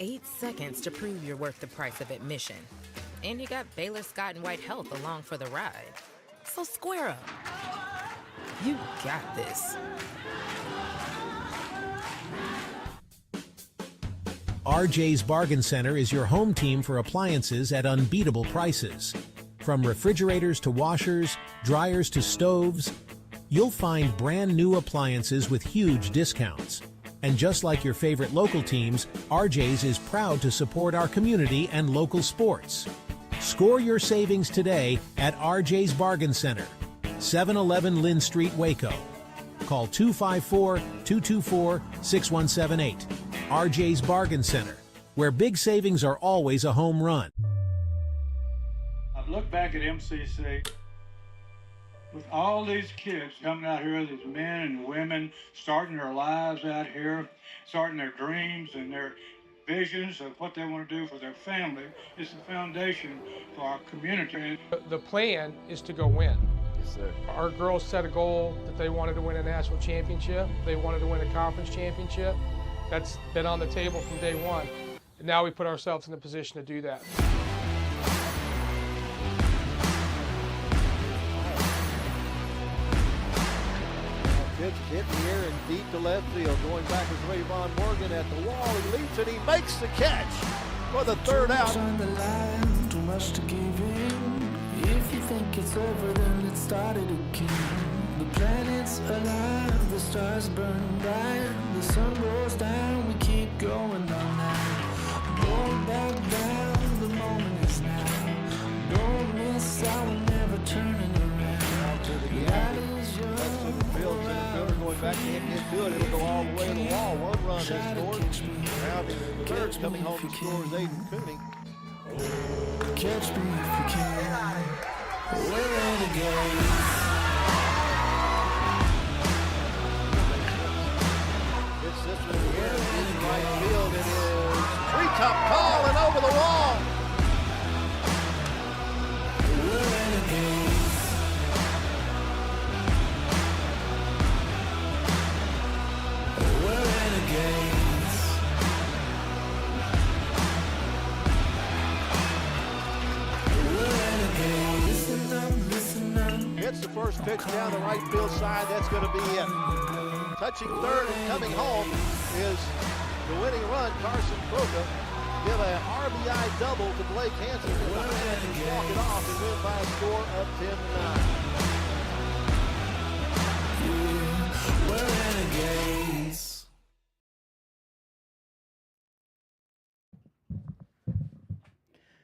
8 seconds to prove you're worth the price of admission. And you got Baylor Scott and White Health along for the ride. So square up. You got this. RJ's Bargain Center is your home team for appliances at unbeatable prices. From refrigerators to washers, dryers to stoves, you'll find brand new appliances with huge discounts. And just like your favorite local teams, RJ's is proud to support our community and local sports. Score your savings today at RJ's Bargain Center, 711 Lynn Street, Waco. Call 254-224-6178. RJ's Bargain Center, where big savings are always a home run. I've looked back at MCC with all these kids coming out here, these men and women starting their lives out here, starting their dreams and their visions of what they want to do for their family. It's the foundation for our community. The plan is to go win. Yes, sir. Our girls set a goal that they wanted to win a national championship. They wanted to win a conference championship. That's been on the table from day one. And now we put ourselves in a position to do that. Pitch hit in the air and deep to left field. Going back is Rayvon Morgan at the wall. He leaps and he makes the catch for the third out. On the line, too much to give in. If you think it's over, then let's start it again. The planet's alive, the stars burn bright, the sun goes down, we keep going on now. Don't back down, the moment is now. Don't miss out, we're never turning around. To the gap. Fields and Miller going back to him, into it. It'll go all the way to the wall. One run is scored. Rounding the third, coming home to score is Aiden Cooney. Catch me if you can. We're renegades. It's this one here in right field. It is treetop call and over the wall. We're renegades. We're renegades. We're renegades. Listen up, listen up. Hits the first pitch down the right field side. That's going to be it. Touching third and coming home is the winning run, Carson Croca. Give a RBI double to Blake Hansen. And the Highlanders walk it off and win by a score of 10-9. We're renegades.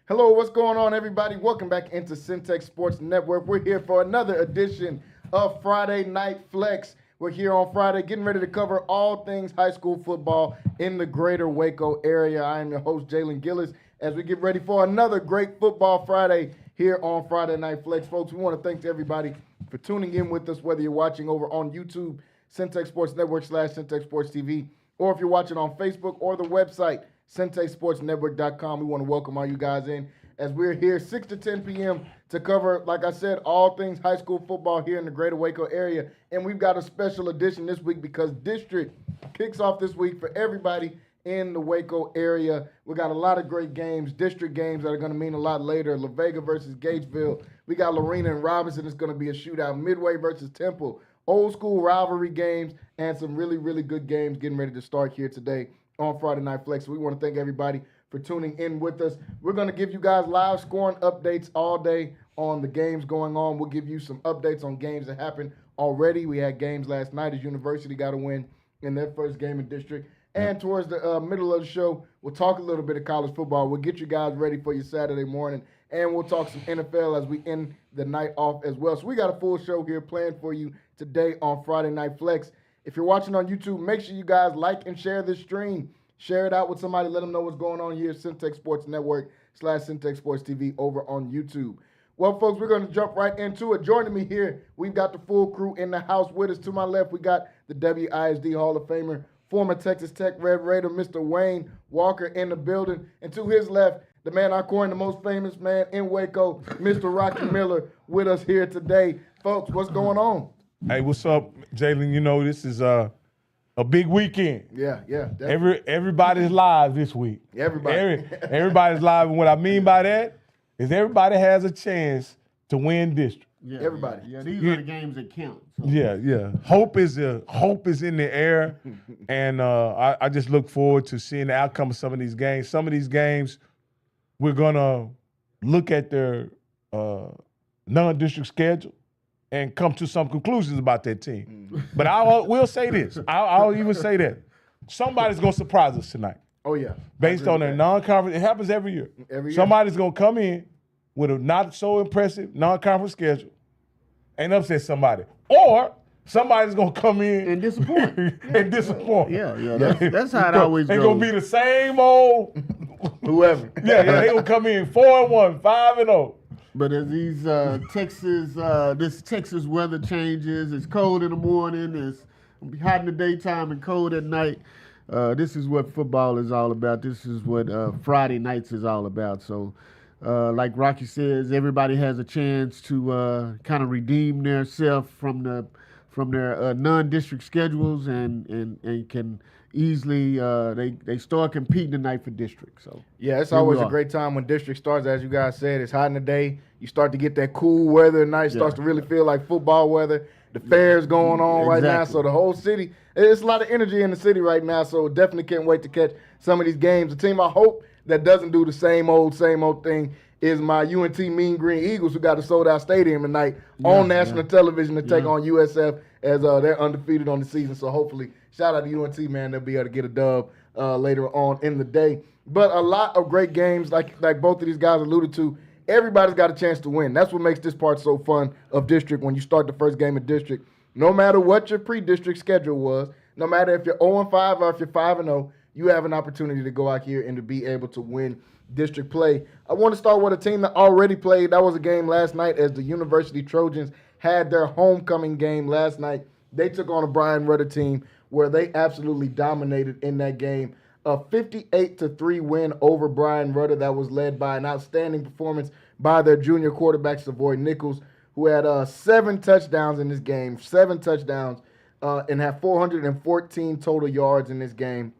Hello, what's going on, everybody? Welcome back into Centex Sports Network. We're here for another edition of Friday Night Flex. We're here on Friday getting ready to cover all things high school football in the greater Waco area. I am your host, Jalen Gillis, as we get ready for another great football Friday here on Friday Night Flex. Folks, we want to thank everybody for tuning in with us, whether you're watching over on YouTube, Centex Sports Network / Centex Sports TV, or if you're watching on Facebook or the website, CentexSportsNetwork.com. We want to welcome all you guys in as we're here 6 to 10 p.m. to cover, like I said, all things high school football here in the greater Waco area. And we've got a special edition this week because District kicks off this week for everybody in the Waco area. We got a lot of great games, district games that are going to mean a lot later. La Vega versus Gatesville. We got Lorena and Robinson. It's going to be a shootout. Midway versus Temple. Old school rivalry games and some really, really good games getting ready to start here today on Friday Night Flex. We want to thank everybody for tuning in with us. We're going to give you guys live scoring updates all day on the games going on. We'll give you some updates on games that happened already. We had games last night as University got a win in their first game in district. And towards the middle of the show, we'll talk a little bit of college football. We'll get you guys ready for your Saturday morning. And we'll talk some NFL as we end the night off as well. So we got a full show here planned for you today on Friday Night Flex. If you're watching on YouTube, make sure you guys like and share this stream. Share it out with somebody. Let them know what's going on here at Centex Sports Network / Centex Sports TV over on YouTube. Well, folks, we're going to jump right into it. Joining me here, we've got the full crew in the house with us. To my left, we got the WISD Hall of Famer, former Texas Tech Red Raider, Mr. Wayne Walker in the building. And to his left, the man I coined the most famous man in Waco, Mr. Rocky Miller, with us here today. Folks, what's going on? Hey, what's up, Jalen? You know, this is a big weekend. Yeah, definitely. Everybody's live this week. Everybody's live. And what I mean by that is everybody has a chance to win district. Yeah, everybody. Yeah, these are the games that count. So. Yeah. Hope is in the air, and I just look forward to seeing the outcome of some of these games. Some of these games, we're gonna look at their non-district schedule and come to some conclusions about that team. But we'll say this. I'll even say that somebody's gonna surprise us tonight. Oh yeah. Based on their non-conference, it happens every year. Somebody's gonna come in with a not so impressive non-conference schedule and upset somebody. Or somebody's gonna come in and disappoint. Yeah. That's how it always goes. It's gonna be the same old whoever. Yeah, they gonna come in 4-1, 5-0. But as these this Texas weather changes, it's cold in the morning, it's hot in the daytime and cold at night. This is what football is all about. This is what Friday nights is all about. So, like Rocky says, everybody has a chance to kind of redeem themselves from their non-district schedules and can easily they start competing tonight for district. So yeah, it's always a great time when district starts. As you guys said, it's hot in the day. You start to get that cool weather at night. Starts to really feel like football weather. The fair's going on right now, so the whole city. There's a lot of energy in the city right now. So definitely can't wait to catch some of these games. The team I hope that doesn't do the same old thing is my UNT Mean Green Eagles, who got a sold-out stadium tonight on national television to take on USF as they're undefeated on the season. So hopefully, shout out to UNT, man. They'll be able to get a dub later on in the day. But a lot of great games, like both of these guys alluded to. Everybody's got a chance to win. That's what makes this part so fun of district when you start the first game of district. No matter what your pre-district schedule was, no matter if you're 0-5 or if you're 5-0, you have an opportunity to go out here and to be able to win district play. I want to start with a team that already played. That was a game last night as the University Trojans had their homecoming game last night. They took on a Brian Rudder team where they absolutely dominated in that game. A 58-3 win over Brian Rudder that was led by an outstanding performance by their junior quarterback, Savoy Nichols, who had 7 touchdowns in this game, 7 touchdowns, and had 414 total yards in this game.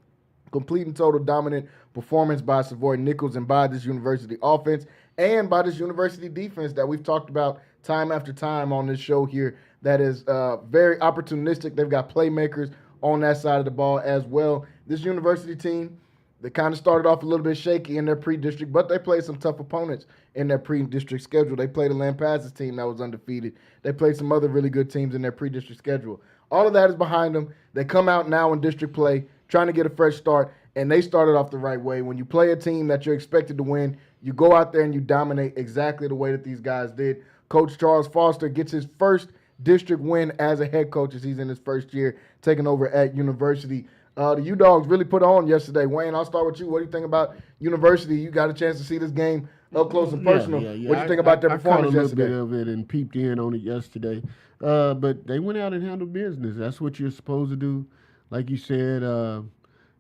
Complete and total dominant performance by Savoy Nichols and by this university offense and by this university defense that we've talked about time after time on this show here that is very opportunistic. They've got playmakers on that side of the ball as well. This university team, they kind of started off a little bit shaky in their pre-district, but they played some tough opponents in their pre-district schedule. They played a Lampaz's team that was undefeated. They played some other really good teams in their pre-district schedule. All of that is behind them. They come out now in district play, trying to get a fresh start, and they started off the right way. When you play a team that you're expected to win, you go out there and you dominate exactly the way that these guys did. Coach Charles Foster gets his first district win as a head coach as he's in his first year taking over at University. The U-Dogs really put on yesterday. Wayne, I'll start with you. What do you think about University? You got a chance to see this game up close and personal. What do you think about their performance yesterday? I caught a little bit of it and peeped in on it yesterday. But they went out and handled business. That's what you're supposed to do. Like you said,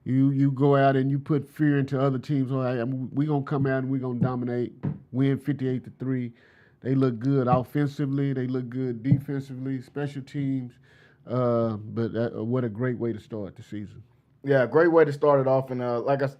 you go out and you put fear into other teams. We're going to come out and we're going to dominate, win 58-3. They look good offensively. They look good defensively, special teams. But what a great way to start the season. Yeah, great way to start it off. And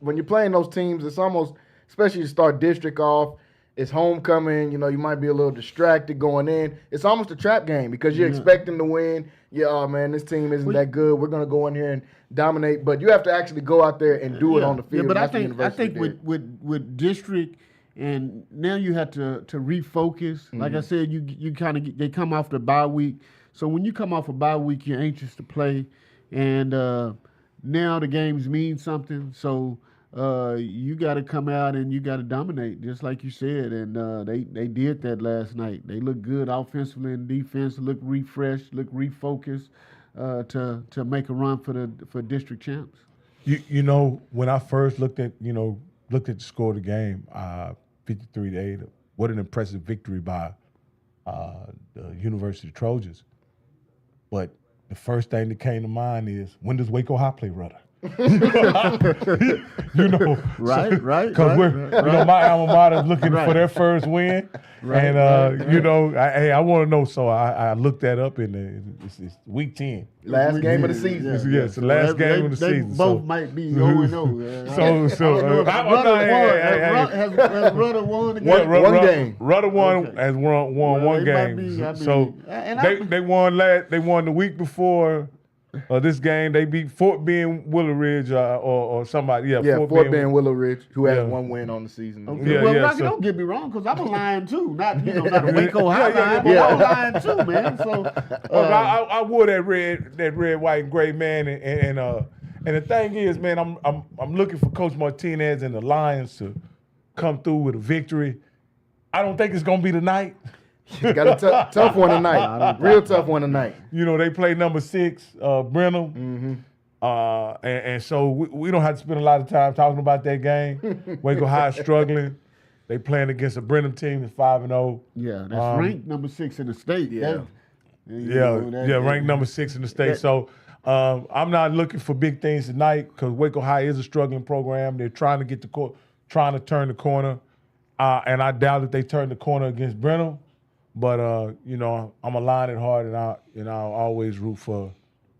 when you're playing those teams, it's almost, especially to start district off, it's homecoming. You know, you might be a little distracted going in. It's almost a trap game because you're expecting to win. Yeah, oh, man, this team isn't that good. We're going to go in here and dominate. But you have to actually go out there and do it on the field. Yeah, but I think with district, and now you have to refocus. Mm-hmm. Like I said, you kind of they come off the bye week. So when you come off a bye week, you're anxious to play, and now the games mean something. So you got to come out and you got to dominate, just like you said. And they did that last night. They looked good offensively and defense. Looked refreshed, looked refocused to make a run for district champs. You know, when I first looked at the score of the game, 53-8. What an impressive victory by the University Trojans. But the first thing that came to mind is, when does Waco High play Rudder? you know, Right. Because my alma mater is looking for their first win, and you know, I want to know. So I looked that up it's week 10. Last game of the season. It's the last game of the season. Both might be 0-0. Has Rudder won the game? One game. Rudder won has won one game. They won They won the week before. This game, they beat Fort Bend Willow Ridge or somebody. Fort Bend Willow Ridge, who has one win on the season. Okay. Rocky, don't get me wrong, because I'm a Lion too. Not a Waco High Lion, but I'm a Lion too, man. So I wore that red, white, and gray, man, and the thing is, man, I'm looking for Coach Martinez and the Lions to come through with a victory. I don't think it's gonna be tonight. He's got a tough one tonight. Real tough one tonight. You know, they play number 6, Brenham. And so we don't have to spend a lot of time talking about that game. Waco High is struggling. They playing against a Brenham team that's 5-0. Yeah, that's ranked number 6 in the state. Ranked number 6 in the state. So I'm not looking for big things tonight because Waco High is a struggling program. They're trying to trying to turn the corner. And I doubt that they turn the corner against Brenham. But you know, I'm a Lion at heart, and I'll always root for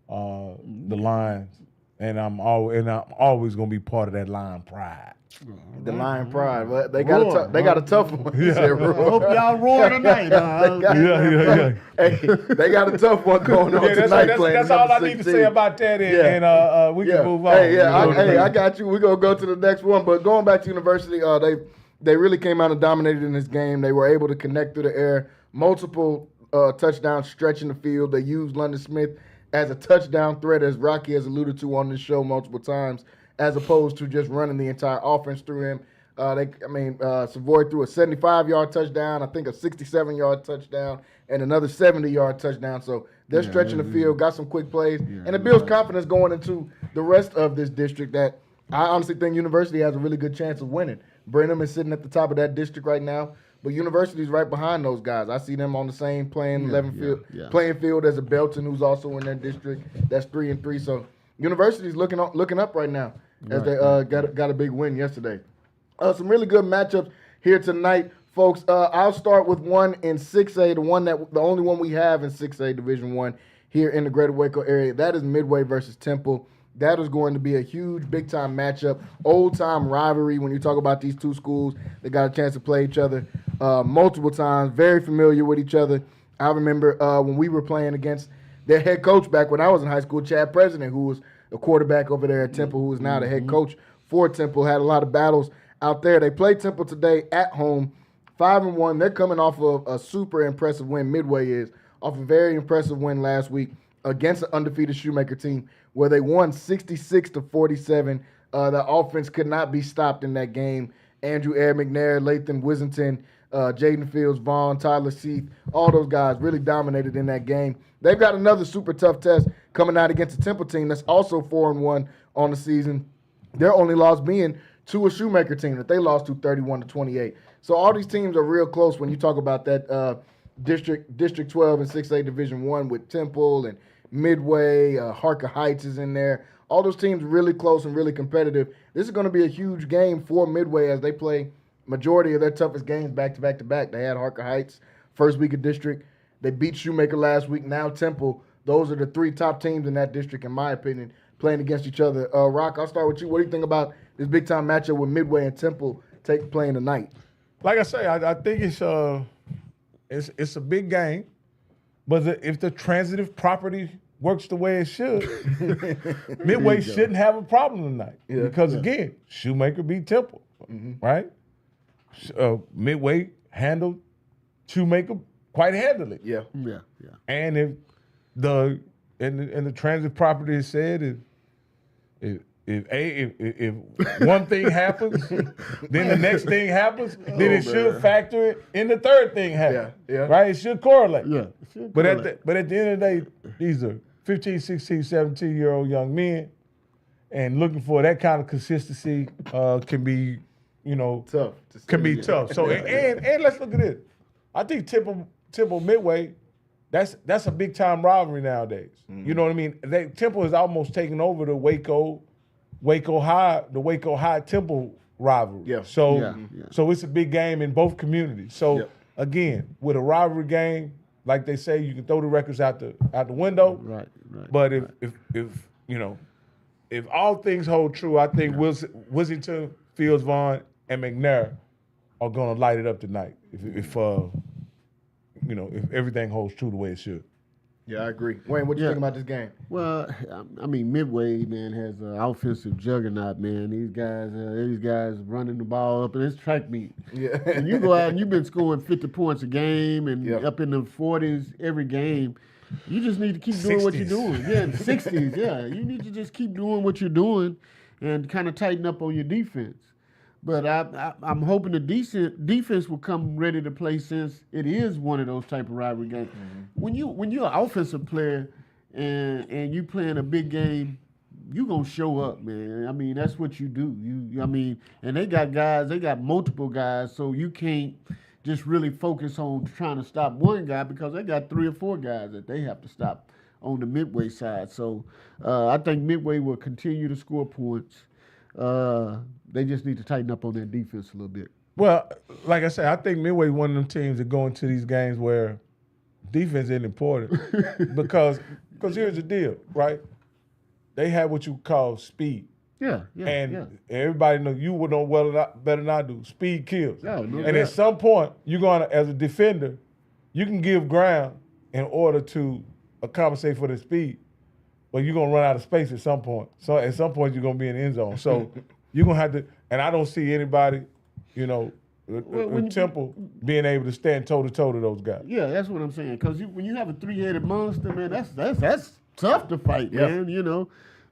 the Lions, and I'm always gonna be part of that Lion pride. The Lion pride. Well, they got a tough one. I hope y'all roar tonight. Hey, they got a tough one going on tonight. That's all I need to say about that, and we can move on. I got you. We're gonna go to the next one. But going back to University, they really came out and dominated in this game. They were able to connect through the air. Multiple touchdowns stretching the field. They used London Smith as a touchdown threat, as Rocky has alluded to on this show multiple times, as opposed to just running the entire offense through him. Savoy threw a 75-yard touchdown, I think a 67-yard touchdown, and another 70-yard touchdown. So they're stretching the field, got some quick plays, and it builds confidence going into the rest of this district that I honestly think University has a really good chance of winning. Brenham is sitting at the top of that district right now. But University's right behind those guys. I see them on the same playing field as a Belton, who's also in their district. That's 3-3. So University's looking up right now as they got a big win yesterday. Some really good matchups here tonight, folks. I'll start with one in 6A, the only one we have in 6A Division I here in the Greater Waco area. That is Midway versus Temple. That is going to be a huge, big-time matchup, old-time rivalry. When you talk about these two schools, they got a chance to play each other multiple times, very familiar with each other. I remember when we were playing against their head coach back when I was in high school, Chad President, who was a quarterback over there at Temple, who is now the head coach for Temple, had a lot of battles out there. They played Temple today at home, 5-1. They're coming off of a super impressive win, Midway is, off a very impressive win last week against an undefeated Shoemaker team where they won 66-47. The offense could not be stopped in that game. Andrew Air McNair, Lathan Wissington, Jaden Fields, Vaughn, Tyler Seath, all those guys really dominated in that game. They've got another super tough test coming out against a Temple team that's also 4-1 on the season. Their only loss being to a Shoemaker team that they lost to 31-28. So all these teams are real close when you talk about that District 12 and 6A Division I with Temple and Midway, Harker Heights is in there. All those teams really close and really competitive. This is going to be a huge game for Midway as they play majority of their toughest games back to back. They had Harker Heights first week of district. They beat Shoemaker last week. Now Temple. Those are the 3 top teams in that district, in my opinion, playing against each other. Rock, I'll start with you. What do you think about this big-time matchup with Midway and Temple playing tonight? Like I say, I think it's a big game. But if the transitive property works the way it should, Midway shouldn't have a problem tonight. Because, again, Shoemaker beat Temple, right? Midway handled Shoemaker quite handily. Yeah. And if the transitive property said if one thing happens, then the next thing happens, then it should factor it in the third thing happens. Right? It should correlate. But at the end of the day, these are 15, 16, 17-year-old young men, and looking for that kind of consistency can be, tough. Tough. So and let's look at this. I think Temple Midway, that's a big time rivalry nowadays. You know what I mean? Temple has almost taken over the Waco Waco High Temple rivalry. Yeah. So it's a big game in both communities. So again, with a rivalry game, like they say, you can throw the records out the window. Right. But if all things hold true, I think Wissington, Fields Vaughn, and McNair are going to light it up tonight. If everything holds true the way it should. Yeah, I agree. Wayne, what do you think about this game? Well, I mean, Midway, man, has an offensive juggernaut, man. These guys running the ball up, and it's track meet. Yeah. When you go out and you've been scoring 50 points a game and up in the 40s every game, you just need to keep doing what you're doing. Yeah, 60s, yeah. You need to just keep doing what you're doing and kind of tighten up on your defense. But I'm hoping the defense will come ready to play since it is one of those type of rivalry games. Mm-hmm. When you're an offensive player and you playing a big game, you gonna show up, man. I mean, that's what you do. And they got multiple guys, so you can't just really focus on trying to stop one guy because they got 3 or 4 guys that they have to stop on the Midway side. So I think Midway will continue to score points. They just need to tighten up on their defense a little bit. Well, like I said, I think Midway one of them teams that go into these games where defense isn't important because here's the deal, right? They have what you call speed. And everybody knows you would know better than I do. Speed kills. At some point, you're going to, as a defender, you can give ground in order to compensate for the speed. But you're going to run out of space at some point. So at some point, you're going to be in the end zone. So you're going to have to – and I don't see anybody, Temple being able to stand toe-to-toe to those guys. Yeah, that's what I'm saying. Because when you have a 3-headed monster, man, that's tough to fight, man.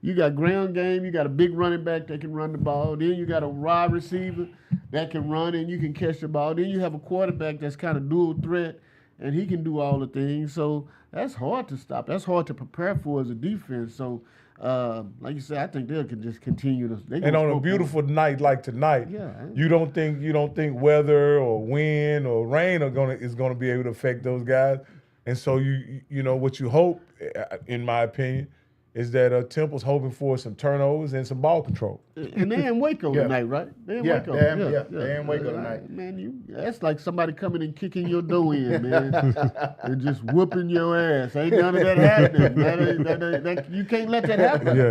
You got ground game. You got a big running back that can run the ball. Then you got a wide receiver that can run and you can catch the ball. Then you have a quarterback that's kind of dual threat, and he can do all the things. So that's hard to stop. That's hard to prepare for as a defense. So, like you said, I think they can just continue to. And on a beautiful night like tonight, you don't think weather or wind or rain is gonna be able to affect those guys. And so you know what you hope, in my opinion, is that Temple's hoping for some turnovers and some ball control. And they're in Waco tonight, right? They're in Waco. They're in Waco tonight. Man, that's like somebody coming and kicking your dough in, man, and just whooping your ass. Ain't none of that happening. You can't let that happen. You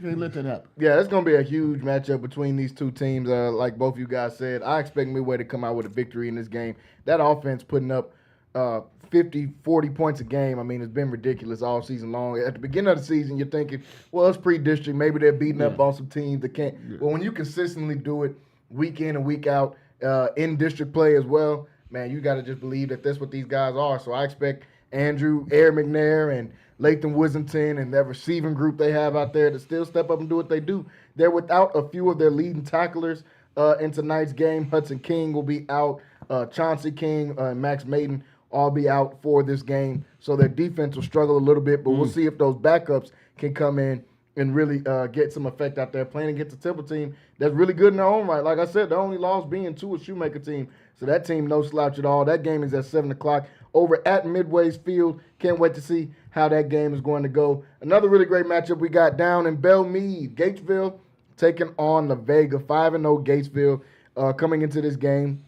can't let that happen. Yeah, it's going to be a huge matchup between these two teams. Like both of you guys said, I expect Midway to come out with a victory in this game. That offense putting up 50, 40 points a game. I mean, it's been ridiculous all season long. At the beginning of the season, you're thinking, well, it's pre-district. Maybe they're beating up on some teams that can't. Well, when you consistently do it week in and week out in district play as well, man, you got to just believe that that's what these guys are. So I expect Andrew, Air McNair, and Latham Wissington and that receiving group they have out there to still step up and do what they do. They're without a few of their leading tacklers in tonight's game. Hudson King will be out. Chauncey King and Max Maiden all be out for this game. So their defense will struggle a little bit, but we'll see if those backups can come in and really get some effect out there playing against a Temple team that's really good in their own right. Like I said, the only loss being to a Shoemaker team. So that team no slouch at all. That game is at 7 o'clock over at Midway's Field. Can't wait to see how that game is going to go. Another really great matchup we got down in Belmead. Gatesville taking on the Vega. 5-0 Gatesville coming into this game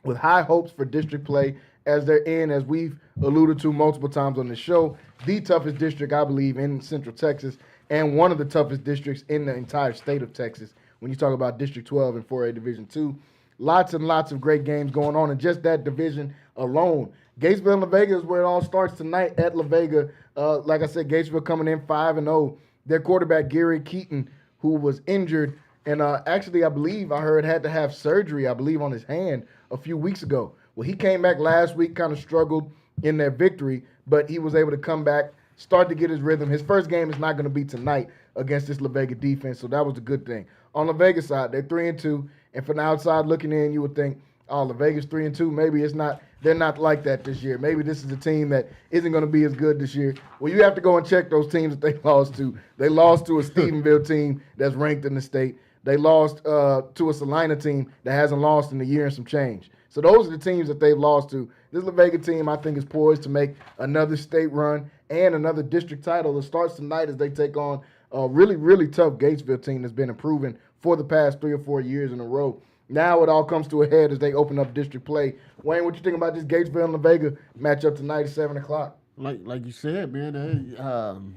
with high hopes for district play as they're in, as we've alluded to multiple times on the show, the toughest district, I believe, in Central Texas and one of the toughest districts in the entire state of Texas when you talk about District 12 and 4A Division 2. Lots and lots of great games going on in just that division alone. Gatesville and La Vega is where it all starts tonight at La Vega. Like I said, Gatesville coming in 5-0. Their quarterback, Gary Keaton, who was injured and actually I believe I heard had to have surgery, I believe, on his hand a few weeks ago. Well, he came back last week, kind of struggled in their victory, but he was able to come back, start to get his rhythm. His first game is not going to be tonight against this La Vega defense, so that was a good thing. On La Vega side, they're 3-2, and from the outside looking in, you would think, oh, La Vega's 3-2. Maybe it's not. They're not like that this year. Maybe this is a team that isn't going to be as good this year. Well, you have to go and check those teams that they lost to. They lost to a Stephenville team that's ranked in the state. They lost to a Salina team that hasn't lost in a year and some change. So those are the teams that they've lost to. This La Vega team, I think, is poised to make another state run and another district title that starts tonight as they take on really, really tough Gatesville team that's been improving for the past 3 or 4 years in a row. Now it all comes to a head as they open up district play. Wayne, what you think about this Gatesville and La Vega matchup tonight at 7 o'clock? Like you said, man,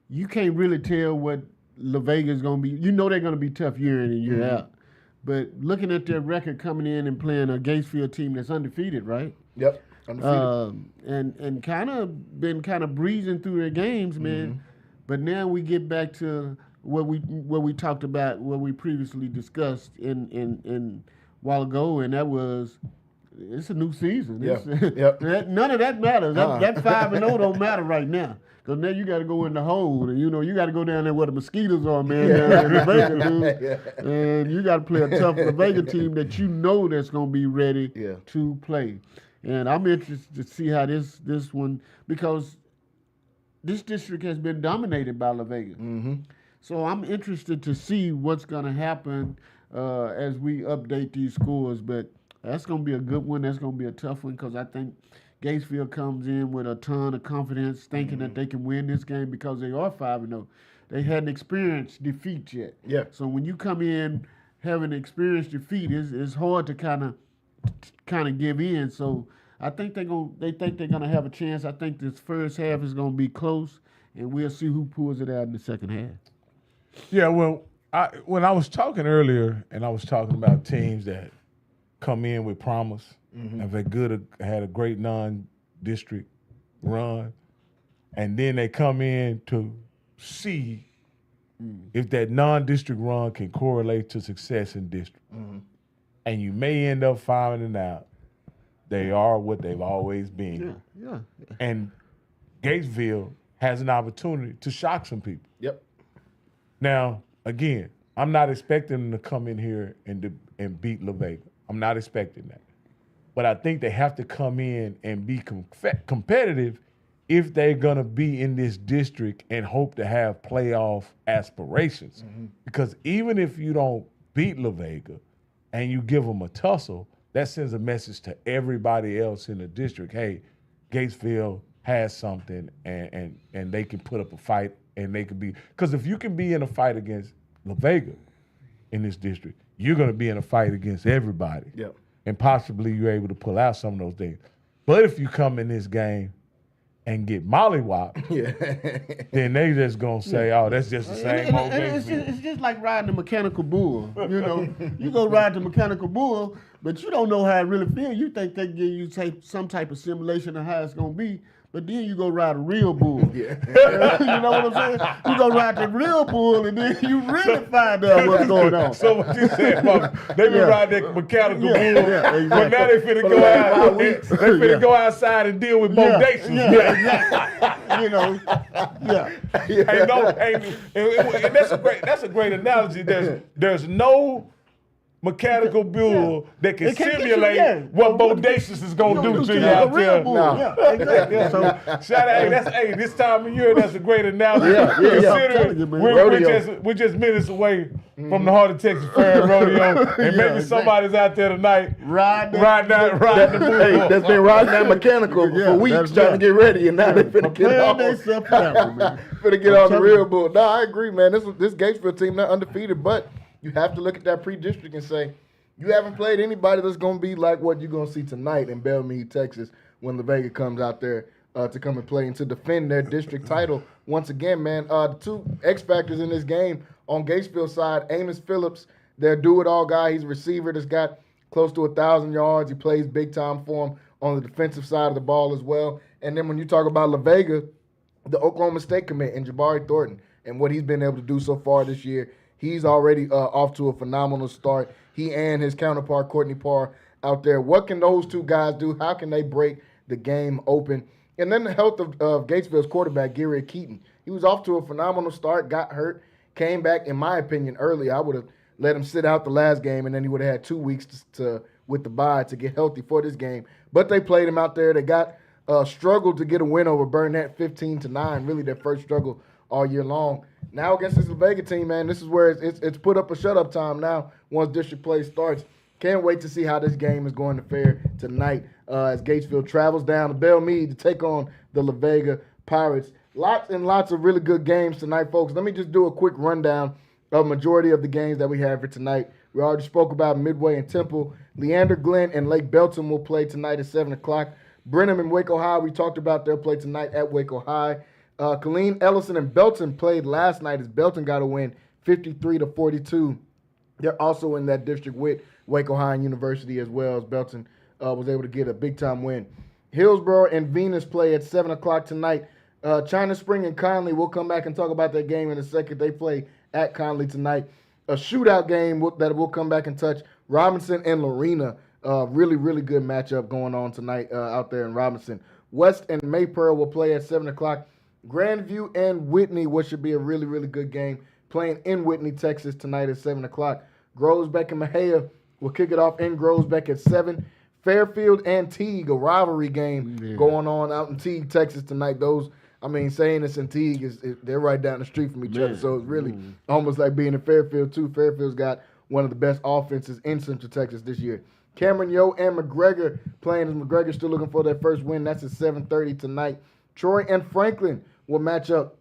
you can't really tell what La Vega is going to be. You know they're going to be tough year in and year out. But looking at their record coming in and playing a Gatesville team that's undefeated, right? Yep, undefeated. And kind of been breezing through their games, man. But now we get back to what we talked about, what we previously discussed in while ago, and that was it's a new season. None of that matters. That 5-0 don't matter right now. Because now you got to go in the hole, and you got to go down there where the mosquitoes are, man, down in La Vega, dude. And you got to play a tough La Vega team that you know that's going to be ready to play. And I'm interested to see how this one, because this district has been dominated by La Vega. So I'm interested to see what's going to happen as we update these scores. But that's going to be a good one. That's going to be a tough one because I think Gatesville comes in with a ton of confidence, thinking that they can win this game because they are 5-0. They hadn't experienced defeat yet. Yeah. So when you come in having experienced defeat, it's hard to kind of give in. So I think they think they're gonna have a chance. I think this first half is gonna be close, and we'll see who pulls it out in the second half. Yeah, well, when I was talking earlier, and I was talking about teams that come in with promise, and they had a great non-district run, and then they come in to see if that non-district run can correlate to success in district. And you may end up finding out they are what they've always been. Yeah. And Gatesville has an opportunity to shock some people. Yep. Now, again, I'm not expecting them to come in here and beat La Vega. I'm not expecting that. But I think they have to come in and be competitive if they're going to be in this district and hope to have playoff aspirations. Because even if you don't beat La Vega and you give them a tussle, that sends a message to everybody else in the district, hey, Gatesville has something and they can put up a fight and they can be – because if you can be in a fight against La Vega in this district, you're going to be in a fight against everybody. Yep. And possibly you're able to pull out some of those things. But if you come in this game and get mollywopped, then they just going to say, oh, that's just the same old game. It's just like riding a mechanical bull. You go ride the mechanical bull, but you don't know how it really feels. You think they give you some type of simulation of how it's going to be. But then you go ride a real bull. You know what I'm saying? You go ride the real bull, and then you really find out what's going on. So what you said, Mama, they been riding that mechanical bull, exactly. but now they finna go out. They finna go outside and deal with bodacious. And that's a great analogy. There's no mechanical bull that can simulate what bodacious is gonna do to you out there. Exactly. So shout out, this time of year, that's a great analogy. Considering we're just minutes away from the Heart of Texas Fair Rodeo, and maybe somebody's out there tonight riding the bull. Hey, that's been riding that mechanical for weeks trying to get ready, and now they finna get on. Finna get on the real bull. No, I agree, man. This Gatesville team, not undefeated, but you have to look at that pre-district and say, you haven't played anybody that's going to be like what you're going to see tonight in Belmead, Texas, when La Vega comes out there to come and play and to defend their district title once again, man. The two X factors in this game on Gatesville's side, Amos Phillips, their do-it-all guy. He's a receiver that's got close to 1,000 yards. He plays big time for him on the defensive side of the ball as well. And then when you talk about La Vega, the Oklahoma State commit and Jabari Thornton and what he's been able to do so far this year, he's already off to a phenomenal start. He and his counterpart, Courtney Parr, out there. What can those two guys do? How can they break the game open? And then the health of Gatesville's quarterback, Gary Keaton. He was off to a phenomenal start, got hurt, came back, in my opinion, early. I would have let him sit out the last game, and then he would have had 2 weeks with the bye to get healthy for this game. But they played him out there. They got struggled to get a win over Burnett 15-9, really their first struggle all year long. Now against this La Vega team, man, this is where it's put up a shut-up time now once district play starts. Can't wait to see how this game is going to fare tonight as Gatesville travels down to Belmead to take on the La Vega Pirates. Lots and lots of really good games tonight, folks. Let me just do a quick rundown of majority of the games that we have for tonight. We already spoke about Midway and Temple. Leander Glen and Lake Belton will play tonight at 7 o'clock. Brenham and Waco High, we talked about their play tonight at Waco High. Colleen, Ellison, and Belton played last night as Belton got a win 53-42. They're also in that district with Waco High and University as well, as Belton was able to get a big-time win. Hillsborough and Venus play at 7 o'clock tonight. China Spring and Connally, we'll come back and talk about that game in a second. They play at Connally tonight. A shootout game that we'll come back and touch. Robinson and Lorena, really, really good matchup going on tonight out there in Robinson. West and Maypearl will play at 7 o'clock. Grandview and Whitney, which should be a really, really good game, playing in Whitney, Texas tonight at 7 o'clock. Grosbeck and Mejia will kick it off in Grosbeck at 7. Fairfield and Teague, a rivalry game going on out in Teague, Texas tonight. Those, saying it's in Teague, they're right down the street from each other. So it's really almost like being in Fairfield, too. Fairfield's got one of the best offenses in Central Texas this year. Cameron Yo and McGregor playing as McGregor still looking for their first win. That's at 7:30 tonight. Troy and Franklin will match up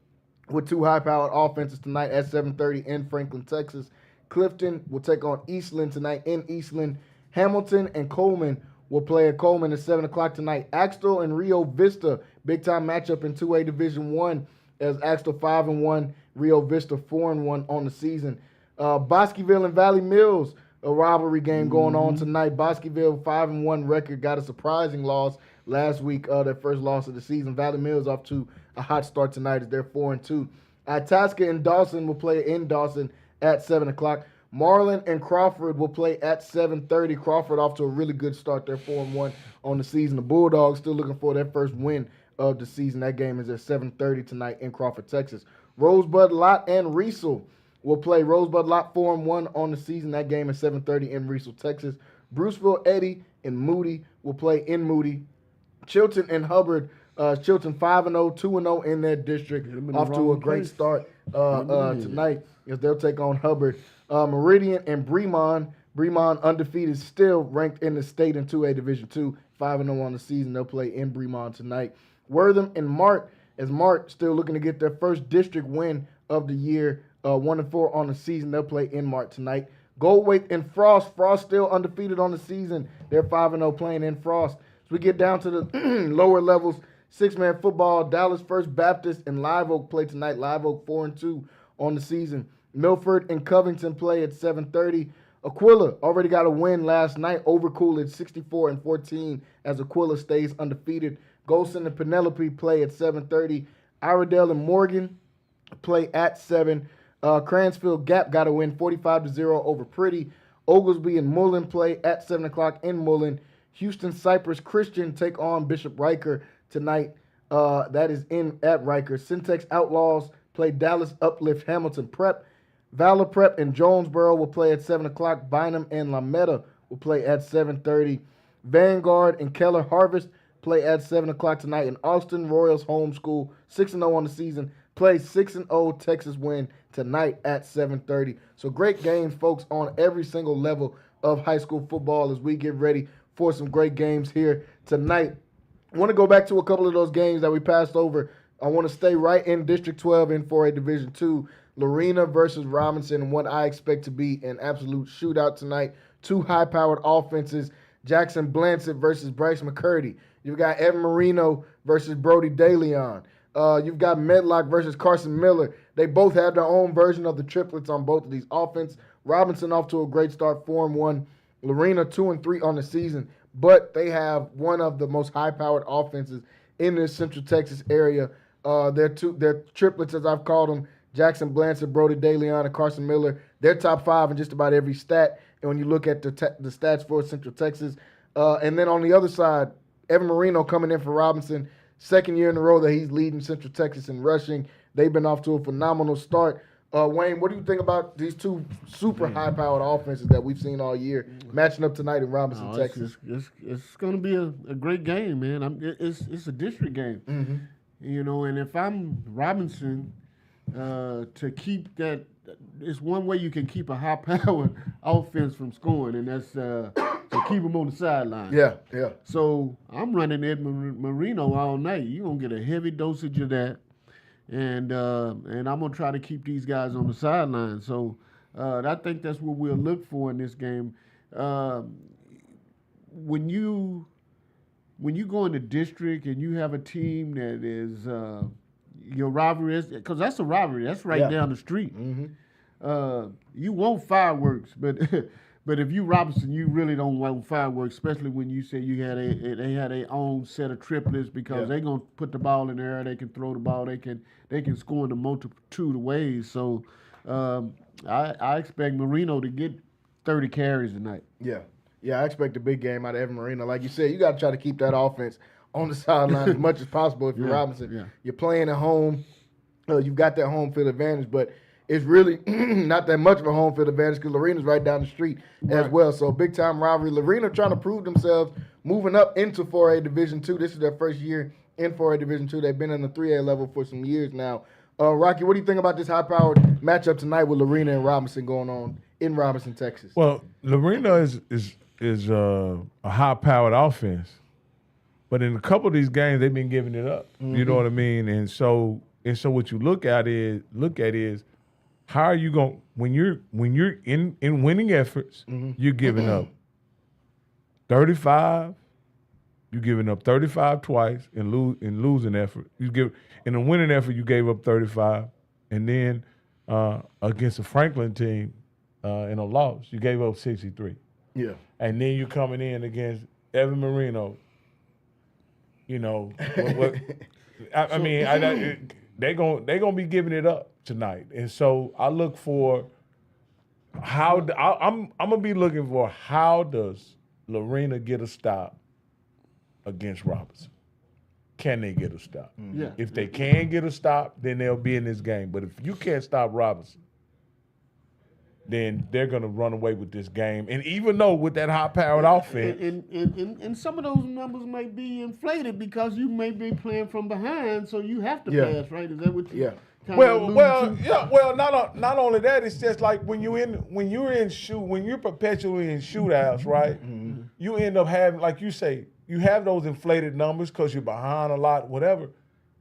with two high-powered offenses tonight at 7:30 in Franklin, Texas. Clifton will take on Eastland tonight in Eastland. Hamilton and Coleman will play at Coleman at 7 o'clock tonight. Axtell and Rio Vista, big-time matchup in 2A Division I, as Axtell 5-1, Rio Vista 4-1 on the season. Bosqueville and Valley Mills, a rivalry game going on tonight. Bosqueville 5-1 record, got a surprising loss last week, their first loss of the season. Valley Mills off to a hot start tonight as they're 4-2. Itasca and Dawson will play in Dawson at 7 o'clock. Marlin and Crawford will play at 7:30. Crawford off to a really good start. They're 4-1 on the season. The Bulldogs still looking for their first win of the season. That game is at 7:30 tonight in Crawford, Texas. Rosebud Lot and Riesel will play. Rosebud Lot 4-1 on the season. That game is 7:30 in Riesel, Texas. Bruceville Eddy and Moody will play in Moody. Chilton and Hubbard. Chilton 5-0, 2-0 in their district. Off to a great start tonight as they'll take on Hubbard. Meridian and Bremond. Bremond undefeated, still ranked in the state in 2A Division II, 5-0 on the season. They'll play in Bremond tonight. Wortham and Mart, as Mart still looking to get their first district win of the year, 1-4 on the season. They'll play in Mart tonight. Goldthwaite and Frost. Frost still undefeated on the season. They're 5-0 playing in Frost. As we get down to the lower levels, six-man football, Dallas First Baptist and Live Oak play tonight. Live Oak 4-2 on the season. Milford and Covington play at 7:30. Aquila already got a win last night over Coolidge, 64-14, as Aquila stays undefeated. Golson and Penelope play at 7:30. Iredell and Morgan play at 7. Cransfield Gap got a win 45-0 over Pretty. Oglesby and Mullen play at 7 o'clock in Mullen. Houston Cypress Christian take on Bishop Riker tonight. That is at Riker. Centex Outlaws play Dallas Uplift Hamilton Prep. Valor Prep and Jonesboro will play at 7 o'clock. Bynum and Lametta will play at 7:30. Vanguard and Keller Harvest play at 7 o'clock tonight. And Austin Royals Homeschool, 6-0 on the season, play 6-0 Texas win tonight at 7:30. So great games, folks, on every single level of high school football as we get ready for some great games here tonight. I want to go back to a couple of those games that we passed over. I want to stay right in District 12 in 4A Division II. Lorena versus Robinson, and what I expect to be an absolute shootout tonight. Two high-powered offenses. Jackson Blancett versus Bryce McCurdy. You've got Evan Marino versus Brody DeLeon. You've got Medlock versus Carson Miller. They both have their own version of the triplets on both of these offenses. Robinson off to a great start, 4-1. Lorena 2-3 on the season, but they have one of the most high-powered offenses in this Central Texas area. They're triplets, as I've called them. Jackson Blancett, Brody DeLeon, and Carson Miller. They're top 5 in just about every stat. And when you look at the stats for Central Texas, and then on the other side, Evan Marino coming in for Robinson, second year in a row that he's leading Central Texas in rushing. They've been off to a phenomenal start. Wayne, what do you think about these two super high-powered offenses that we've seen all year matching up tonight in Robinson, Texas? It's going to be a great game, man. It's a district game, and if I'm Robinson, to keep that, it's one way you can keep a high-powered offense from scoring, and that's to keep them on the sideline. Yeah. So I'm running Edmund Marino all night. You're going to get a heavy dosage of that. and I'm gonna try to keep these guys on the sideline. So I think that's what we'll look for in this game. When you go into district and you have a team that is your rivalry is, because that's a rivalry. That's right down the street. You want fireworks, but but if you Robinson, you really don't want fireworks, especially when you say they had their own set of triplets because they're gonna put the ball in the air, they can throw the ball, they can score in a multitude of ways. So I expect Marino to get 30 carries tonight. Yeah, I expect a big game out of Evan Marino. Like you said, you got to try to keep that offense on the sideline as much as possible if you're Robinson. Yeah. You're playing at home. You've got that home field advantage, but it's really not that much of a home field advantage because Lorena's right down the street as well. So big-time rivalry. Lorena trying to prove themselves moving up into 4A Division II. This is their first year in 4A Division II. They've been in the 3A level for some years now. Rocky, what do you think about this high-powered matchup tonight with Lorena and Robinson going on in Robinson, Texas? Well, Lorena is a high-powered offense, but in a couple of these games they've been giving it up. You know what I mean? And so what you look at is how are you going when you're in winning efforts, you're giving up 35. You're giving up 35 twice in losing effort. In a winning effort you gave up 35, and then against the Franklin team in a loss you gave up 63. Yeah. And then you're coming in against Evan Marino. You know, they're gonna be giving it up tonight, and so I look for I'm gonna be looking for how does Lorena get a stop against Robinson? Can they get a stop? Yeah. If they can get a stop, then they'll be in this game. But if you can't stop Robinson, then they're going to run away with this game. And even though with that high-powered offense. And some of those numbers may be inflated because you may be playing from behind, so you have to pass, right? Is that what you Well, not only that, it's just like when you're perpetually in shootouts, right? You end up having, like you say, you have those inflated numbers because you're behind a lot, whatever.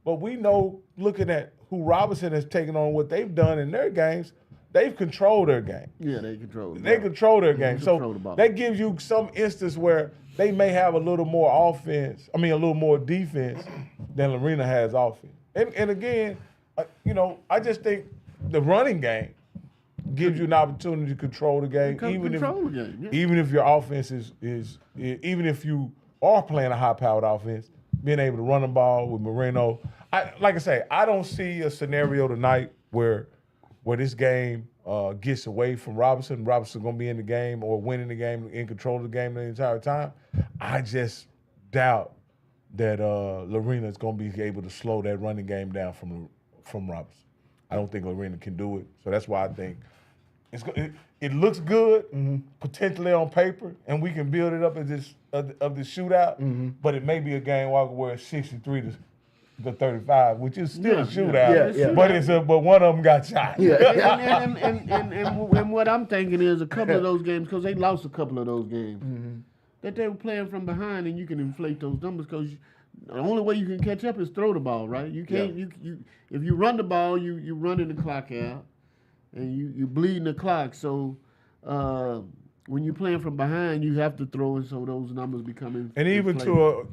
But we know, looking at who Robinson has taken on, what they've done in their games, they've controlled their game. Yeah, they control the ball. They control their game. Control the So ball. that gives you some instance where they may have a little more a little more defense than Lorena has offense. And again, I just think the running game gives you an opportunity to control the game, even if your offense is even if you are playing a high-powered offense, being able to run the ball with Marino. I don't see a scenario tonight where this game gets away from Robinson. Robinson's going to be in the game or winning the game, in control of the game the entire time. I just doubt that Lorena is going to be able to slow that running game down from Robinson. I don't think Lorena can do it. So that's why I think it looks good potentially on paper, and we can build it up as this shootout. But it may be a game where it's 63 to 35, which is still a shootout. But one of them got shot. And what I'm thinking is a couple of those games, because they lost a couple of those games, that they were playing from behind, and you can inflate those numbers because the only way you can catch up is throw the ball, right? You can't. You if you run the ball, you running the clock out, and you bleeding the clock. So when you're playing from behind, you have to throw, and so those numbers become. And even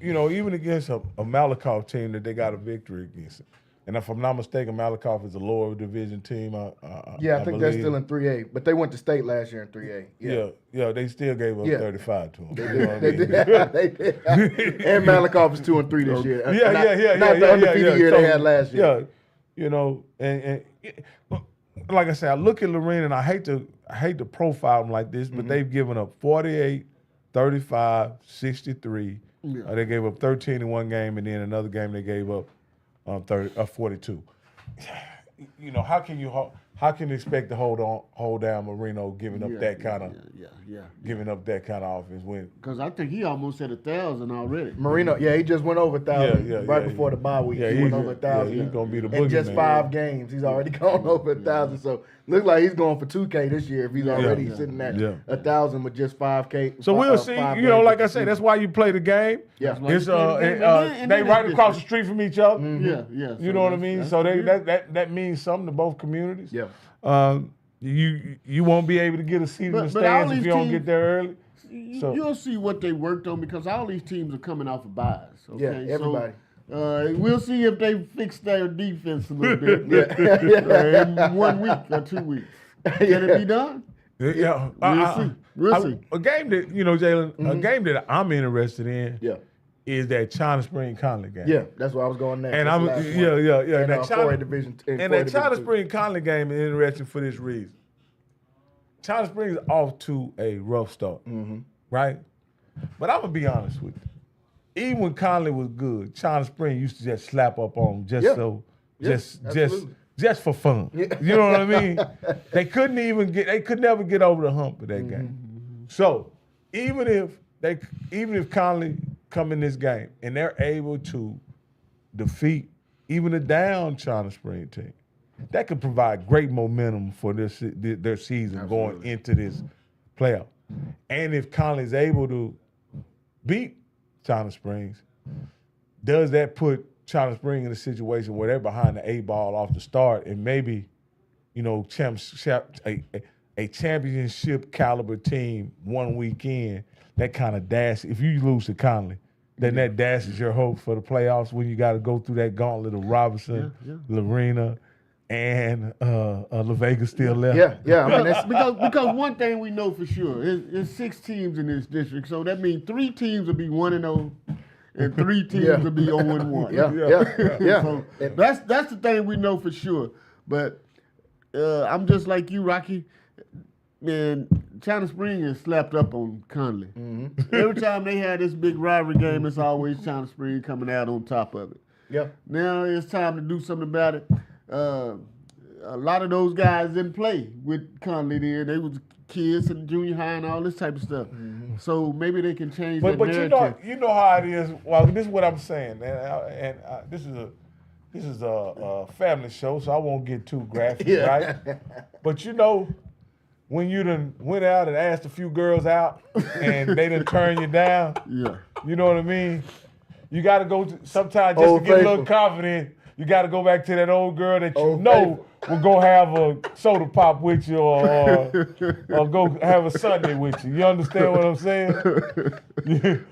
even against a Malakoff team that they got a victory against. And if I'm not mistaken, Malakoff is a lower division team. I think they're still in 3A, but they went to state last year in 3A. Yeah, they still gave up 35 to them. They did. And Malakoff is 2-3 this year. Not the undefeated year they had last year. And like I said, I look at Lorena and I hate to profile them like this, but they've given up 48, 35, 63. They gave up 13 in one game, and then another game they gave up 42. How can you expect to hold down Marino giving up that kind of offense when? Because I think he almost hit 1,000 already. Marino, he just went over 1,000 before the bye week. He went over 1,000. He's gonna be the boogeyman. In just 5 games, he's already gone over 1,000. So Look like he's going for 2K this year if he's already sitting at 1,000 with just 5K. So we'll see. Like I say, that's why you play the game. Yeah. It's they right across the street from each other. Mm-hmm. Yeah. You know what I mean? So that means something to both communities. Yeah. You won't be able to get a seat in the stands if you don't get there early. You'll see what they worked on because all these teams are coming off of buys. Okay? Yeah, everybody. So, we'll see if they fix their defense a little bit in 1 week or 2 weeks. Can it be done? Yeah, We'll see. A game that Jalen, a game that I'm interested in. Is that China Spring Connally game? Yeah, that's where I was going next. And And that China Division. that China Spring Connally game is interesting for this reason. China Spring is off to a rough start, right? But I'm gonna be honest with you. Even when Connally was good, China Spring used to just slap up on them just for fun. You know what I mean? They could never get over the hump of that game. So even if Connally come in this game and they're able to defeat even a down China Spring team, that could provide great momentum for their season going into this playoff. And if Connolly's able to beat China Springs, does that put China Spring in a situation where they're behind the 8 ball off the start and maybe, a championship caliber team 1 weekend, that kind of dash, if you lose to Connally, then that dashes your hope for the playoffs when you got to go through that gauntlet of Robinson, Lorena, and Vega still left. Yeah. I mean, that's because one thing we know for sure is 6 teams in this district, so that means 3 teams will be 1-0, and 3 teams will be 0-1. Yeah. So that's the thing we know for sure. But I'm just like you, Rocky. Man, China Spring is slapped up on Connally. Every time they had this big rivalry game, it's always China Spring coming out on top of it. Yeah. Now it's time to do something about it. A lot of those guys didn't play with Connally then. They was kids in junior high and all this type of stuff. So maybe they can change that narrative. you know how it is. Well, this is what I'm saying, and this is a family show, so I won't get too graphic, right? But when you done went out and asked a few girls out and they done turn you down, you know what I mean? You got to go sometimes just to get a little confident. You got to go back to that old girl that will go have a soda pop with you or go have a Sunday with you. You understand what I'm saying?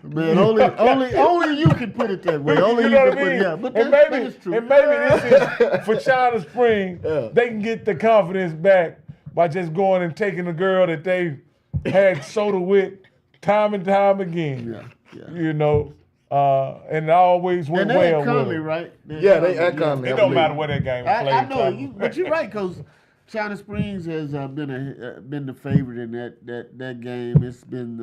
Man, only you can put it that way. Only you can put it. Yeah, but that's true. And maybe this is for China Spring. They can get the confidence back by just going and taking a girl that they had soda with time and time again. And it always went well. And they at Connally, right? They at Connally. It don't matter where that game was played. I know, but you're right, because China Springs has been the favorite in that game. It's been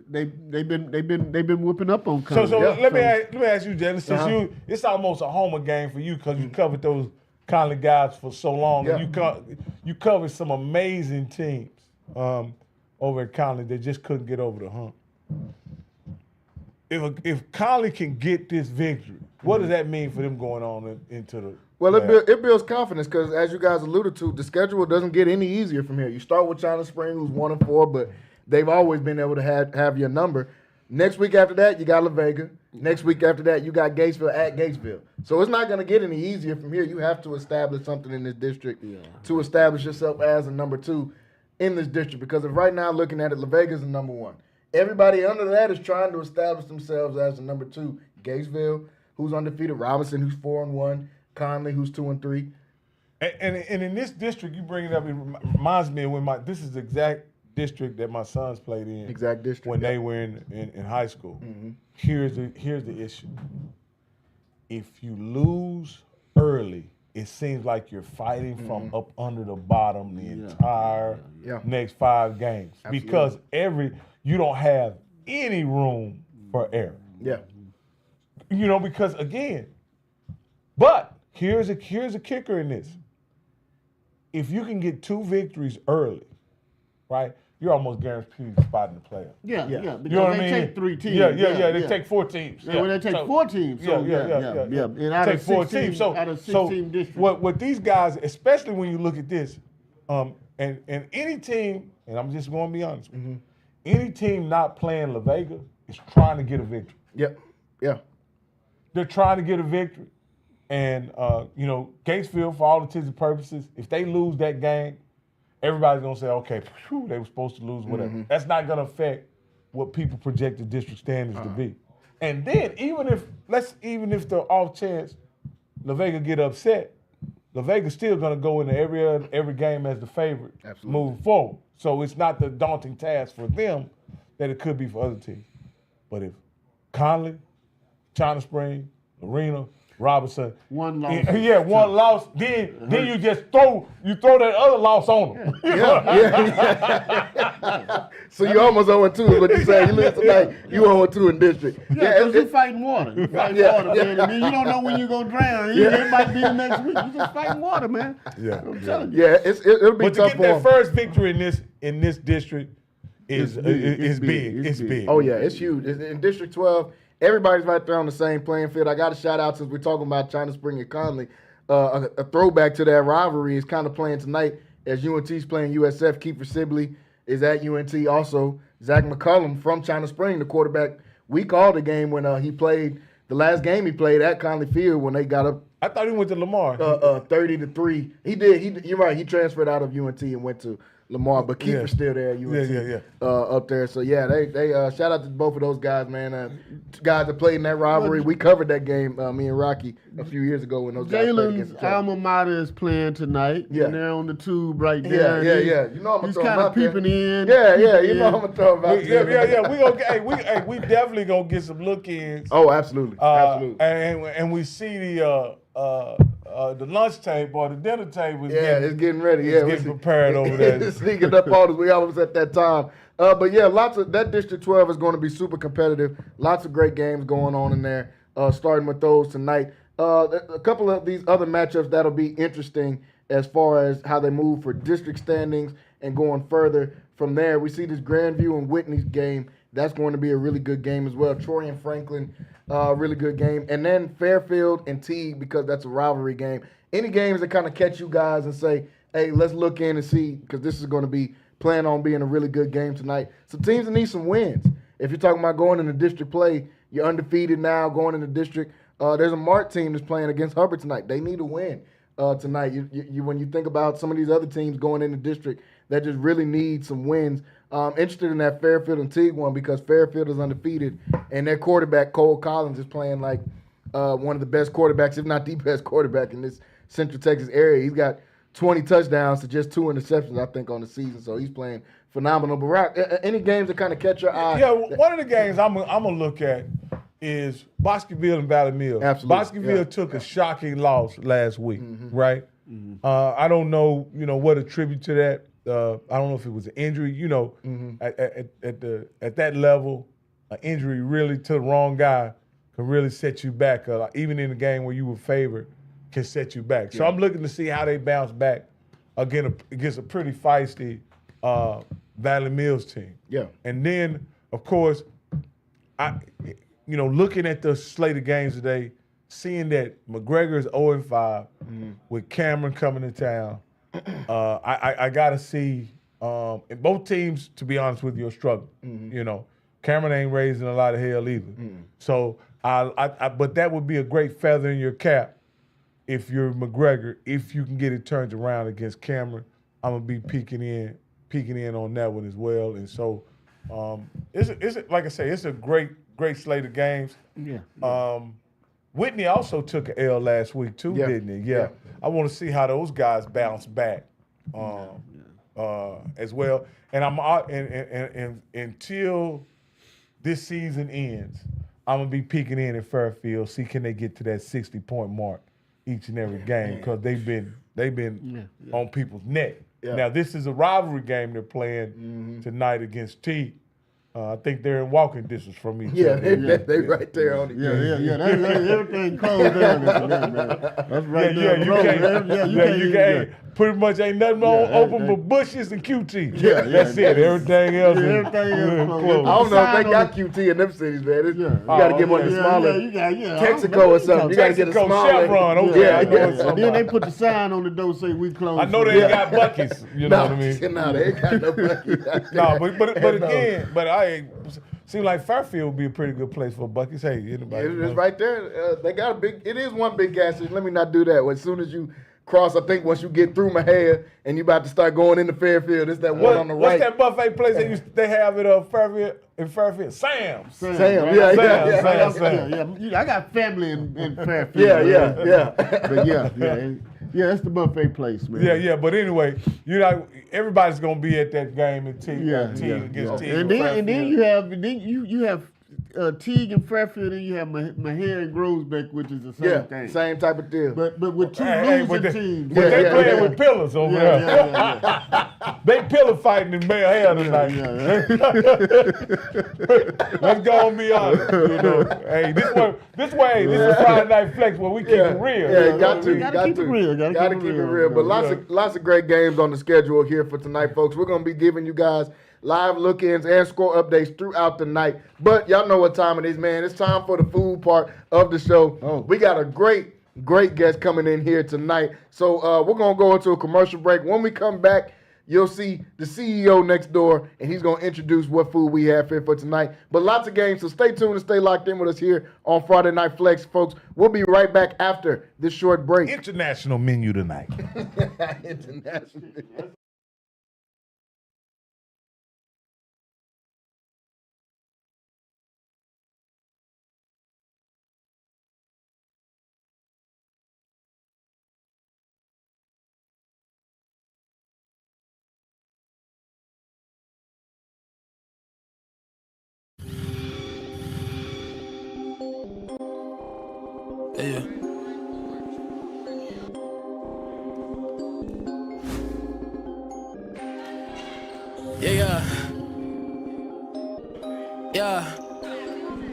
they've been whipping up on Connally. So let me ask you, Jalen, since it's almost a homer game for you because you covered those Connally guys for so long, and you covered some amazing teams over at Connally that just couldn't get over the hump. If Connally can get this victory, what does that mean for them going on into the? Well, it builds confidence because, as you guys alluded to, the schedule doesn't get any easier from here. You start with China Spring, who's 1-4, but they've always been able to have your number. Next week after that, you got La Vega. Next week after that, you got Gatesville at Gatesville. So it's not going to get any easier from here. You have to establish something in this district to establish yourself as a number 2 in this district. Because if right now, looking at it, La Vega's the number 1. Everybody under that is trying to establish themselves as the number 2. Gatesville, who's undefeated. Robinson, who's 4-1. Connally, who's 2-3. And in this district, you bring it up, it reminds me of when this is the exact district that my sons played in. Exact district. When they were in high school. Here's the issue. If you lose early, it seems like you're fighting from up under the bottom the entire next 5 games. Absolutely. Because you don't have any room for error. Yeah. Because again, but here's a kicker in this. If you can get 2 victories early, right? you're almost guaranteed a spot in the playoff. Yeah. You know Because what I they mean? take 3 teams. They take 4 teams. Yeah, well, they take 4 teams. So, yeah. And out Take of 4 16, teams. So, out of 16 so districts. what these guys, especially when you look at this, and any team, and I'm just going to be honest with you, any team not playing La Vega is trying to get a victory. Yep. Yeah. They're trying to get a victory. And, Gatesville, for all intents and purposes, if they lose that game, everybody's going to say, okay, phew, they were supposed to lose, whatever. That's not going to affect what people project the district standings to be. And then, even if the off chance La Vega get upset, La Vega's still going to go into every game as the favorite moving forward. So it's not the daunting task for them that it could be for other teams. But if Connally, China Spring, Lorena, Robinson. One loss. One loss. Then you just throw that other loss on them. So you almost 0-2 is what you say. You lose tonight, you 0-2 in district. Yeah, because you're fighting water. You're fighting water, man. I mean, you don't know when you're going to drown. It might be the next week. You're just fighting water, man. Yeah. I'm telling you. Yeah, it'll be But tough to for get them. that first victory in this district is big. It's big. Oh, yeah, it's huge. In District 12, everybody's right there on the same playing field. I got to shout out, since we're talking about China Spring and Connally, a throwback to that rivalry is kind of playing tonight as UNT's playing USF. Kiefer Sibley is at UNT also. Zach McCullum from China Spring, the quarterback. We called the game when he played, the last game he played at Connally Field when they got up. I thought he went to Lamar. 30-3. He did. You're right. He transferred out of UNT and went to Lamar, but Kiefer's still there at UNT. Up there. So, yeah, they shout out to both of those guys, man. Guys that played in that rivalry. We covered that game, me and Rocky, a few years ago when those guys played against each other. Alma Mater is playing tonight. Yeah. And they're on the tube right there. Yeah. You know I'm going to He's throw him kind of out there. peeping in. Yeah. You know I'm going to throw him out there. Yeah. We definitely going to get some look-ins. Oh, absolutely. Absolutely. And we see the lunch table or the dinner table it's getting ready. It's getting prepared over there. Sneaking up on us. We almost at that time. But yeah, that District 12 is going to be super competitive. Lots of great games going on in there, starting with those tonight. A couple of these other matchups that'll be interesting as far as how they move for district standings and going further from there. We see this Grandview and Whitney's game. That's going to be a really good game as well. Troy and Franklin, really good game. And then Fairfield and Teague, because that's a rivalry game. Any games that kind of catch you guys and say, hey, let's look in and see, because this is going to be plan on being a really good game tonight. Some teams that need some wins. If you're talking about going into district play, you're undefeated now, going into district. There's a Mart team that's playing against Hubbard tonight. They need a win tonight. When you think about some of these other teams going into district that just really need some wins, interested in that Fairfield and Teague one, because Fairfield is undefeated, and their quarterback, Cole Collins, is playing like one of the best quarterbacks, if not the best quarterback in this Central Texas area. He's got 20 touchdowns to just 2 interceptions, I think, on the season. So he's playing phenomenal. But Rock, any games that kind of catch your eye? Yeah, one of the games I'm gonna look at is Bosqueville and Valley Mills. Absolutely. Bosqueville took a shocking loss last week, right? I don't know, what to attribute to that. I don't know if it was an injury. At that level, an injury really to the wrong guy can really set you back. Even in a game where you were favored, can set you back. So I'm looking to see how they bounce back against a pretty feisty Valley Mills team. Yeah. And then, of course, looking at the slate of games today, seeing that McGregor is 0-5 with Cameron coming to town, I got to see and both teams, to be honest with you, are struggling. Cameron ain't raising a lot of hell either. So, but that would be a great feather in your cap if you're McGregor, if you can get it turned around against Cameron. I'm gonna be peeking in on that one as well. And so, it's like I say, it's a great slate of games. Yeah. Whitney also took an L last week too, didn't he? Yeah. I want to see how those guys bounce back as well. And and until this season ends, I'm gonna be peeking in at Fairfield, see can they get to that 60-point mark each and every game, because they've been on people's neck. Yeah. Now this is a rivalry game they're playing tonight against T. I think they're in walking distance from each other. They right there on the game. Yeah. Everything closed down. That's right there. You can't. pretty much ain't nothing open but bushes and QT. Yeah, that's it. Everything else is closed. I don't know if they got QT in them cities, man. You got to get one of the smaller Texaco or something. You got to get a smaller. Chevron, okay. Then they put the sign on the door say we close. I know they ain't got buckets. You know what I mean? No, they ain't got no buckets. No, but again, seems like Fairfield would be a pretty good place for buckets. Hey, anybody? It's right there. They got it is one big gas station. Let me not do that. As soon as you cross, I think once you get through Mahia and you about to start going into Fairfield, it's that one on the right. What's that buffet place they have at Fairfield? In Fairfield, Sam's. Sam. I got family in Fairfield. Yeah, that's the buffet place, man. Yeah. But anyway, everybody's gonna be at that game at Teague. Against Teague. And then you have Teague and Fairfield, and you have Mahia and Grosbeck, which is the same thing. Same type of deal. But with two losing teams. But they playing with pillars over there. They pillar fighting in Mahia tonight. Let's go and be honest. Hey, this is Friday Night Flex where we keep it real. Yeah, got to keep it real. Gotta keep it real. But lots of great games on the schedule here for tonight, folks. We're gonna be giving you guys live look-ins and score updates throughout the night. But y'all know what time it is, man. It's time for the food part of the show. We got a great guest coming in here tonight. So we're going to go into a commercial break. When we come back, you'll see the CEO next door, and he's going to introduce what food we have here for tonight. But lots of games, so stay tuned and stay locked in with us here on Friday Night Flex, folks. We'll be right back after this short break. International menu tonight. International. Yeah.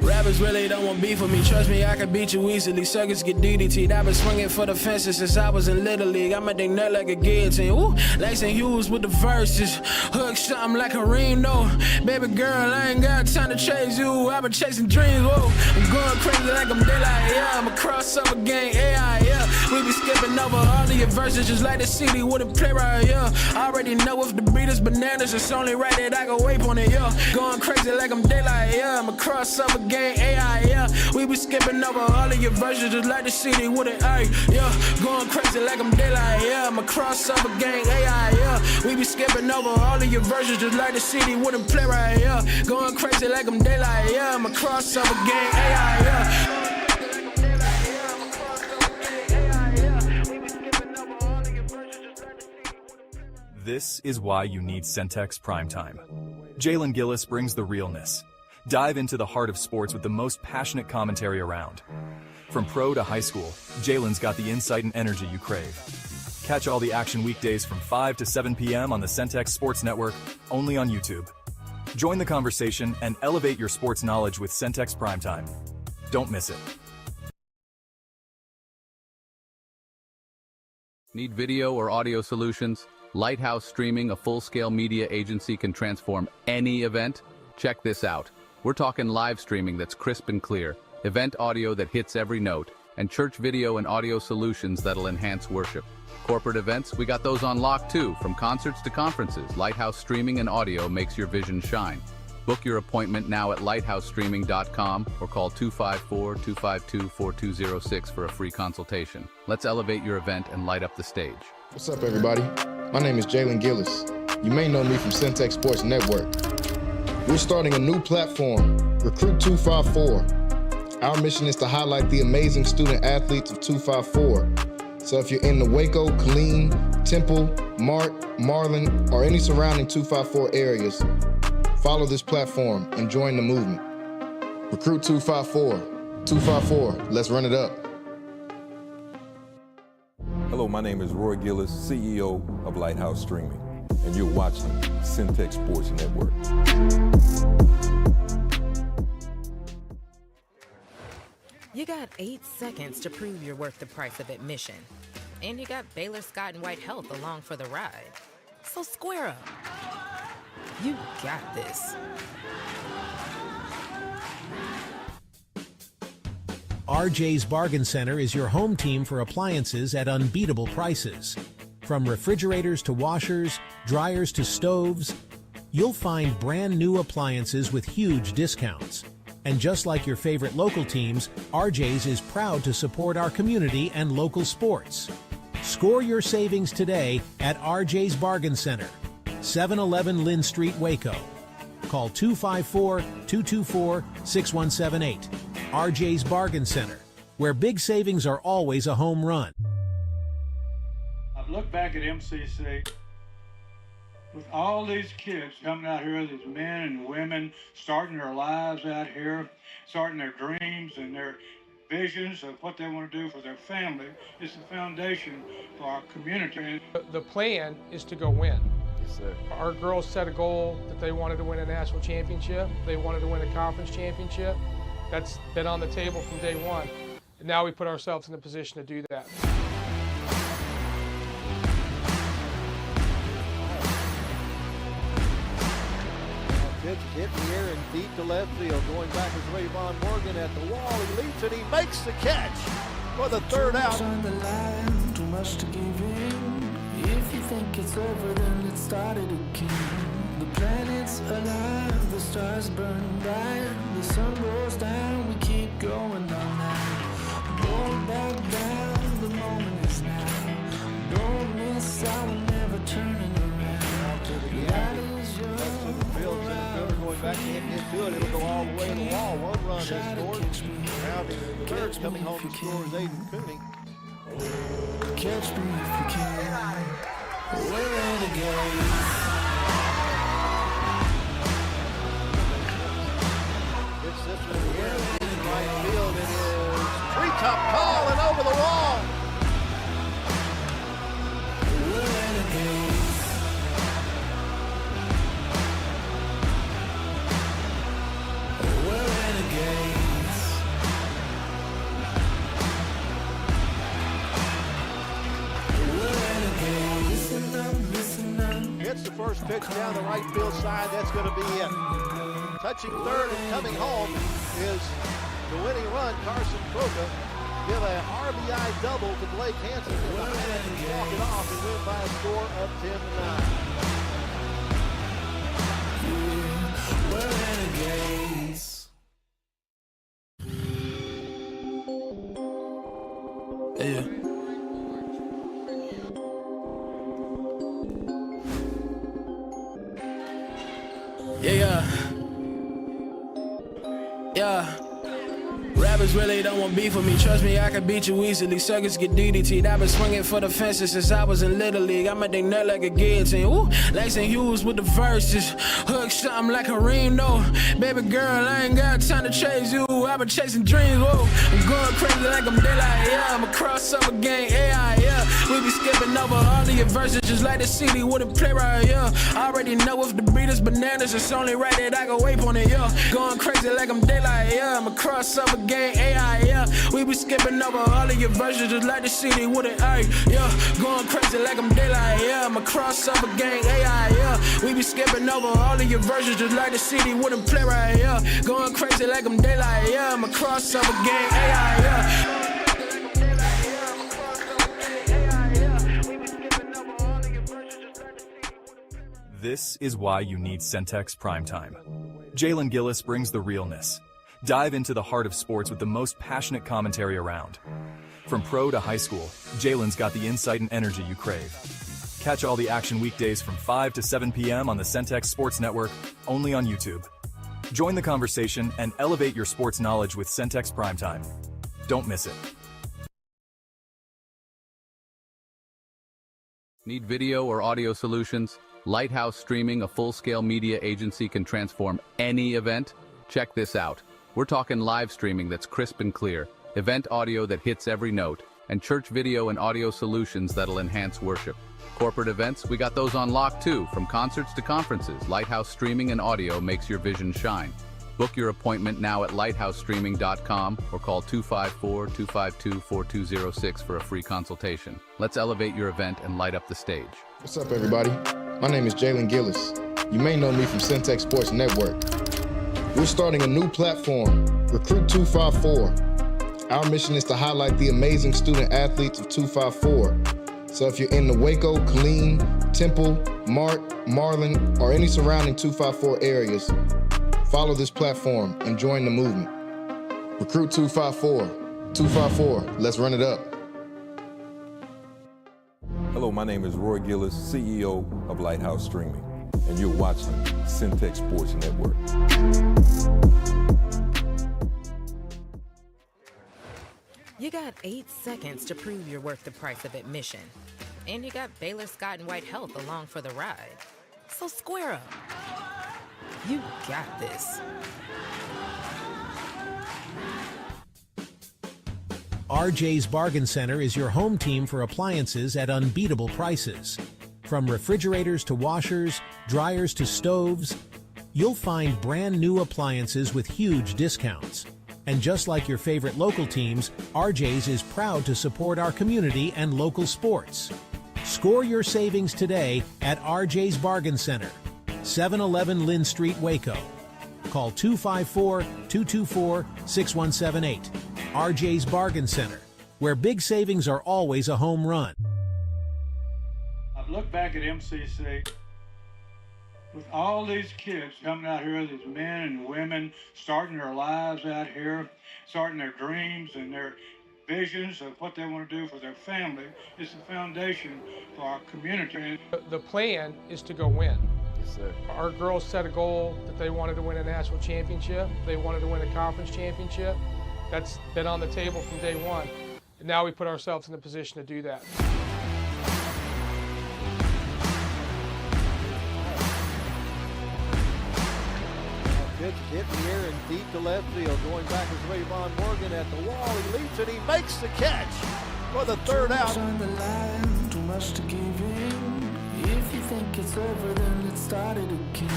Rappers really don't want beef with me. Trust me, I can beat you easily. Suckers get DDT'd. I've been swinging for the fences since I was in Little League. I make their nut like a guillotine. Ooh, Langston Hughes with the verses. Hook something like a ream, no. Baby girl, I ain't got time to chase you. I've been chasing dreams, whoa. I'm going crazy like I'm daylight, yeah. I'm a crossover gang, AI, yeah. We be skipping over all of your verses just like the CD wouldn't play right, yeah. I already know if the beat is bananas, it's only right that I go ape on it, yeah. Going crazy like I'm daylight, yeah. I'm a crossover gang, AI, yeah. We be skipping over all of your verses just like the CD wouldn't, ay, yeah. Going crazy like I'm daylight, yeah. I'm a crossover gang, AI, yeah. We be skipping over all of your verses just like the CD wouldn't play right, yeah. Going crazy like I'm daylight, yeah. I'm a crossover gang, AI, yeah. This is why you need Centex Primetime. Jalen Gillis brings the realness. Dive into the heart of sports with the most passionate commentary around. From pro to high school, Jalen's got the insight and energy you crave. Catch all the action weekdays from 5 to 7 p.m. on the Centex Sports Network, only on YouTube. Join the conversation and elevate your sports knowledge with Centex Primetime. Don't miss it. Need video or audio solutions? Lighthouse Streaming, a full-scale media agency, can transform any event. Check this out. We're talking live streaming that's crisp and clear, event audio that hits every note, and church video and audio solutions that'll enhance worship. Corporate events, we got those on lock too. From concerts to conferences, Lighthouse Streaming and Audio makes your vision shine. Book your appointment now at lighthousestreaming.com or call 254-252-4206 for a free consultation. Let's elevate your event and light up the stage. What's up, everybody? My name is Jalen Gillis. You may know me from Centex Sports Network. We're starting a new platform, Recruit 254. Our mission is to highlight the amazing student athletes of 254. So if you're in the Waco, Killeen, Temple, Mart, Marlin, or any surrounding 254 areas, follow this platform and join the movement. Recruit 254. 254, let's run it up. Hello, my name is Roy Gillis, CEO of Lighthouse Streaming, and you're watching Centex Sports Network. You got 8 seconds to prove you're worth the price of admission. And you got Baylor Scott and White Health along for the ride. So square up. You got this. RJ's Bargain Center is your home team for appliances at unbeatable prices. From refrigerators to washers, dryers to stoves, you'll find brand new appliances with huge discounts. And just like your favorite local teams, RJ's is proud to support our community and local sports. Score your savings today at RJ's Bargain Center, 711 Lynn Street, Waco. Call 254-224-6178. RJ's Bargain Center, where big savings are always a home run. I've looked back at MCC with all these kids coming out here, these men and women starting their lives out here, starting their dreams and their visions of what they want to do for their family. It's the foundation for our community. The plan is to go win. Yes, sir. Our girls set a goal that they wanted to win a national championship. They wanted to win a conference championship. That's been on the table from day one. And now we put ourselves in a position to do that. Pitch hit in the air and deep to left field. Going back is Rayvon Morgan at the wall. He leaps and he makes the catch for the third out. On the line, too much to give in. If you think it's over, then let's start it again. The planet's alive, the stars burn bright, the sun goes down, we keep going all night. Don't back down, the moment is now. Don't miss out, we're never turning around. That is your Going back in into it, it'll go all the way to the wall. One run is scored. Rounding the third, coming home to score is Aiden Cooney. Catch me if you can. We're renegades. It's this one here in right field. It is treetop call and over the wall. We're renegades. We're renegades. We're renegades. Listen up, listen up. Hits the first pitch down the right field side. That's going to be it. Touching third and coming home is the winning run, Carson Croca. Give a RBI double to Blake Hansen. Walk it off and win by a score of 10-9. We're renegades. Yeah. Yeah. Rappers really don't want beef with me. Trust me, I can beat you easily. Suckers get DDT'd. I've been swinging for the fences since I was in Little League. I make they nut like a guillotine. Woo, Langston Hughes with the verses. Hook something like a ring, no. Baby girl, I ain't got time to chase you. I've been chasing dreams, whoa. I'm going crazy like I'm daylight, yeah. I'm a crossover gang, AI, yeah. We be skipping over all of your verses just like the CD wouldn't play right, yeah. I already know if the beat is bananas, it's only right that I go ape on it, yeah. Going crazy like I'm daylight, yeah. I'm a crossover gang, AI, yeah. We be skipping over all of your versions just like the CD wouldn't, ay, yeah. Going crazy like I'm daylight, yeah. I'm a crossover gang, AI, yeah. We be skipping over all of your versions just like the CD wouldn't play right, yeah. Going crazy like I'm daylight, yeah. I'm a crossover gang, AI, yeah. This is why you need Centex Primetime. Jalen Gillis brings the realness. Dive into the heart of sports with the most passionate commentary around. From pro to high school, Jalen's got the insight and energy you crave. Catch all the action weekdays from 5 to 7 p.m. on the Centex Sports Network, only on YouTube. Join the conversation and elevate your sports knowledge with Centex Primetime. Don't miss it. Need video or audio solutions? Lighthouse Streaming, a full-scale media agency, can transform any event. Check this out. We're talking live streaming that's crisp and clear, event audio that hits every note, and church video and audio solutions that'll enhance worship. Corporate events, we got those on lock too. From concerts to conferences, Lighthouse Streaming and audio makes your vision shine. Book your appointment now at lighthousestreaming.com or call 254-252-4206 for a free consultation. Let's elevate your event and light up the stage. What's up, everybody? My name is Jalen Gillis. You may know me from Centex Sports Network. We're starting a new platform, Recruit 254. Our mission is to highlight the amazing student athletes of 254. So if you're in the Waco, Killeen, Temple, Mart, Marlin, or any surrounding 254 areas, follow this platform and join the movement. Recruit 254. 254, let's run it up. Hello, my name is Roy Gillis, CEO of Lighthouse Streaming, and you're watching Centex Sports Network. You got 8 seconds to prove you're worth the price of admission. And you got Baylor Scott and White Health along for the ride. So square up. You got this. RJ's Bargain Center is your home team for appliances at unbeatable prices. From refrigerators to washers, dryers to stoves, you'll find brand new appliances with huge discounts. And just like your favorite local teams, RJ's is proud to support our community and local sports. Score your savings today at RJ's Bargain Center, 711 Lynn Street, Waco. Call 254-224-6178. RJ's Bargain Center, where big savings are always a home run. I've looked back at MCC with all these kids coming out here, these men and women starting their lives out here, starting their dreams and their visions of what they want to do for their family. It's the foundation for our community. The plan is to go win. Yes, sir. Our girls set a goal that they wanted to win a national championship. They wanted to win a conference championship. That's been on the table from day one. And now we put ourselves in a position to do that. Pitch hit in the air and deep to left field. Going back is Rayvon Morgan at the wall. He leaps and he makes the catch for the third out. On the line, too much to give in. If you think it's over, then let's start it again.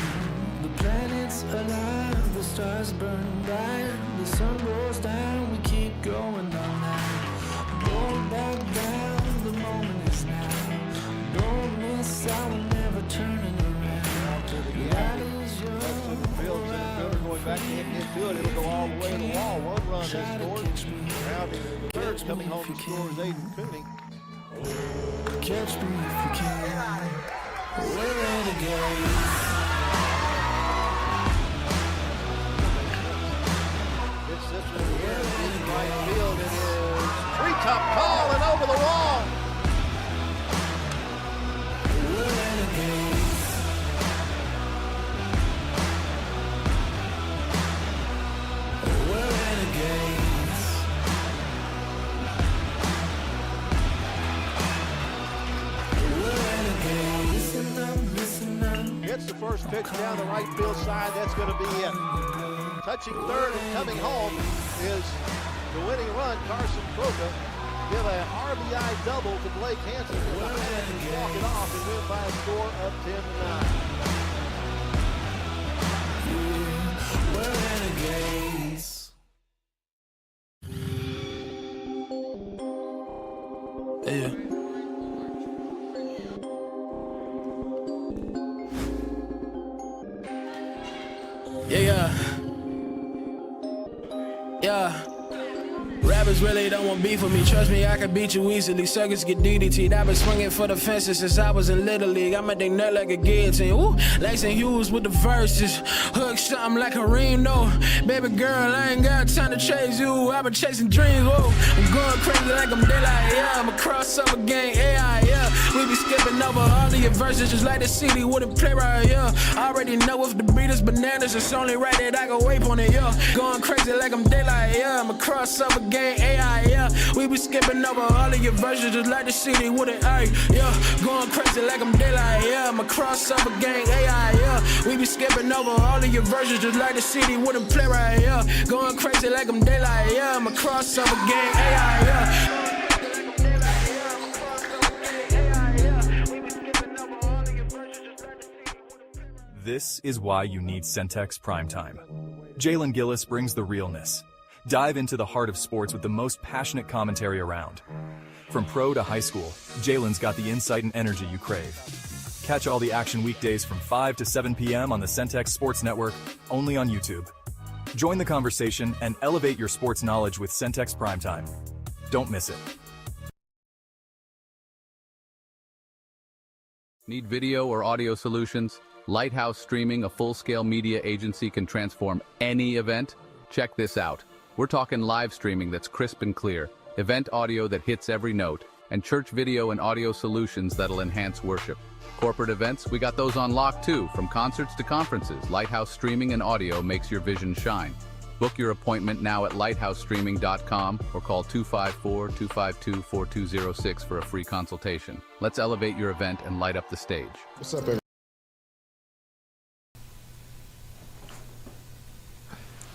The planet's alive, the stars burn bright, the sun goes down, we keep going all night. Don't back down, the moment is now. Don't miss out, we're never turning around. That is your Going back into it, it'll go all the way to the wall. One run is scored. Rounding to the third, coming home to scores Aiden Cooney. Catch me if you can. We're renegades. It's this one here in right field. It is treetop call and over the wall. We're renegades. We're renegades. We're renegades. Listen up, listen up. Hits the first pitch down the right field side. That's going to be it. Touching third and coming home is the winning run, Carson Croca. Give a RBI double to Blake Hansen. Walk it off and win by a score of 10-9. We're renegades. Yeah. Yeah. Rappers really don't want beef with me. Trust me, I can beat you easily. Suckers get DDT'd. I've been swinging for the fences since I was in Little League. I make they nut like a guillotine. Ooh, Langston Hughes with the verses. Hook something like a Reno. Baby girl, I ain't got time to chase you. I've been chasing dreams. Whoa, I'm going crazy like I'm daylight. Yeah, I'm a crossover gang. AI, yeah. We be skipping over all of your verses just like the CD wouldn't play right here. Yeah. I already know if the beat is bananas, it's only right that I go wape on it. Yeah, going crazy like I'm daylight. Yeah, I'm a crossover gang. AI, yeah. We be skipping over all of your versions just like the CD with an A, yeah. Going crazy like I'm daylight, yeah. I'm a crossover gang, AI, yeah. We be skipping over all of your versions just like the CD wouldn't play right, yeah. Going crazy like I'm daylight, yeah. I'm a crossover gang, AI, yeah. This is why you need Centex Primetime. Jalen Gillis brings the realness. Dive into the heart of sports with the most passionate commentary around. From pro to high school, Jalen's got the insight and energy you crave. Catch all the action weekdays from 5 to 7 p.m. on the Centex Sports Network, only on YouTube. Join the conversation and elevate your sports knowledge with Centex Primetime. Don't miss it. Need video or audio solutions? Lighthouse Streaming, a full-scale media agency, can transform any event. Check this out. We're talking live streaming that's crisp and clear, event audio that hits every note, and church video and audio solutions that'll enhance worship. Corporate events, we got those on lock too. From concerts to conferences, Lighthouse Streaming and Audio makes your vision shine. Book your appointment now at lighthousestreaming.com or call 254-252-4206 for a free consultation. Let's elevate your event and light up the stage. What's up, everybody?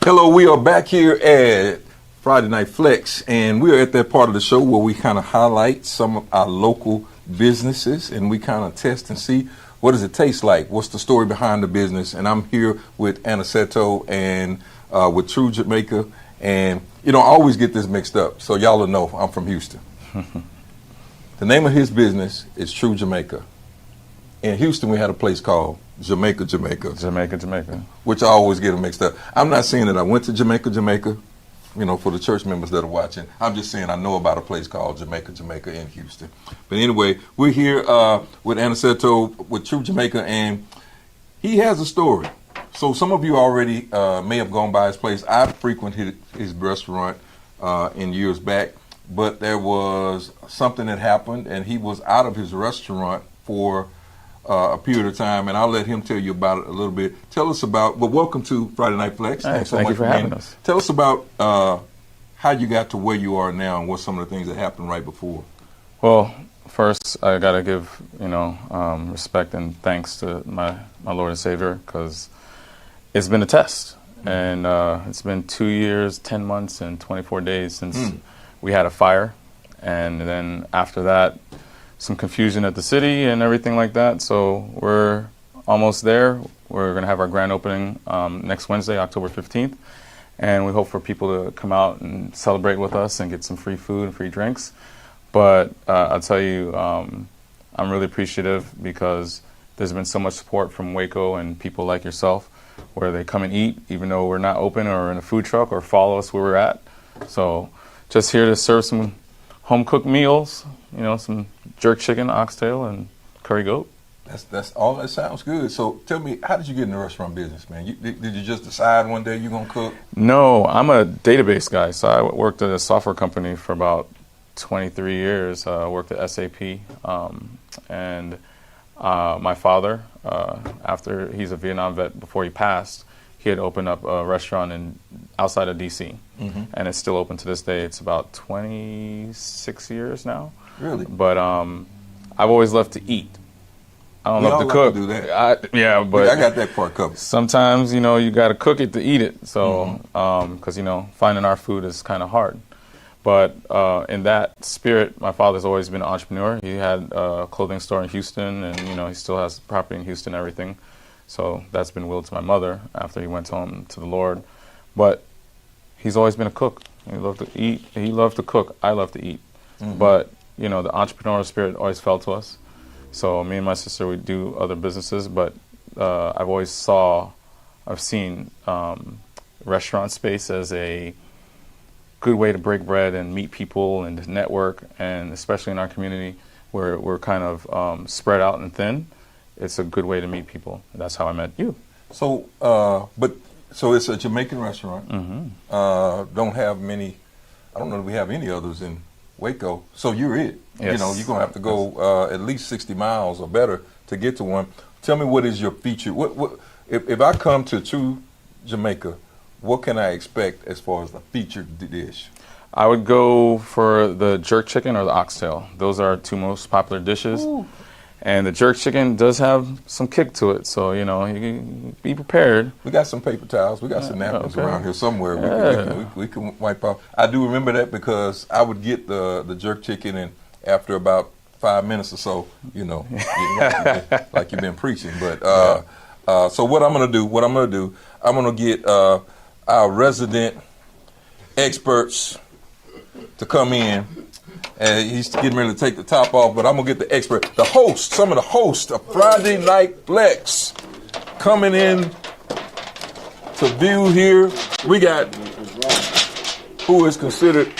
Hello, we are back here at Friday Night Flex, and we are at that part of the show where we kind of highlight some of our local businesses, and we kind of test and see what does it taste like, what's the story behind the business. And I'm here with Aniceto and with True Jamaica, and I always get this mixed up, so y'all will know I'm from Houston. The name of his business is True Jamaica. In Houston, we had a place called Jamaica, which I always get them mixed up. I'm not saying that I went to Jamaica, for the church members that are watching. I'm just saying I know about a place called Jamaica in Houston. But anyway, we're here with Aniceto with True Jamaica, and he has a story. So some of you already may have gone by his place. I frequented his restaurant in years back, but there was something that happened, and he was out of his restaurant for a period of time, and I'll let him tell you about it a little bit. Tell us about, welcome to Friday Night Flex. Thanks so much for having us. Tell us about how you got to where you are now and what some of the things that happened right before. Well, first I got to give, respect and thanks to my Lord and Savior, because it's been a test. And it's been 2 years, 10 months, and 24 days since we had a fire. And then after that, some confusion at the city and everything like that. So we're almost there. We're going to have our grand opening next Wednesday, October 15th. And we hope for people to come out and celebrate with us and get some free food and free drinks. But I'll tell you, I'm really appreciative because there's been so much support from Waco and people like yourself where they come and eat even though we're not open or in a food truck, or follow us where we're at. So just here to serve some home-cooked meals, some jerk chicken, oxtail, and curry goat. That's all. That sounds good. So tell me, how did you get in the restaurant business, man? Did you just decide one day you're going to cook? No, I'm a database guy. So I worked at a software company for about 23 years. I worked at SAP. And my father, after he's a Vietnam vet, before he passed, he had opened up a restaurant outside of D.C. And it's still open to this day. It's about 26 years now. Really? But I've always loved to eat. I don't love to cook. Do that. But I got that part covered. Sometimes, you got to cook it to eat it. So, because, finding our food is kind of hard. But in that spirit, my father's always been an entrepreneur. He had a clothing store in Houston, and, he still has property in Houston and everything. So that's been willed to my mother after he went home to the Lord. But he's always been a cook. He loved to eat. He loved to cook. I love to eat. But, the entrepreneurial spirit always fell to us. So me and my sister, we do other businesses, but I've seen restaurant space as a good way to break bread and meet people and network, and especially in our community where we're kind of spread out and thin, it's a good way to meet people. That's how I met you. So, so it's a Jamaican restaurant. Don't have many. I don't know if we have any others in Waco. So you're it. Yes. You're gonna have to go at least 60 miles or better to get to one. Tell me, what is your feature? What if I come to True Jamaica? What can I expect as far as the featured dish? I would go for the jerk chicken or the oxtail. Those are our two most popular dishes. Ooh. And the jerk chicken does have some kick to it, so you can be prepared. We got some paper towels. We got some napkins around here somewhere. We can wipe off. I do remember that because I would get the jerk chicken, and after about 5 minutes or so, like you've been preaching. But So what I'm gonna do, I'm gonna get our resident experts to come in. And he's getting ready to take the top off, but I'm gonna get the expert, some of the hosts of Friday Night Flex coming in to view here. We got who is considered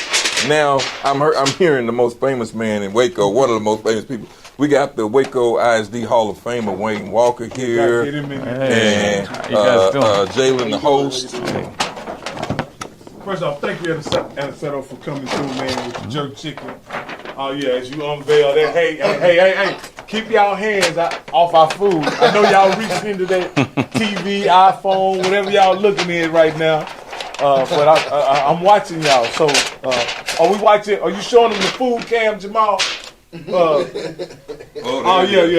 now, I'm hearing the most famous man in Waco, one of the most famous people. We got the Waco ISD Hall of Famer Wayne Walker here, and Jalen, the host. First off, thank you, Anasetto, for coming through, man, with the jerk chicken. Oh, yeah, as you unveil that. Hey, keep y'all hands off our food. I know y'all reaching into that TV, iPhone, whatever y'all looking at right now. But I'm watching y'all. So, are you showing them the food cam, Jamal? Yeah,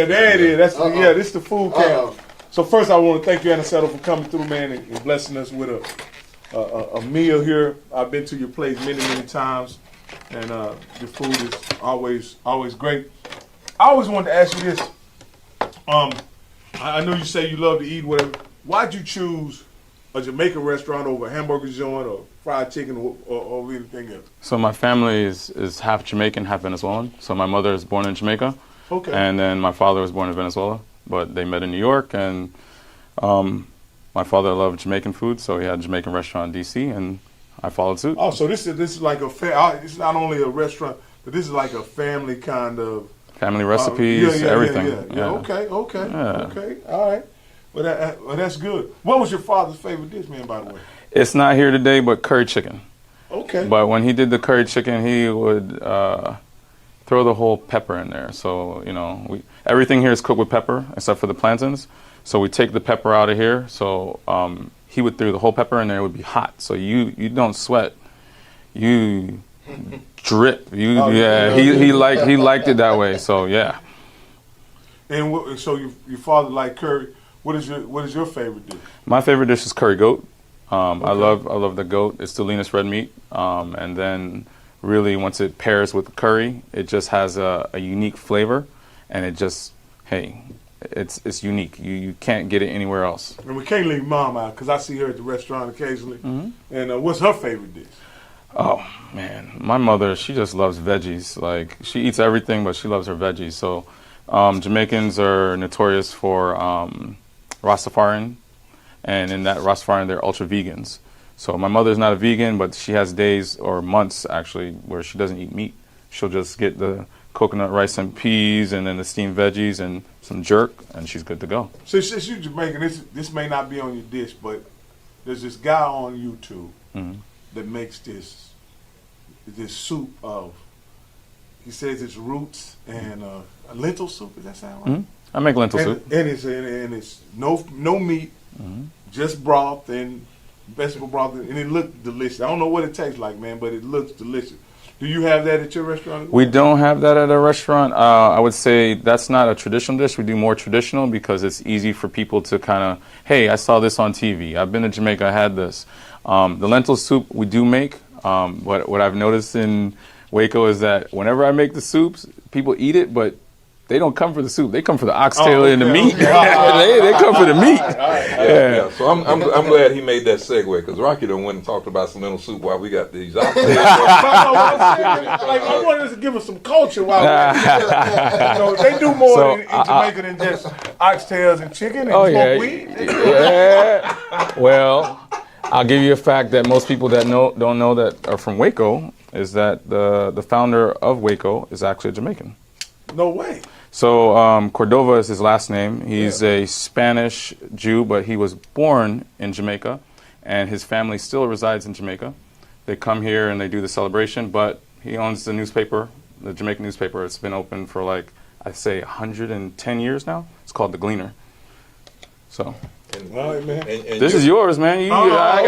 there it is. This is the food cam. So first I want to thank you, Anasetto, for coming through, man, and blessing us with a meal here. I've been to your place many times, and your food is always great. I always wanted to ask you this. I know you say you love to eat, whatever. Why'd you choose a Jamaican restaurant over a hamburger joint or fried chicken or anything else? So my family is half Jamaican, half Venezuelan. So my mother is born in Jamaica, and then my father was born in Venezuela. But they met in New York, and my father loved Jamaican food, so he had a Jamaican restaurant in D.C., and I followed suit. Oh, so this is like it's not only a restaurant, but this is like a family kind of... Family recipes, everything. Yeah. Okay, all right. Well, that's good. What was your father's favorite dish, man, by the way? It's not here today, but curry chicken. Okay. But when he did the curry chicken, he would throw the whole pepper in there. So, everything here is cooked with pepper, except for the plantains. So we take the pepper out of here. So he would throw the whole pepper in there. It would be hot. So you don't sweat. You drip. He liked it that way. So yeah. And so your father liked curry. What is your favorite dish? My favorite dish is curry goat. I love the goat. It's the leanest red meat. And then really once it pairs with curry, it just has a unique flavor, and it just it's unique. You can't get it anywhere else. And we can't leave Mom out because I see her at the restaurant occasionally. Mm-hmm. And what's her favorite dish? Oh man, my mother, she just loves veggies. Like she eats everything, but she loves her veggies. So Jamaicans are notorious for Rastafarian, and in that Rastafarian, they're ultra vegans. So my mother's not a vegan, but she has days or months actually where she doesn't eat meat. She'll just get the coconut rice and peas, and then the steamed veggies and some jerk, and she's good to go. So since you're Jamaican, this may not be on your dish, but there's this guy on YouTube that makes this soup of, he says it's roots and a lentil soup. Does that sound right? I make lentil soup. And it's no meat, just broth and vegetable broth, and it looks delicious. I don't know what it tastes like, man, but it looks delicious. Do you have that at your restaurant? We don't have that at our restaurant. I would say that's not a traditional dish. We do more traditional because it's easy for people to kind of, hey, I saw this on TV. I've been to Jamaica. I had this. The lentil soup we do make. What I've noticed in Waco is that whenever I make the soups, people eat it, but they don't come for the soup. They come for the oxtail and the meat. They come for the meat. Yeah. So I'm glad he made that segue, because Rocky done went and talked about some lentil soup while we got these oxtails. I wanted to give us some culture while they do more in Jamaica than just oxtails and chicken and smoked weed. Yeah. Well, I'll give you a fact that most people that don't know that are from Waco is that the founder of Waco is actually a Jamaican. No way. So Cordova is his last name. He's a Spanish Jew, but he was born in Jamaica, and his family still resides in Jamaica. They come here and they do the celebration, but he owns the newspaper, the Jamaican newspaper. It's been open for I'd say 110 years now. It's called The Gleaner. So. This is yours, man. You thought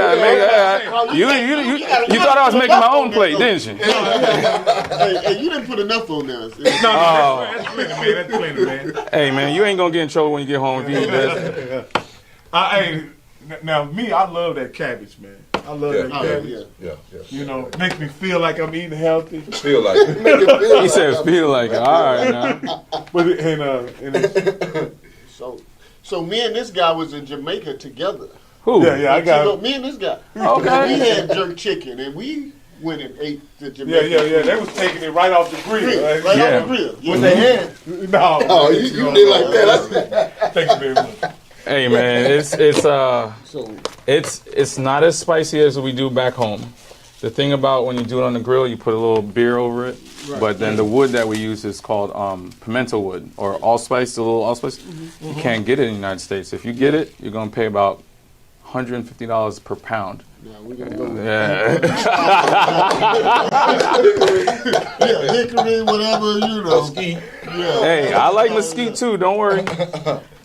I was making my own plate, didn't you? Hey, you didn't put enough on there. That's plenty, man. Hey, man, you ain't gonna get in trouble when you get home if you eat this. Now, me, I love that cabbage, man. I love that cabbage. Yeah. Makes me feel like I'm eating healthy. Feel like it. He said feel like it. All right, now. But So me and this guy was in Jamaica together. Who? Yeah, I got it. Me and this guy. Okay. We had jerk chicken, and we went and ate the Jamaican. Yeah. They was taking it right off the grill. Right off the grill. With their hand. No. Oh, you did like that. Thank you very much. Hey man, it's not as spicy as we do back home. The thing about when you do it on the grill, you put a little beer over it. Right. But then the wood that we use is called pimento wood or allspice, the little allspice. You can't get it in the United States. If you get it, you're gonna pay about $150 per pound. Yeah, we're gonna go with Yeah, hickory, whatever, you know. Mesquite. Yeah. Hey, I like mesquite too. Don't worry.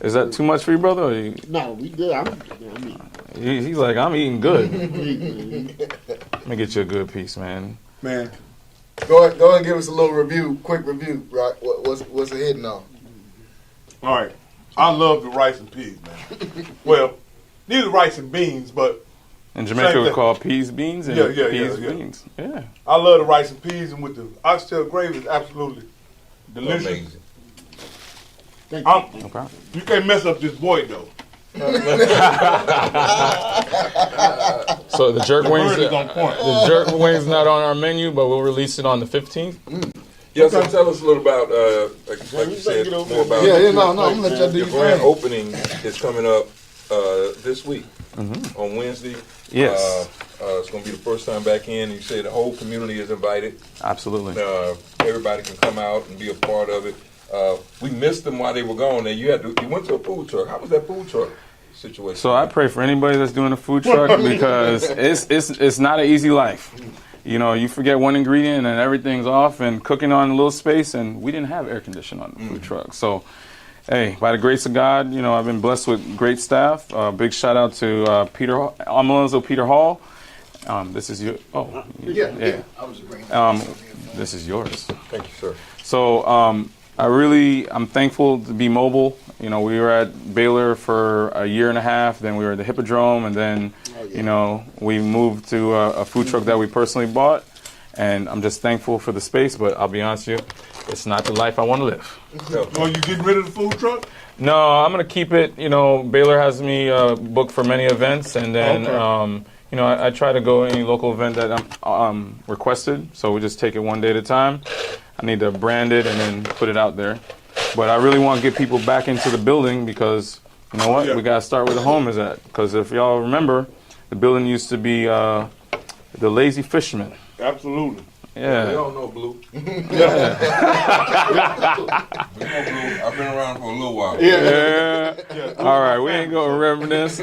Is that too much for you, brother? Or you... No, we good. He's like, I'm eating good. Let me get you a good piece, man. Man. Go ahead and give us a little review, quick review, right? What's it hitting on? All right. I love the rice and peas, man. Well, these are rice and beans, but in Jamaica we call peas beans and peas beans. Yeah. I love the rice and peas, and with the oxtail gravy is absolutely delicious. Amazing. Okay. You can't mess up this boy though. So the jerk wings, is on point. the jerk wings not on our menu, but we'll release it on the 15th. Yeah, so tell us a little about, like you said, more about I'm gonna let y'all do your grand opening is coming up this week on Wednesday. Yes. It's going to be the first time back in. You said the whole community is invited. Absolutely. Everybody can come out and be a part of it. We missed them while they were gone. And you went to a food truck. How was that food truck situation? So I pray for anybody that's doing a food truck because it's not an easy life. You know, you forget one ingredient and everything's off and cooking on a little space, and we didn't have air conditioning on the food truck. So, hey, by the grace of God, you know, I've been blessed with great staff. Big shout out to Alonzo Peter Hall. This is your, Yeah. I was bringing this is yours. Thank you, sir. So, I'm thankful to be mobile. You know, we were at Baylor for a year and a half, then we were at the Hippodrome, and then, you know, we moved to a food truck that we personally bought, and I'm just thankful for the space, but I'll be honest with you, it's not the life I want to live. Oh, you getting rid of the food truck? No, I'm going to keep it. You know, Baylor has me booked for many events, and then, you know, I try to go any local event that I'm requested, so we just take it one day at a time. I need to brand it and then put it out there. But I really want to get people back into the building because, you know what, we got to start where the home is at. Because if y'all remember, the building used to be the Lazy Fisherman. Absolutely. Yeah. They all know Blue. Yeah. We know Blue. I've been around for a little while. Yeah. All right, we ain't going to reminisce.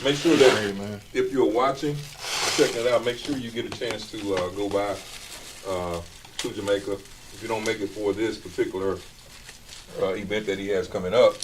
Make sure that if you're watching, checking it out, make sure you get a chance to go by to Jamaica. If you don't make it for this particular event that he has coming up,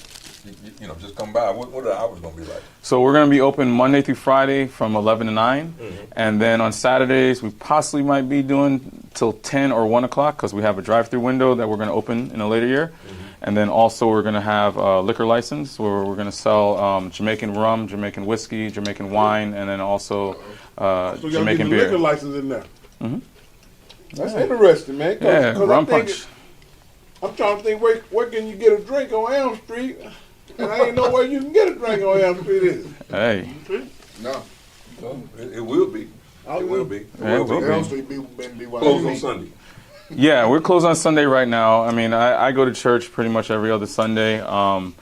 you know, just come by. What are the hours going to be like? So we're going to be open Monday through Friday from 11 to 9. And then on Saturdays, we possibly might be doing till 10 or 1 o'clock because we have a drive-through window that we're going to open in a later year. And then also we're going to have a liquor license where we're going to sell Jamaican rum, Jamaican whiskey, Jamaican wine, and then also Jamaican beer. Liquor license in there. That's interesting, man. Yeah, rum punch. I'm trying to think where can you get a drink on Elm Street, and I ain't know where you can get a drink on Elm Street is. Hey. No, it will be. It will be. Yeah, it will be. Elm Street be Closed on Sunday. Yeah, we're closed on Sunday right now. I mean, I go to church pretty much every other Sunday, but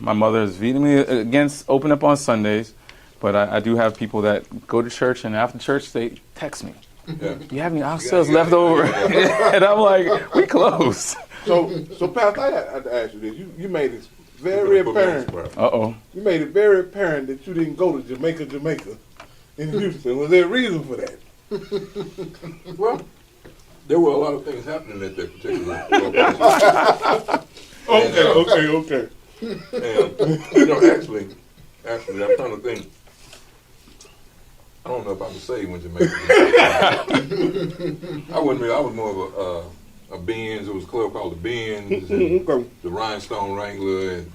my mother is vehemently against open up on Sundays. But I do have people that go to church, and after church, they text me. Yeah. You have any oxtails left over? And I'm like, we closed. So Pastor, I had to ask you this. You made it very apparent. You made it very apparent that you didn't go to Jamaica in Houston. Was there a reason for that? Well, there were a lot of things happening at that particular Okay. And, you know, actually, I'm trying to think. I don't know if I would say when Jamaica. I was more of a Benz. It was a club called the Benz, and the Rhinestone Wrangler, and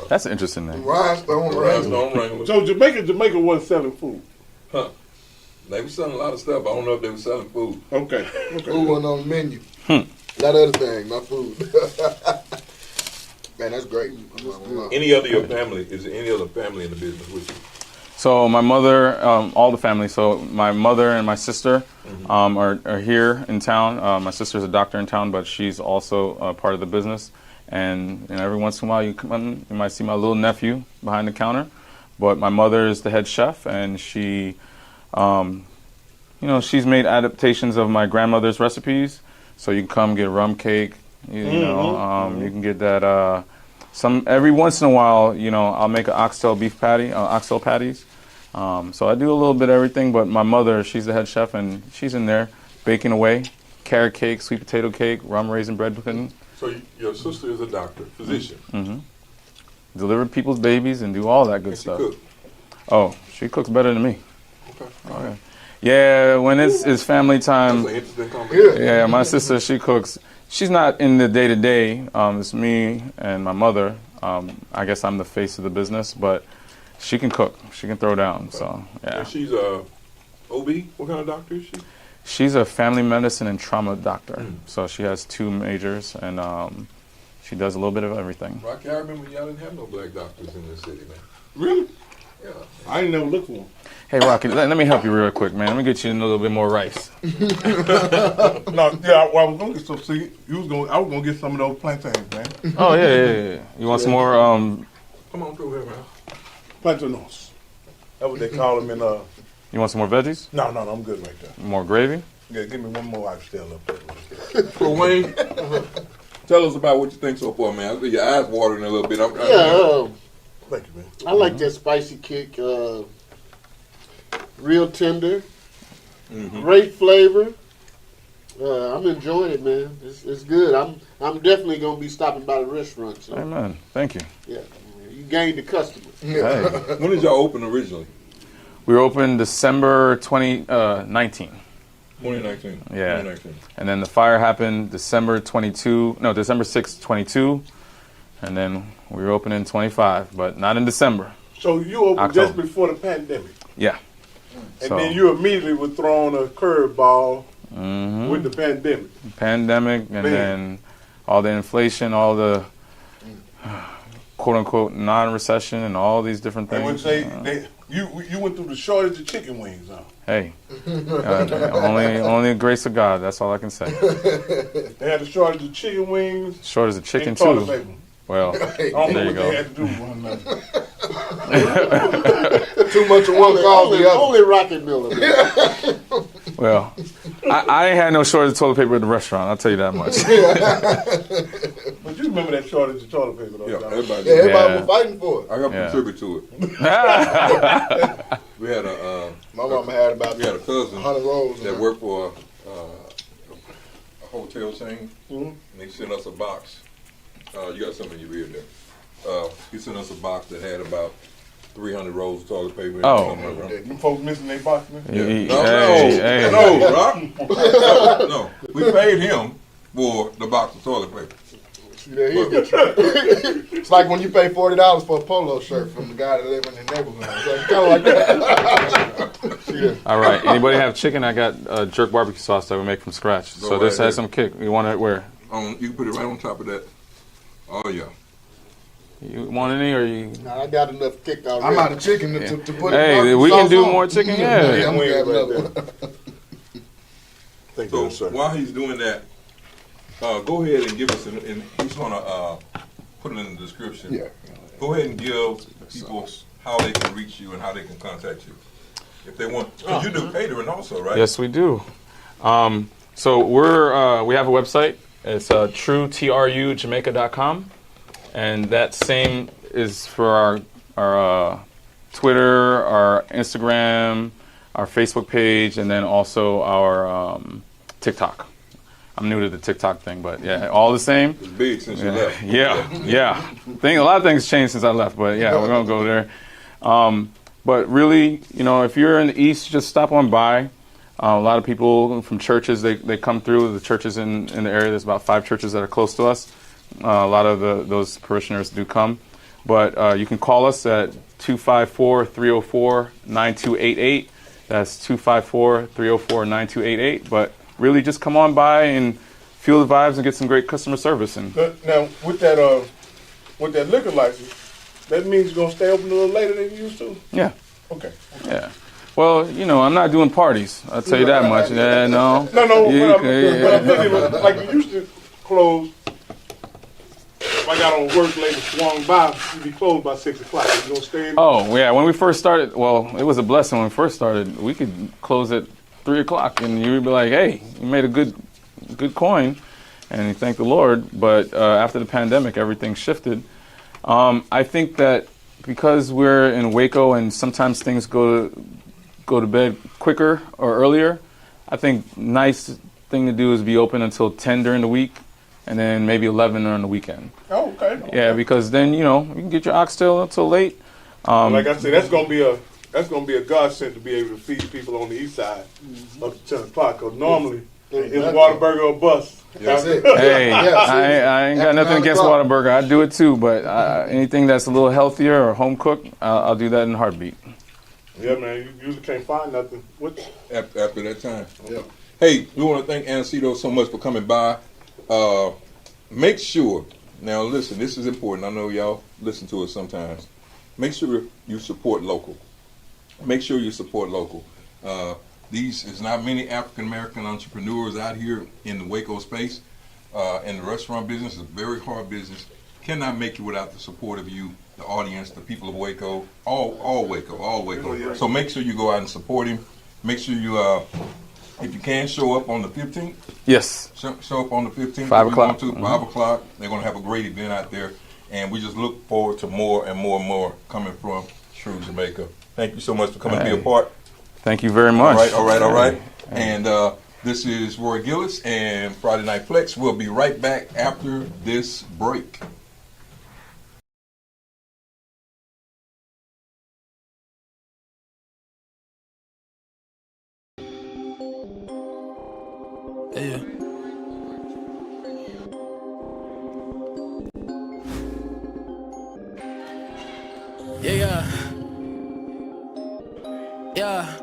that's an interesting name. Rhinestone Wrangler. So Jamaica wasn't selling food. Huh? They were selling a lot of stuff. I don't know if they were selling food. Okay. Food wasn't on the menu. That other thing, my food. Man, that's great. Any other your family? Is there any other family in the business with you? So my mother, all the family. So my mother and my sister are here in town. My sister's a doctor in town, but she's also part of the business. And every once in a while, you might see my little nephew behind the counter. But my mother is the head chef, and she, she's made adaptations of my grandmother's recipes. So you can come get rum cake. You can get that. Every once in a while, I'll make an oxtail patties. So I do a little bit of everything. But my mother, she's the head chef, and she's in there baking away. Carrot cake, sweet potato cake, rum raisin bread pudding. So your sister is a doctor, physician. Mm-hmm. Deliver people's babies and do all that good stuff. Cook? Oh, she cooks better than me. Okay. Okay. Yeah, when it's family time. That's an interesting conversation. Yeah, my sister, she cooks. She's not in the day-to-day. It's me and my mother. I guess I'm the face of the business, but she can cook. She can throw down. Okay. So, yeah. And she's a OB? What kind of doctor is she? She's a family medicine and trauma doctor. So she has 2 majors, and she does a little bit of everything. Rocky, I remember y'all didn't have no black doctors in this city, man. Really? Yeah. I ain't never looked for them. Hey, Rocky, let me help you real quick, man. Let me get you a little bit more rice. I was gonna get some. See, I was gonna get some of those plantains, man. Oh yeah. You want some more? Come on through here, man. Plantanos. That's what they call them in. You want some more veggies? No, I'm good right there. More gravy? Yeah, give me one more oxtail up there. So Wayne, tell us about what you think so far, man. I see your eyes watering a little bit. Thank you, man. I like that spicy kick. Real tender, great flavor. I'm enjoying it, man. It's good. I'm definitely gonna be stopping by the restaurant. So. Amen. Thank you. Yeah, you gained the customers. Hey. When did y'all open originally? We were open December 2019. 2019. Yeah. 2019. And then the fire happened December 6th, 22. And then we were open in 25, but not in December. So you opened October. just before the pandemic. Yeah. And then you immediately were thrown a curveball Mm-hmm. with the pandemic. Pandemic, and then all the inflation, all the quote unquote non-recession, and all these different things. And when you went through the shortage of chicken wings, huh? Hey, only the grace of God. That's all I can say. They had a shortage of chicken wings. Shortage of chicken and toilet too. paper. Well, I don't there know you what go. they had to do with one another. Too much of one cause the other. Only Rocket Miller. Well, I ain't had no shortage of toilet paper at the restaurant. I'll tell you that much. But you remember that shortage of toilet paper, though? Yeah, everybody was fighting for it. I got to contribute to it. We had my mama had about we had a cousin 100 rolls that worked for a hotel chain, and they sent us a box. You got something in your ear there. He sent us a box that had about 300 rolls of toilet paper. Oh. Them folks missing their box, man? Hey, No, Rock. No. We paid him for the box of toilet paper. It's like when you pay $40 for a polo shirt from the guy that lives in the neighborhood. It's kind of like that. All right. Anybody have chicken? I got jerk barbecue sauce that we make from scratch. So this has some kick. You want it where? You can put it right on top of that. Oh, yeah. You want any or you? Nah, I got enough kick already. I'm out of chicken to put it on. Hey, we can do more chicken, yeah. I'm going to have another one. Thank you, sir. While he's doing that, go ahead and give us, and he's going to put it in the description. Yeah. Go ahead and give people how they can reach you and how they can contact you. If they want. So you do catering also, right? Yes, we do. So we have a website. It's truejamaica.com. And that same is for our Twitter, our Instagram, our Facebook page, and then also our TikTok. I'm new to the TikTok thing, but yeah, all the same. It's big since you left. Yeah. A lot of things changed since I left, but yeah, we're gonna go there. But really, if you're in the East, just stop on by. A lot of people from churches, they come through. The churches in the area, there's about 5 churches that are close to us. A lot of those parishioners do come. But you can call us at 254-304-9288. That's 254-304-9288. But really just come on by and feel the vibes and get some great customer service. And Now, with that liquor license, that means you're going to stay open a little later than you used to? yeah. Okay. Yeah. Well, I'm not doing parties. I'll tell you that much. Yeah, no. No, Yeah, but I'm thinking, like you used to close, if I got on work late and swung by, you'd be closed by 6 o'clock. You going to stay in? Oh, yeah. When we first started, well, it was a blessing when we first started. We could close at 3 o'clock, and you would be like, hey, you made a good coin, and you thank the Lord. But after the pandemic, everything shifted. I think that because we're in Waco and sometimes things go to bed quicker or earlier, I think nice thing to do is be open until 10 during the week and then maybe 11 on the weekend. Oh, okay. Yeah, because then, you can get your oxtail until late. Like I said, that's gonna be a godsend to be able to feed people on the east side up to 10 o'clock. Because normally it's Whataburger or bust. That's it. Hey, Yeah, I ain't got nothing against Whataburger. I do it too, but anything that's a little healthier or home cooked, I'll do that in a heartbeat. Yeah, man, you usually can't find nothing. After that time. Yeah. Hey, we want to thank Anaceto so much for coming by. Make sure, now listen, this is important. I know y'all listen to us sometimes. Make sure you support local. Make sure you support local. These is not many African American entrepreneurs out here in the Waco space. And the restaurant business is a very hard business. Cannot make it without the support of you, the audience, the people of Waco, all Waco. So make sure you go out and support him. Make sure you, if you can, show up on the 15th. Yes. Show up on the 15th. 5 o'clock. 5 o'clock. They're going to have a great event out there. And we just look forward to more and more and more coming from True Jamaica. Thank you so much for coming to be a part. Thank you very much. All right. And this is Roy Gillis and Friday Night Flex. We'll be right back after this break. Yeah.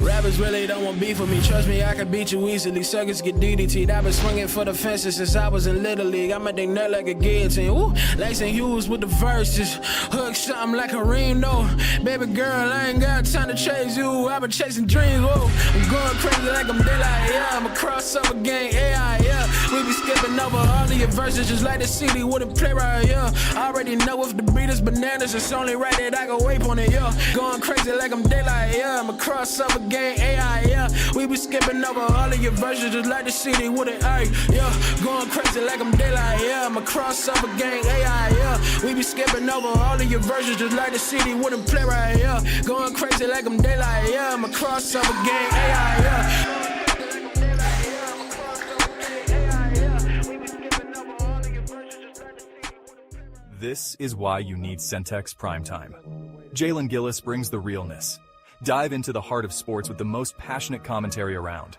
Rappers really don't want beef with me. Trust me, I can beat you easily. Suckers get DDT'd. I've been swinging for the fences since I was in Little League. I make they nut like a guillotine. Ooh, Lacing Hughes with the verses. Hook something like a ring, though. Baby girl, I ain't got time to chase you. I've been chasing dreams, whoa. I'm going crazy like I'm daylight, yeah. I'm a crossover gang, AI, yeah. We be skipping over all of your verses just like the CD wouldn't play right, yeah. I already know if the beat is bananas, it's only right that I go ape on it, yeah. Going crazy like I'm daylight, yeah. I'm a crossover gang, AI, yeah. We be skipping over all of your verses just like the CD wouldn't, ay, yeah. Going crazy like I'm daylight, yeah. I'm a crossover gang, AI, yeah. We be skipping over all of your verses just like the CD wouldn't play right, yeah. Going crazy like I'm daylight, yeah. I'm a crossover gang, AI, yeah. This is why you need Centex Primetime. Jalen Gillis brings the realness. Dive into the heart of sports with the most passionate commentary around.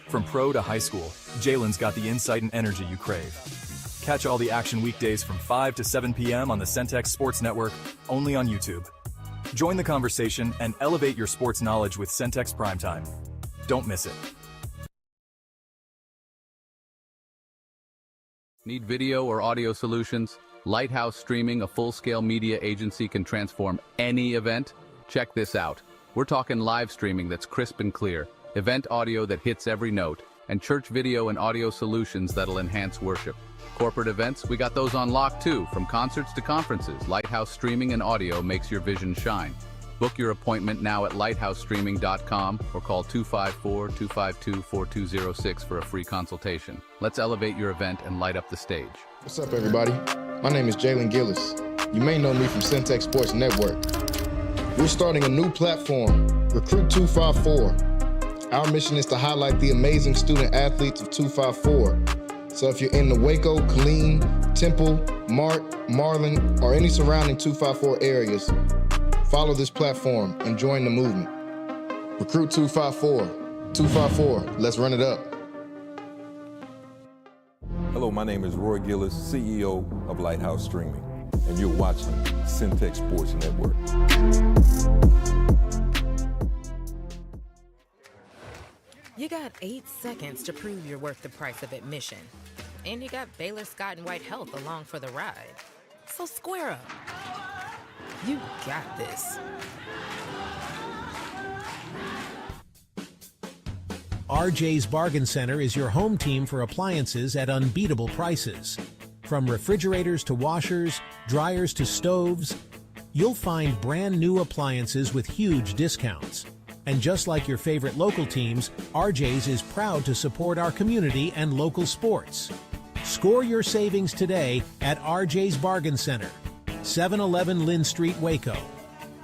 From pro to high school, Jalen's got the insight and energy you crave. Catch all the action weekdays from 5 to 7 p.m. on the Centex Sports Network, only on YouTube. Join the conversation and elevate your sports knowledge with Centex Primetime. Don't miss it. Need video or audio solutions? Lighthouse Streaming, a full-scale media agency, can transform any event. Check this out. We're talking live streaming that's crisp and clear, event audio that hits every note, and church video and audio solutions that'll enhance worship. Corporate events, we got those on lock too. From concerts to conferences, Lighthouse Streaming and Audio makes your vision shine. Book your appointment now at lighthousestreaming.com or call 254-252-4206 for a free consultation. Let's elevate your event and light up the stage. What's up, everybody? My name is Jalen Gillis. You may know me from Centex Sports Network. We're starting a new platform, Recruit 254. Our mission is to highlight the amazing student athletes of 254. So if you're in the Waco, Killeen, Temple, Mart, Marlin, or any surrounding 254 areas, follow this platform and join the movement. Recruit 254. 254, let's run it up. Hello, my name is Roy Gillis, CEO of Lighthouse Streaming, and you're watching Centex Sports Network. You got 8 seconds to prove you're worth the price of admission. And you got Baylor Scott and White Health along for the ride. So square up. You got this. RJ's Bargain Center is your home team for appliances at unbeatable prices. From refrigerators to washers, dryers to stoves, you'll find brand new appliances with huge discounts. And just like your favorite local teams, RJ's is proud to support our community and local sports. Score your savings today at RJ's Bargain Center, 711 Lynn Street, Waco.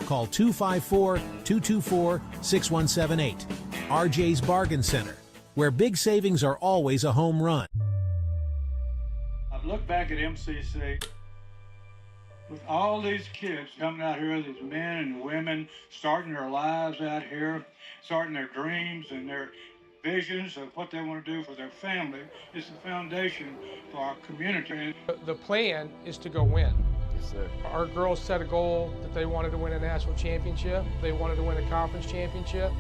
Call 254-224-6178. RJ's Bargain Center, where big savings are always a home run. I've looked back at MCC with all these kids coming out here, these men and women starting their lives out here, starting their dreams and their visions of what they want to do for their family. It's the foundation for our community. The plan is to go win. Yes, sir. Our girls set a goal that they wanted to win a national championship. They wanted to win a conference championship.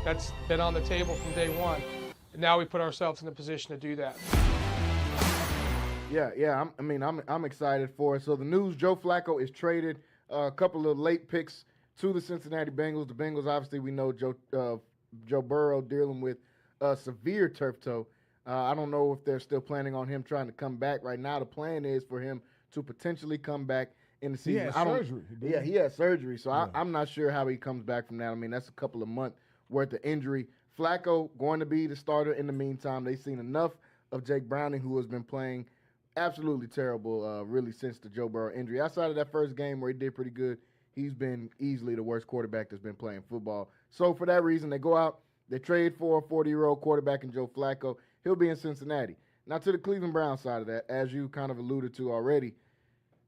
That's been on the table from day one. And now we put ourselves in the position to do that. Yeah. I'm excited for it. So the news: Joe Flacco is traded. A couple of late picks to the Cincinnati Bengals. The Bengals, obviously, we know Joe Burrow dealing with a severe turf toe. I don't know if they're still planning on him trying to come back. Right now, the plan is for him to potentially come back in the season. He had surgery. He had surgery. So yeah. I'm not sure how he comes back from that. I mean, that's a couple of months worth of injury. Flacco going to be the starter in the meantime. They've seen enough of Jake Browning, who has been playing absolutely terrible really since the Joe Burrow injury. Outside of that first game where he did pretty good, he's been easily the worst quarterback that's been playing football. So for that reason, they go out, they trade for a 40-year-old quarterback in Joe Flacco. He'll be in Cincinnati. Now to the Cleveland Browns side of that, as you kind of alluded to already,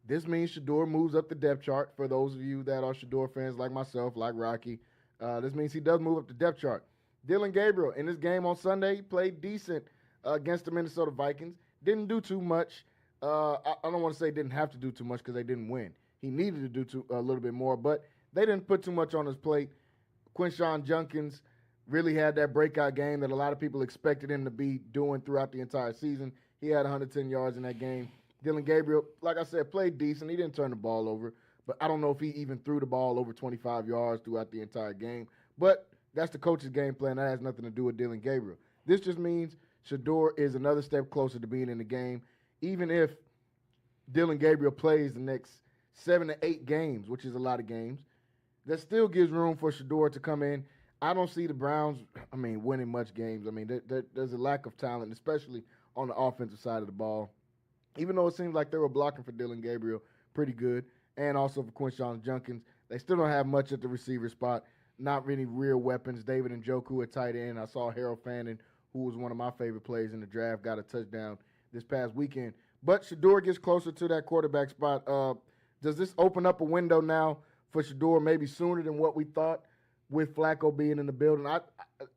this means Shedeur moves up the depth chart. For those of you that are Shedeur fans like myself, like Rocky, this means he does move up the depth chart. Dillon Gabriel, in this game on Sunday, played decent against the Minnesota Vikings. Didn't do too much. I don't want to say didn't have to do too much because they didn't win. He needed to do a little bit more, but they didn't put too much on his plate. Quinshon Judkins really had that breakout game that a lot of people expected him to be doing throughout the entire season. He had 110 yards in that game. Dillon Gabriel, like I said, played decent. He didn't turn the ball over, but I don't know if he even threw the ball over 25 yards throughout the entire game. But that's the coach's game plan. That has nothing to do with Dillon Gabriel. This just means Shedeur is another step closer to being in the game. Even if Dillon Gabriel plays the next 7 to 8 games, which is a lot of games, that still gives room for Shedeur to come in. I don't see the Browns, winning much games. There's a lack of talent, especially on the offensive side of the ball. Even though it seems like they were blocking for Dillon Gabriel pretty good, and also for Quinshon Judkins, they still don't have much at the receiver spot. Not really real weapons. David Njoku at tight end. I saw Harold Fannin, who was one of my favorite players in the draft, got a touchdown this past weekend. But Shedeur gets closer to that quarterback spot. Does this open up a window now for Shedeur maybe sooner than what we thought with Flacco being in the building?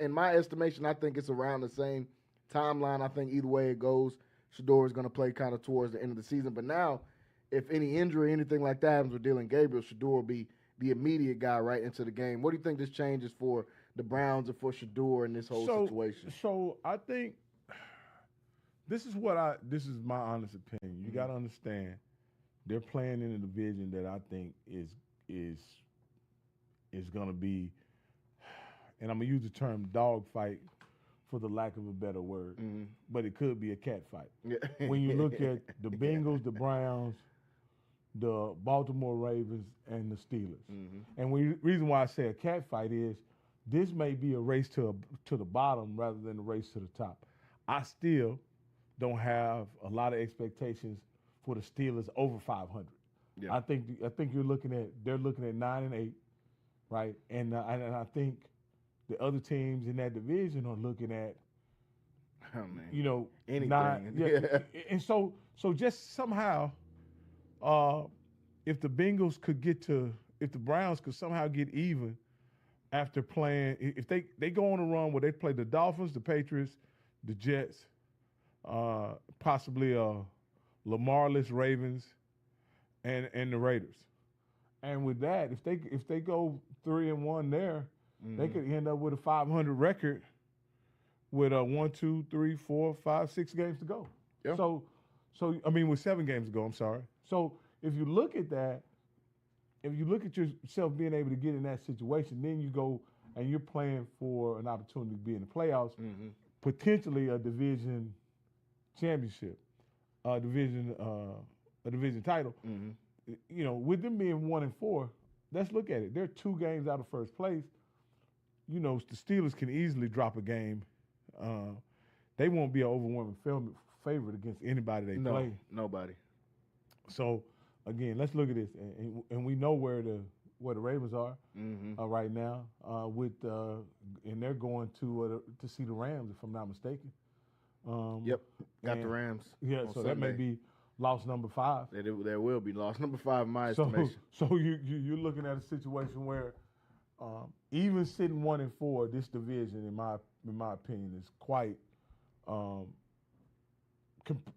In my estimation, I think it's around the same timeline. I think either way it goes, Shedeur is going to play kind of towards the end of the season. But now, if any injury, anything like that happens with Dillon Gabriel, Shedeur will be the immediate guy right into the game. What do you think this changes for the Browns and for Shedeur in this whole situation? So I think this is my honest opinion. You got to understand they're playing in a division that I think is going to be, and I'm going to use the term dog fight for the lack of a better word, but it could be a cat fight. Yeah. When you look at the Bengals, the Browns, the Baltimore Ravens, and the Steelers. And reason why I say a cat fight is this may be a race to the bottom rather than a race to the top. I still don't have a lot of expectations for the Steelers over 500. Yeah. I think they're looking at 9-8, right? And I think the other teams in that division are looking at, anything. 9. Yeah. And so just somehow, if the Browns could somehow get even after playing, if they go on a run where they play the Dolphins, the Patriots, the Jets, possibly Lamarless Ravens, and the Raiders, and with that, if they go 3-1 there, they could end up with a 500 record with 1, 2, 3, 4, 5, 6 games to go. Yeah. So I mean, with 7 games to go. I'm sorry. So if you look at that, if you look at yourself being able to get in that situation, then you go and you're playing for an opportunity to be in the playoffs, potentially a division championship, a division title. You know, with them being 1-4, let's look at it. They're 2 games out of first place. You know, the Steelers can easily drop a game. They won't be an overwhelming favorite against anybody they play. Nobody. So, again, let's look at this, and we know where the Ravens are right now. And they're going to see the Rams, if I'm not mistaken. Got the Rams. Yeah, so that may be loss number 5. There will be loss number 5 in my estimation. So you're looking at a situation where even sitting 1-4, this division, in my opinion, is quite.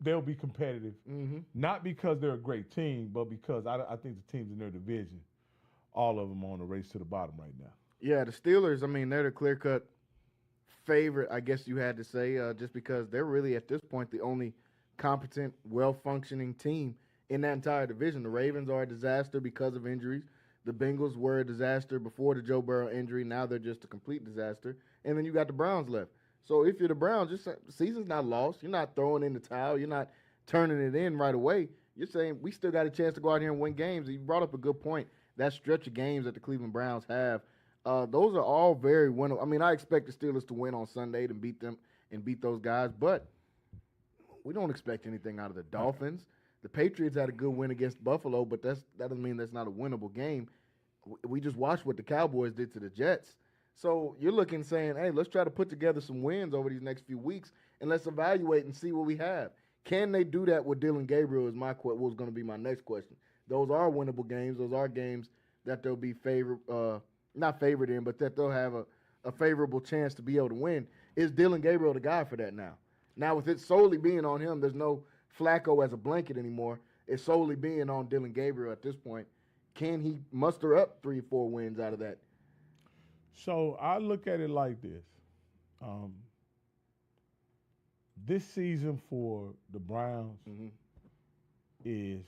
They'll be competitive, not because they're a great team, but because I think the teams in their division, all of them are on the race to the bottom right now. Yeah, the Steelers, I mean, they're the clear-cut favorite, I guess you had to say, just because they're really, at this point, the only competent, well-functioning team in that entire division. The Ravens are a disaster because of injuries. The Bengals were a disaster before the Joe Burrow injury. Now they're just a complete disaster. And then you got the Browns left. So if you're the Browns, the season's not lost. You're not throwing in the towel. You're not turning it in right away. You're saying we still got a chance to go out here and win games. You brought up a good point. That stretch of games that the Cleveland Browns have, those are all very winnable. I mean, I expect the Steelers to win on Sunday and beat them and beat those guys, but we don't expect anything out of the Dolphins. The Patriots had a good win against Buffalo, but that doesn't mean that's not a winnable game. We just watched what the Cowboys did to the Jets. So you're looking, saying, hey, let's try to put together some wins over these next few weeks, and let's evaluate and see what we have. Can they do that with Dylan Gabriel is was going to be my next question. Those are winnable games. Those are games that they'll be not favored in, but that they'll have a favorable chance to be able to win. Is Dylan Gabriel the guy for that now? Now, with it solely being on him, there's no Flacco as a blanket anymore. It's solely being on Dylan Gabriel at this point. Can he muster up 3 or 4 wins out of that? So I look at it like this. This season for the Browns is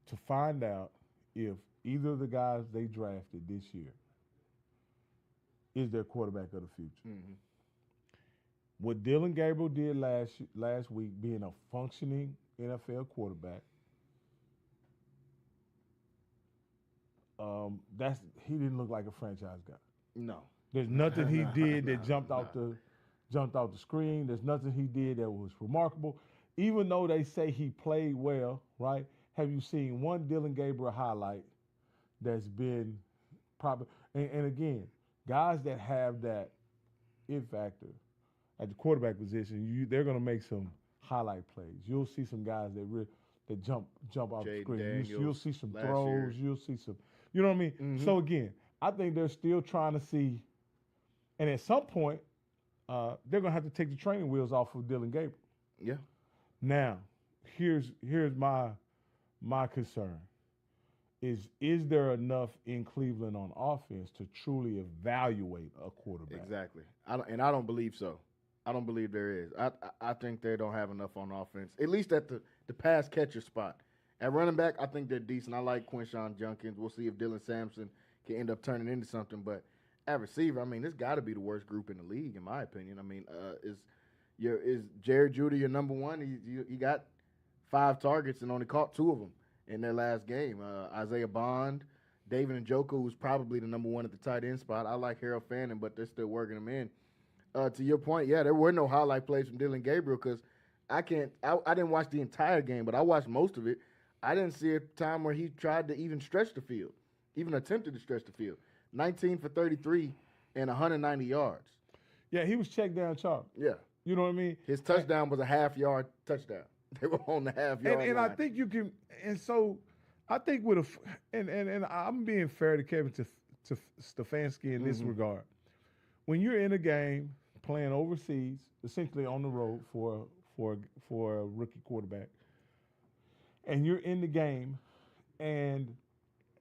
to find out if either of the guys they drafted this year is their quarterback of the future. What Dylan Gabriel did last week, being a functioning NFL quarterback, he didn't look like a franchise guy. No. There's nothing he did that jumped out the screen. There's nothing he did that was remarkable. Even though they say he played well, right? Have you seen one Dylan Gabriel highlight that's been probably and again, guys that have that it factor at the quarterback position, they're going to make some highlight plays. You'll see some guys that jump off the screen. You'll see some throws. You'll see some, you know what I mean? So again, I think they're still trying to see, and at some point, they're going to have to take the training wheels off of Dylan Gabriel. Yeah. Now, here's my concern. Is there enough in Cleveland on offense to truly evaluate a quarterback? Exactly. I don't believe so. I don't believe there is. I think they don't have enough on offense, at least at the pass catcher spot. At running back, I think they're decent. I like Quinshon Judkins. We'll see if Dylan Sampson can end up turning into something. But at receiver, I mean, this got to be the worst group in the league, in my opinion. I mean, is Jared Judy your number one? He got 5 targets and only caught 2 of them in their last game. Isaiah Bond, David Njoku, who's probably the number 1 at the tight end spot. I like Harold Fannin, but they're still working him in. To your point, yeah, there were no highlight plays from Dylan Gabriel because I didn't watch the entire game, but I watched most of it. I didn't see a time where he tried to even stretch the field, even attempted to stretch the field. 19 for 33 and 190 yards. Yeah, he was checked down sharp. Yeah. You know what I mean? His touchdown was a half-yard touchdown. They were on the half-yard line. And I think you can – and so I think with and I'm being fair to Kevin to Stefanski in this regard. When you're in a game playing overseas, essentially on the road for a rookie quarterback, and you're in the game and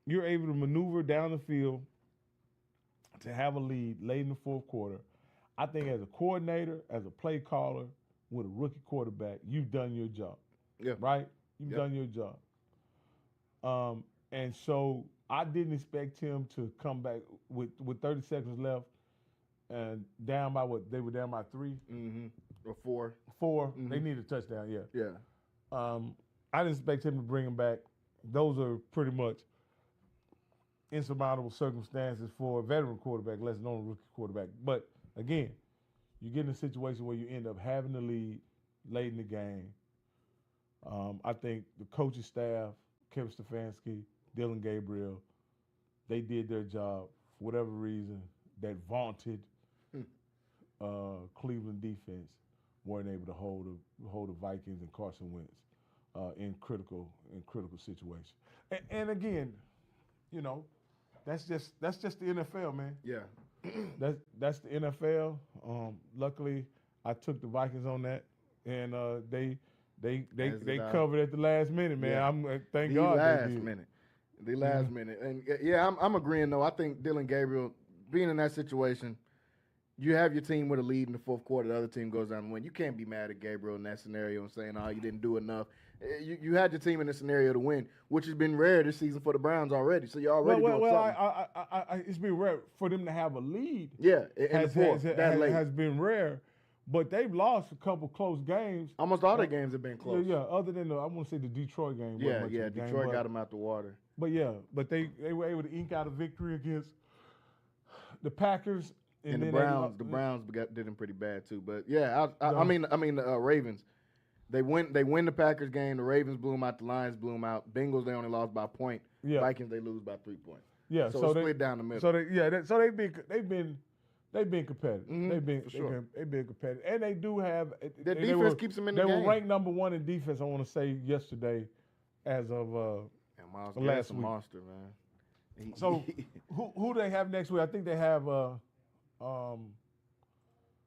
you're able to maneuver down the field to have a lead late in the fourth quarter, I think as a coordinator, as a play caller, with a rookie quarterback, you've done your job. Yeah. Right? You've done your job. And so I didn't expect him to come back with 30 seconds left and down by what? They were down by 3? Mm-hmm. Or 4. 4. They needed a touchdown, yeah. Yeah. I didn't expect him to bring him back. Those are pretty much insurmountable circumstances for a veteran quarterback, less known rookie quarterback. But again, you get in a situation where you end up having the lead late in the game. I think the coaching staff, Kevin Stefanski, Dylan Gabriel, they did their job for whatever reason. That vaunted Cleveland defense weren't able to hold the Vikings and Carson Wentz in critical situations. And again, you know, that's just the NFL, man. Yeah. That's the NFL. Luckily, I took the Vikings on that, and they covered at the last minute, man. Yeah. Thank God last they did. minute. The last minute. And yeah, I'm agreeing though. I think Dylan Gabriel being in that situation, you have your team with a lead in the fourth quarter, the other team goes down and win. You can't be mad at Gabriel in that scenario and saying, "Oh, you didn't do enough." You had your team in this scenario to win, which has been rare this season for the Browns already. So you're already doing something. It's been rare for them to have a lead. Yeah, in the fourth, has been rare. But they've lost a couple close games. Almost all their games have been close. Yeah, other than I want to say the Detroit game. Yeah, Detroit got them out the water. But they were able to ink out a victory against the Packers. And the Browns did them pretty bad too. But yeah, I mean the Ravens. They win the Packers game. The Ravens blew them out. The Lions blew them out. Bengals, they only lost by a point. Yeah. Vikings, they lose by 3 points. Yeah, so it's split down the middle. So they've been competitive. Mm-hmm, They've been competitive, and they do have their defense keeps them in the game. They were ranked number 1 in defense. I want to say yesterday, as of Miles last a week. Monster, man. So who they have next week? I think they have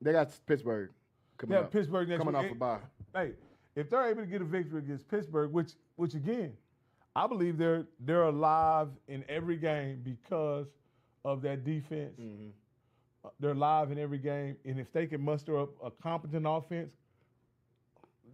they got Pittsburgh coming up. Pittsburgh next coming week. off a bye. Hey, if they're able to get a victory against Pittsburgh, which again, I believe they're alive in every game because of that defense. Mm-hmm. They're live in every game, and if they can muster up a competent offense,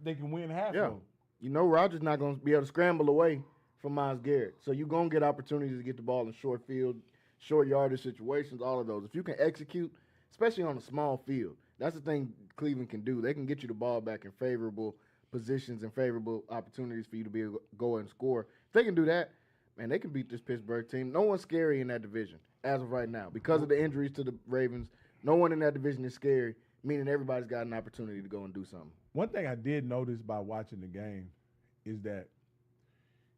they can win half of them. You know Rodgers not going to be able to scramble away from Myles Garrett. So you're going to get opportunities to get the ball in short field, short yardage situations, all of those. If you can execute, especially on a small field, that's the thing Cleveland can do. They can get you the ball back in favorable positions and favorable opportunities for you to be able to go and score. If they can do that, man, they can beat this Pittsburgh team. No one's scary in that division as of right now. Because of the injuries to the Ravens, no one in that division is scary, meaning everybody's got an opportunity to go and do something. One thing I did notice by watching the game is that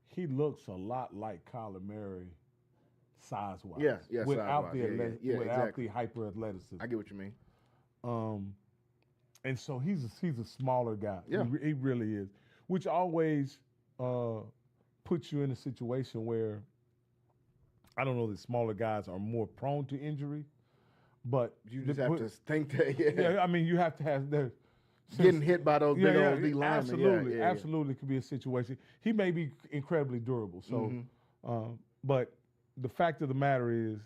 he looks a lot like Kyler Murray size-wise. Yeah, without size-wise. Without exactly. the hyper-athleticism. I get what you mean. And so he's a smaller guy. Yeah. He really is, which always puts you in a situation where I don't know that smaller guys are more prone to injury, but you just have to think that. Yeah, I mean you have to have the getting hit by those big old D linemen. Absolutely, absolutely could be a situation. He may be incredibly durable. So, but the fact of the matter is,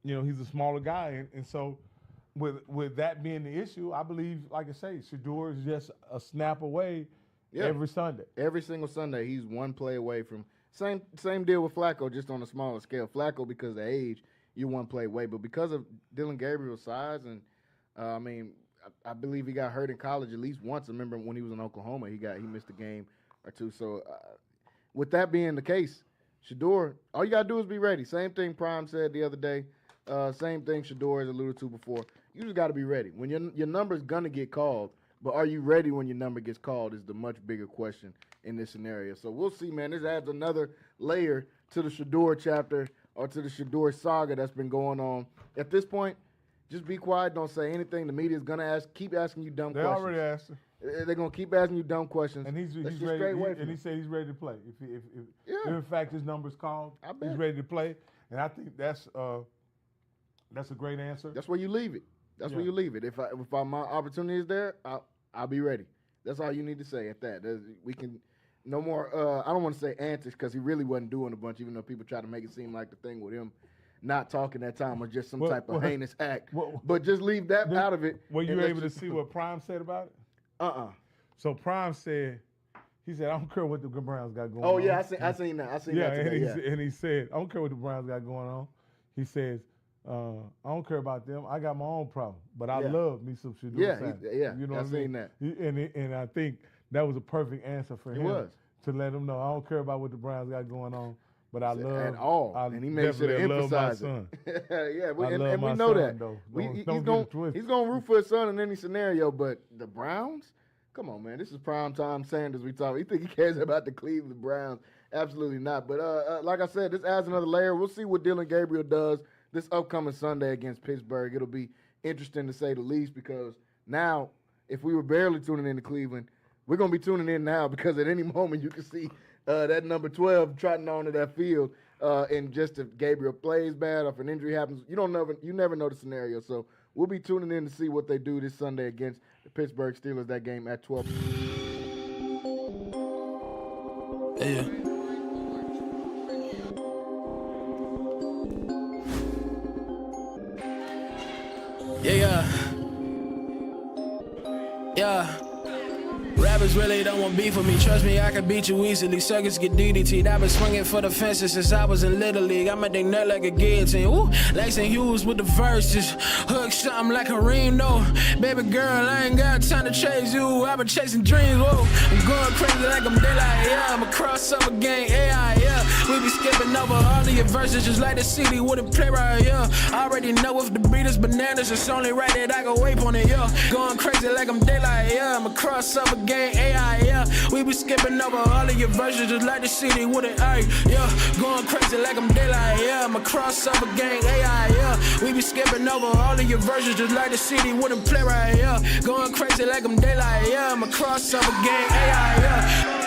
you know, he's a smaller guy, and so. With that being the issue, I believe, like I say, Shedeur is just a snap away every Sunday. Every single Sunday, he's one play away from same deal with Flacco, just on a smaller scale. Flacco, because of the age, you're one play away, but because of Dylan Gabriel's size, and I believe he got hurt in college at least once. I remember when he was in Oklahoma, he missed a game or two. So with that being the case, Shedeur, all you gotta do is be ready. Same thing Prime said the other day. Same thing Shedeur has alluded to before. You just got to be ready. When your number's going to get called, but are you ready when your number gets called is the much bigger question in this scenario. So we'll see, man. This adds another layer to the Shedeur chapter or to the Shedeur saga that's been going on. At this point, just be quiet. Don't say anything. The media's going to keep asking you dumb questions. They already asked him. They're going to keep asking you dumb questions. And he's ready. And he said he's ready to play. If in fact his number's called, he's ready to play. And I think that's a great answer. That's where you leave it. That's where you leave it. If my opportunity is there, I'll be ready. That's all you need to say at that. We can no more. I don't want to say antics because he really wasn't doing a bunch, even though people try to make it seem like the thing with him not talking that time or just some type of heinous act. But just leave that out of it. Were you able to see what Prime said about it? So Prime said, he said, I don't care what the Browns got going on. Oh, yeah, I seen that. I seen that today, and he said, I don't care what the Browns got going on. He says, I don't care about them. I got my own problem, but I love me some Shedeur Sanders. You know what I mean? That. And I think that was a perfect answer for him. It was. To let him know, I don't care about what the Browns got going on, but I love at all. And he made sure to emphasize it. And we know that. He's going to root for his son in any scenario, but the Browns? Come on, man. This is primetime Sanders we talk. You think he cares about the Cleveland Browns? Absolutely not. But like I said, this adds another layer. We'll see what Dillon Gabriel does this upcoming Sunday against Pittsburgh. It'll be interesting to say the least, because now, if we were barely tuning into Cleveland, we're going to be tuning in now, because at any moment you can see that number 12 trotting onto that field. And just if Gabriel plays bad or if an injury happens, you never know the scenario. So we'll be tuning in to see what they do this Sunday against the Pittsburgh Steelers, that game at 12. Yeah. Rappers really don't want beef with me. Trust me, I can beat you easily. Suckers get DDT'd. I've been swinging for the fences since I was in Little League. I make they nut like a guillotine. Ooh, Lex and Hughes with the verses. Hook something like a ring, no. Baby girl, I ain't got time to chase you. I've been chasing dreams, whoa. I'm going crazy like I'm daylight, yeah. I'm a crossover gang, AI, yeah. We be skipping over all of your verses just like the CD wouldn't play right, yeah. I already know if the beat is bananas, it's only right that I go wape on it, yeah. Going crazy like I'm daylight, yeah. I'm a crossover gang, AI, yeah. We be skipping over all of your versions just like the CD wouldn't, ay, yeah. Going crazy like I'm daylight, yeah. I'm a crossover gang, AI, yeah. We be skipping over all of your versions just like the CD wouldn't play right, yeah. Going crazy like I'm daylight, yeah. I'm a crossover gang, AI, yeah.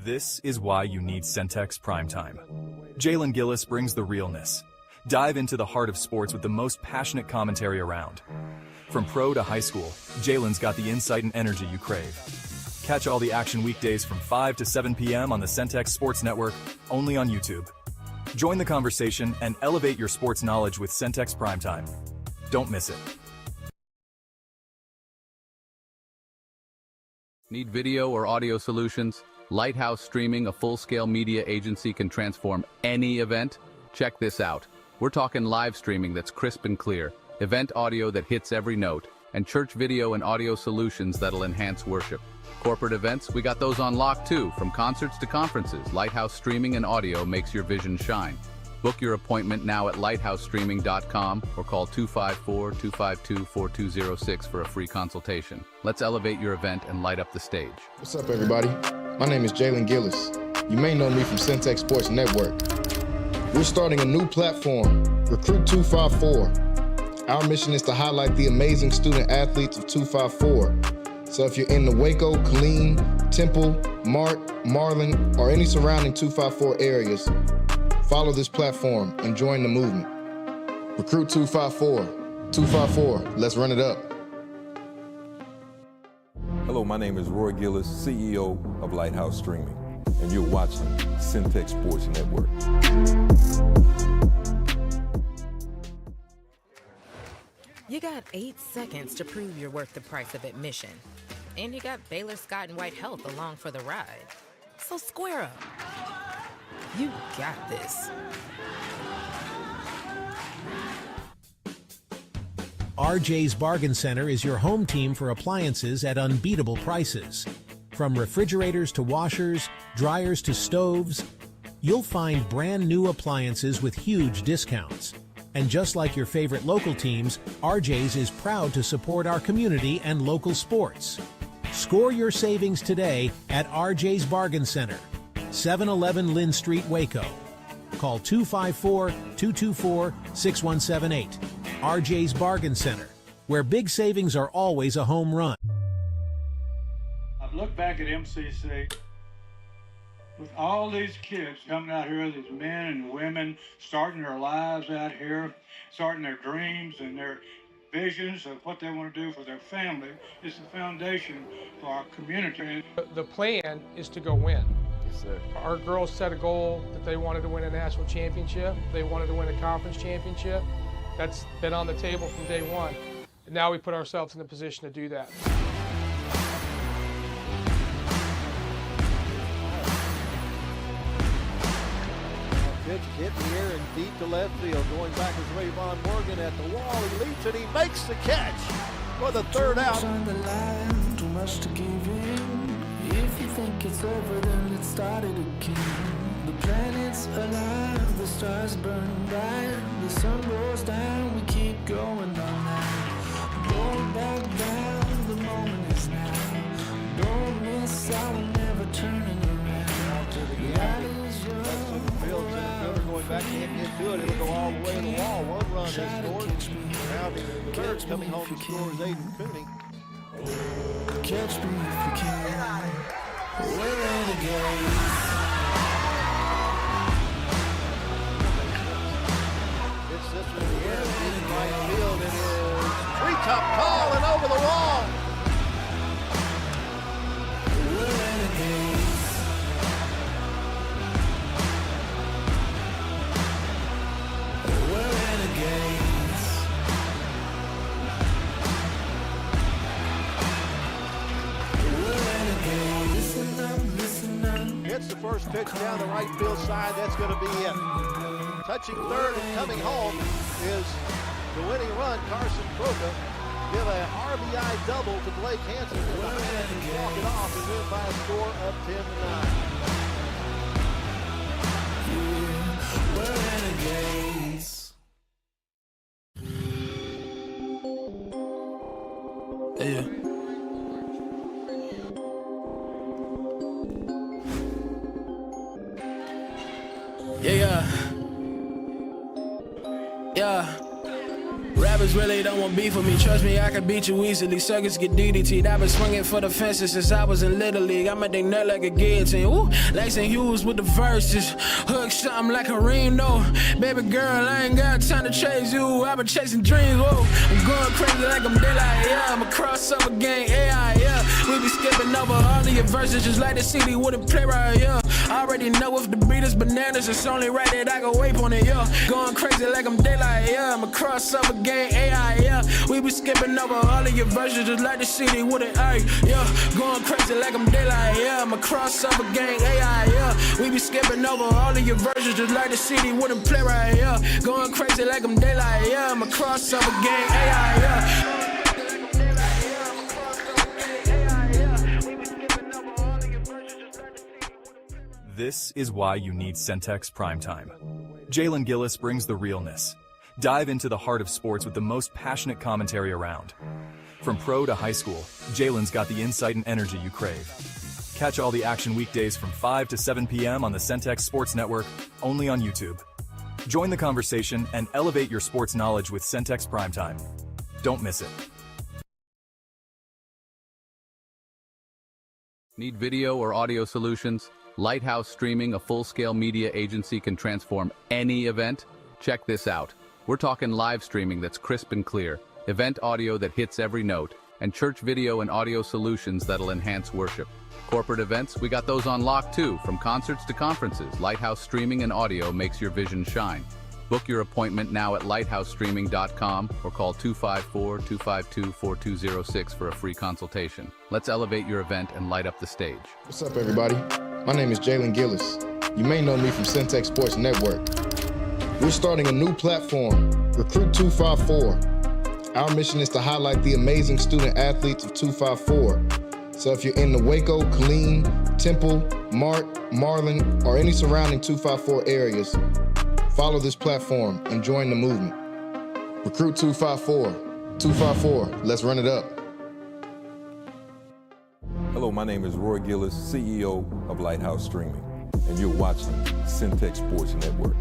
This is why you need Centex Primetime. Jalen Gillis brings the realness. Dive into the heart of sports with the most passionate commentary around. From pro to high school, Jalen's got the insight and energy you crave. Catch all the action weekdays from 5 to 7 p.m. on the Centex Sports Network, only on YouTube. Join the conversation and elevate your sports knowledge with Centex Primetime. Don't miss it. Need video or audio solutions? Lighthouse Streaming, a full-scale media agency, can transform any event. Check this out. We're talking live streaming that's crisp and clear, event audio that hits every note, and church video and audio solutions that'll enhance worship. Corporate events, we got those on lock too. From concerts to conferences, Lighthouse Streaming and Audio makes your vision shine. Book your appointment now at lighthousestreaming.com or call 254-252-4206 for a free consultation. Let's elevate your event and light up the stage. What's up, everybody? My name is Jalen Gillis. You may know me from Centex Sports Network. We're starting a new platform, Recruit 254. Our mission is to highlight the amazing student athletes of 254. So if you're in the Waco, Killeen, Temple, Mart, Marlin, or any surrounding 254 areas, follow this platform and join the movement. Recruit 254. 254, let's run it up. Hello, my name is Roy Gillis, CEO of Lighthouse Streaming, and you're watching Centex Sports Network. You got 8 seconds to prove you're worth the price of admission. And you got Baylor Scott and White Health along for the ride. So square up. You got this. RJ's Bargain Center is your home team for appliances at unbeatable prices. From refrigerators to washers, dryers to stoves, you'll find brand new appliances with huge discounts. And just like your favorite local teams, RJ's is proud to support our community and local sports. Score your savings today at RJ's Bargain Center, 711 Lynn Street, Waco. Call 254-224-6178. RJ's Bargain Center, where big savings are always a home run. I've looked back at MCC with all these kids coming out here, these men and women starting their lives out here, starting their dreams and their visions of what they want to do for their family. It's the foundation for our community. The plan is to go win. Yes, sir. Our girls set a goal that they wanted to win a national championship. They wanted to win a conference championship. That's been on the table from day one. And now we put ourselves in the position to do that. Pitch hit in the air and deep to left field. Going back is Rayvon Morgan at the wall. He leaps and he makes the catch for the third out. On the line, too much to give in. If you think it's over, then let's start it again. The planet's alive, the stars burn bright, the sun goes down, we keep going all night. Going back down, the moment is now. Don't miss out, we're never turning around. Reality's young. Fields in the fielder going back, can't get to it. It'll go all the way to the wall. One run is scored. Now the third coming home to score is Aiden Cooney. Catch me if you can. We're renegades. It's this one in the air, in right field. It is treetop call and over the wall. We're renegades. We're renegades. We're renegades. Listen up, listen up. Hits the first pitch down the right field side. That's going to be it. Touching third and coming home is the winning run, Carson Croca. Give a RBI double to Blake Hansen. The Highlanders walk it off and win by a score of 10-9. We're renegades. Yeah. Yeah. Rappers really don't want beef with me. Trust me, I can beat you easily. Circuits get DDT'd. I've been swinging for the fences since I was in Little League. I'm at their neck like a guillotine. Woo, Langston Hughes with the verses. Hook something like a ring, though. Baby girl, I ain't got time to chase you. I've been chasing dreams, whoa. I'm going crazy like I'm daylight, yeah. I'm a crossover gang, AI, yeah. We be skipping over all of your verses just like the CD wouldn't play right, yeah. I already know if the beat is bananas, it's only right that I go ape on it, yeah. Going crazy like I'm daylight, yeah. I'm a crossover gang, AI, yeah. We be skipping over all of your versions just like the CD with an A, yeah. Going crazy like I'm daylight, yeah. I'm a crossover gang, AI, yeah. We be skipping over all of your versions just like the CD wouldn't play right, yeah. Going crazy like I'm daylight, yeah. I'm a crossover gang, AI, yeah. This is why you need Centex Primetime. Jalen Gillis brings the realness. Dive into the heart of sports with the most passionate commentary around. From pro to high school, Jalen's got the insight and energy you crave. Catch all the action weekdays from 5 to 7 p.m. on the Centex Sports Network, only on YouTube. Join the conversation and elevate your sports knowledge with Centex Primetime. Don't miss it. Need video or audio solutions? Lighthouse Streaming, a full-scale media agency, can transform any event. Check this out. We're talking live streaming that's crisp and clear, event audio that hits every note, and church video and audio solutions that'll enhance worship. Corporate events, we got those on lock too. From concerts to conferences, Lighthouse Streaming and Audio makes your vision shine. Book your appointment now at lighthousestreaming.com or call 254-252-4206 for a free consultation. Let's elevate your event and light up the stage. What's up, everybody? My name is Jalen Gillis. You may know me from Centex Sports Network. We're starting a new platform, Recruit 254. Our mission is to highlight the amazing student athletes of 254. So if you're in the Waco, Killeen, Temple, Mart, Marlin, or any surrounding 254 areas, follow this platform and join the movement. Recruit 254. 254, let's run it up. Hello, my name is Roy Gillis, CEO of Lighthouse Streaming, and you're watching Centex Sports Network.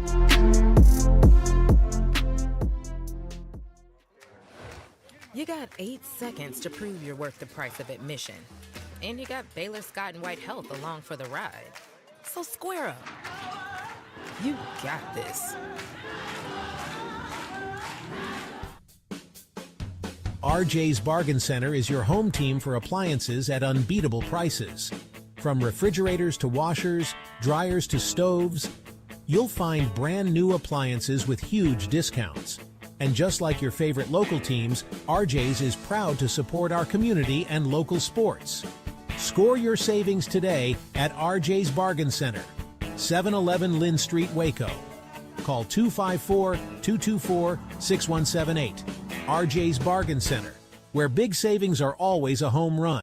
You got 8 seconds to prove you're worth the price of admission. And you got Baylor Scott and White Health along for the ride. So square up. You got this. RJ's Bargain Center is your home team for appliances at unbeatable prices. From refrigerators to washers, dryers to stoves, you'll find brand new appliances with huge discounts. And just like your favorite local teams, RJ's is proud to support our community and local sports. Score your savings today at RJ's Bargain Center, 711 Lynn Street, Waco. Call 254-224-6178. RJ's Bargain Center, where big savings are always a home run.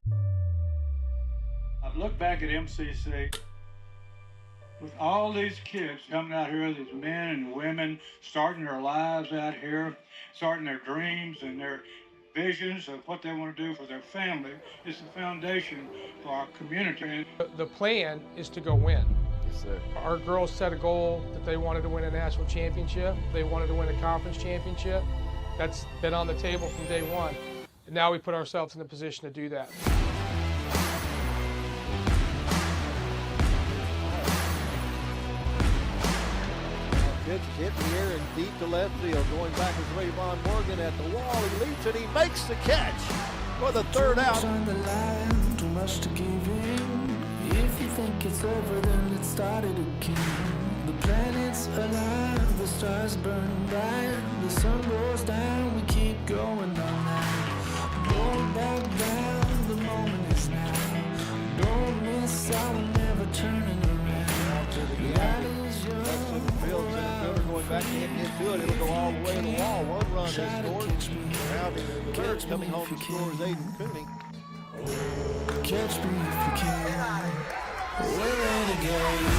I've looked back at MCC with all these kids coming out here, these men and women starting their lives out here, starting their dreams and their visions of what they want to do for their family. It's the foundation for our community. The plan is to go win. Yes, sir. Our girls set a goal that they wanted to win a national championship. They wanted to win a conference championship. That's been on the table from day one. And now we put ourselves in the position to do that. Pitch hit in the air and deep to left field. Going back is Rayvon Morgan at the wall. He leaps and he makes the catch for the third out. On the line, too much to give in. If you think it's over, then let's start it again. The planet's alive, the stars burn bright, the sun goes down, we keep going all night. Don't back down, the moment is now. Don't miss out, we're never turning around. That is your Going back in into it, it'll go all the way to the wall. One run is scored. Rounding the third, coming home to score is Aiden Cooney. Catch me if you can. We're renegades.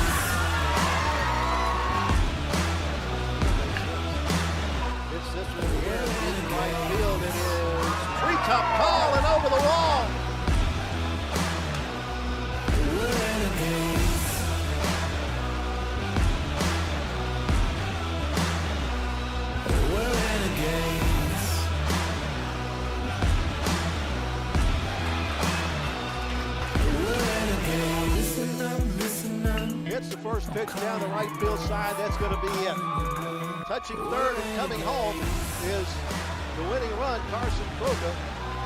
It's this one in the air, in right field. It is treetop tall and over the wall. We're renegades. We're renegades. We're renegades. Listen up, listen up. Hits the first pitch down the right field side. That's going to be it. Touching third and coming home is the winning run, Carson Broca.